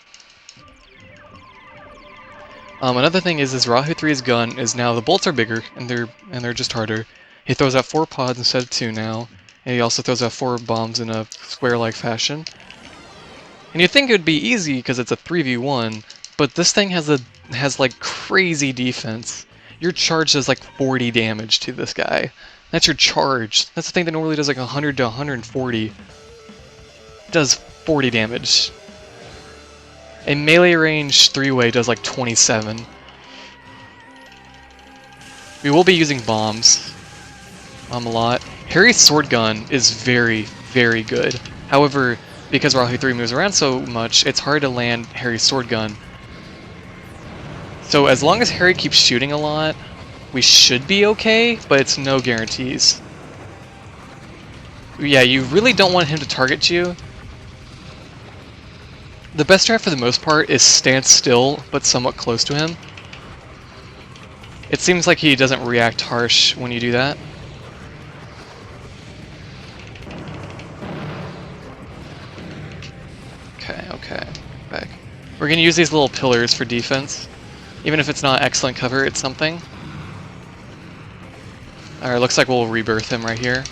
Another thing is Rahu 3's gun is now the bolts are bigger and they're just harder. He throws out 4 pods instead of 2 now, and he also throws out 4 bombs in a square-like fashion. And you'd think it would be easy because it's a 3v1, but this thing has like crazy defense. Your charge does like 40 damage to this guy. That's your charge. That's the thing that normally does like 100 to 140. It does 40 damage. A melee range 3-way does like 27. We will be using bombs a lot. Harry's sword gun is very, very good. However, because Rahu 3 moves around so much, it's hard to land Harry's sword gun. So as long as Harry keeps shooting a lot, we should be okay, but it's no guarantees. Yeah, you really don't want him to target you. The best strat for the most part is stand still, but somewhat close to him. It seems like he doesn't react harsh when you do that. Okay, back. We're gonna use these little pillars for defense. Even if it's not excellent cover, it's something. Alright, looks like we'll rebirth him right here.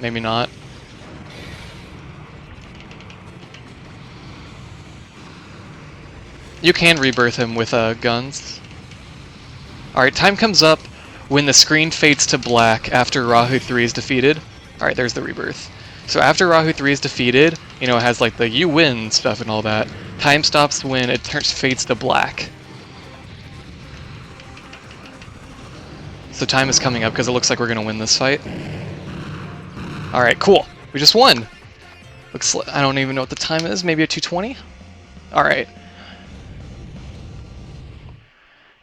Maybe not. You can rebirth him with guns. Alright, time comes up when the screen fades to black after Rahu 3 is defeated. Alright, there's the rebirth. So after Rahu 3 is defeated, you know, it has like the you win stuff and all that. Time stops when it fades to black. So time is coming up because it looks like we're going to win this fight. Alright, cool. We just won. Looks like, I don't even know what the time is. Maybe a 2:20? Alright.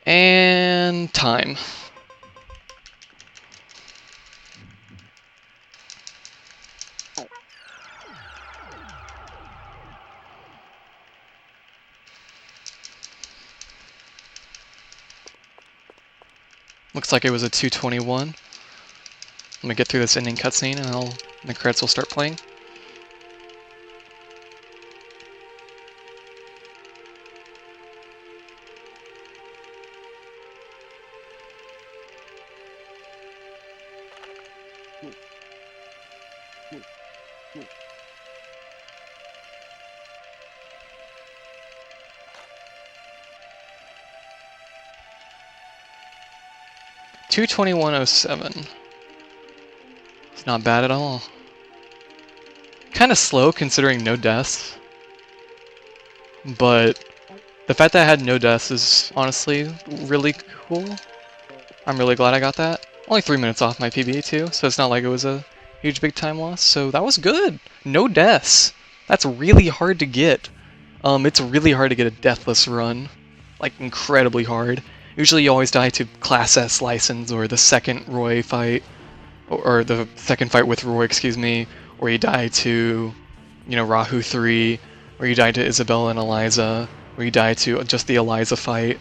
And time. Looks like it was a 2:21. Let me get through this ending cutscene and the credits will start playing. $2:21.07. It's not bad at all. Kind of slow considering no deaths, but the fact that I had no deaths is honestly really cool. I'm really glad I got that. Only 3 minutes off my PB too, so it's not like it was a huge big time loss, so that was good. No deaths. That's really hard to get. It's really hard to get a deathless run. Like, incredibly hard. Usually you always die to Class S license, or the second Roy fight, or the second fight with Roy, excuse me, or you die to, you know, Rahu 3, or you die to Isabella and Eliza, or you die to just the Eliza fight.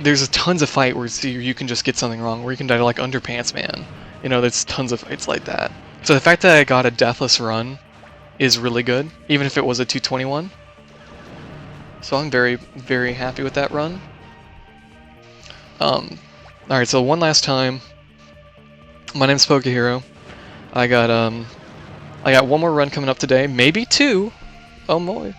There's tons of fight where you can just get something wrong, where you can die to like Underpants Man. You know, there's tons of fights like that. So the fact that I got a deathless run is really good, even if it was a 2:21. So I'm very, very happy with that run. Alright, so one last time. My name's Pokehero. I got one more run coming up today, maybe 2. Oh boy.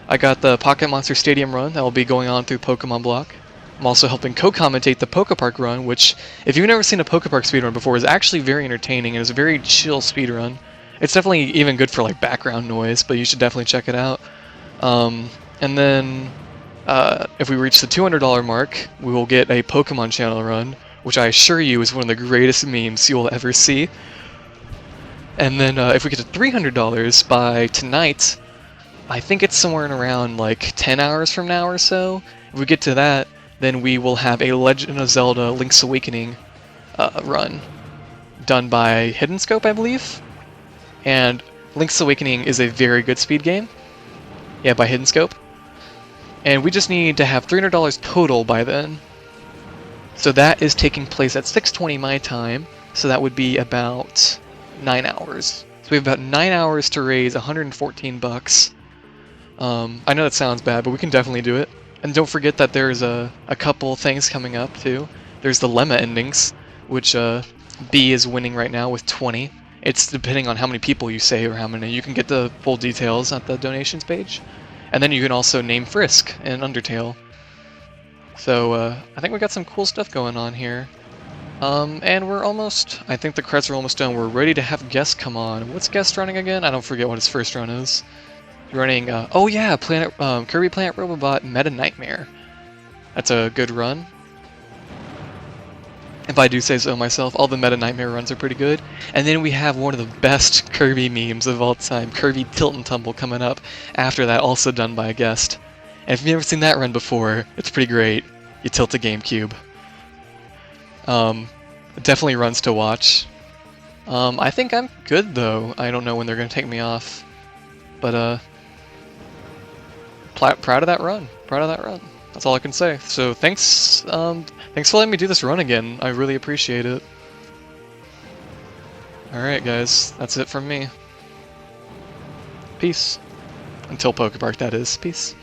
I got the Pocket Monster Stadium run that will be going on through Pokemon Block. I'm also helping co-commentate the Pokepark run, which, if you've never seen a Pokepark speedrun before, is actually very entertaining and is a very chill speedrun. It's definitely even good for like background noise, but you should definitely check it out. And then, if we reach the $200 mark, we will get a Pokemon channel run, which I assure you is one of the greatest memes you will ever see. And then, if we get to $300 by tonight, I think it's somewhere in around like 10 hours from now or so. If we get to that, then we will have a Legend of Zelda Link's Awakening run done by Hidden Scope, I believe. And Link's Awakening is a very good speed game. Yeah, by Hidden Scope. And we just need to have $300 total by then. So that is taking place at 6:20 my time, so that would be about 9 hours. So we have about 9 hours to raise 114 bucks. I know that sounds bad, but we can definitely do it. And don't forget that there's a couple things coming up too. There's the lemma endings, which B is winning right now with 20. It's depending on how many people you save or how many. You can get the full details at the donations page. And then you can also name Frisk in Undertale. So I think we got some cool stuff going on here. And we're almost, I think the credits are almost done. We're ready to have Guest come on. What's Guest running again? I don't forget what his first run is. Running, oh yeah, Kirby Planet Robobot Meta Nightmare. That's a good run. If I do say so myself, all the Meta Nightmare runs are pretty good. And then we have one of the best Kirby memes of all time, Kirby Tilt and Tumble, coming up after that, also done by a guest. And if you've never seen that run before, it's pretty great. You tilt a GameCube. Definitely runs to watch. I think I'm good though. I don't know when they're gonna take me off. But proud of that run. Proud of that run. That's all I can say. So thanks for letting me do this run again. I really appreciate it. Alright guys, that's it from me. Peace. Until Pokepark, that is. Peace.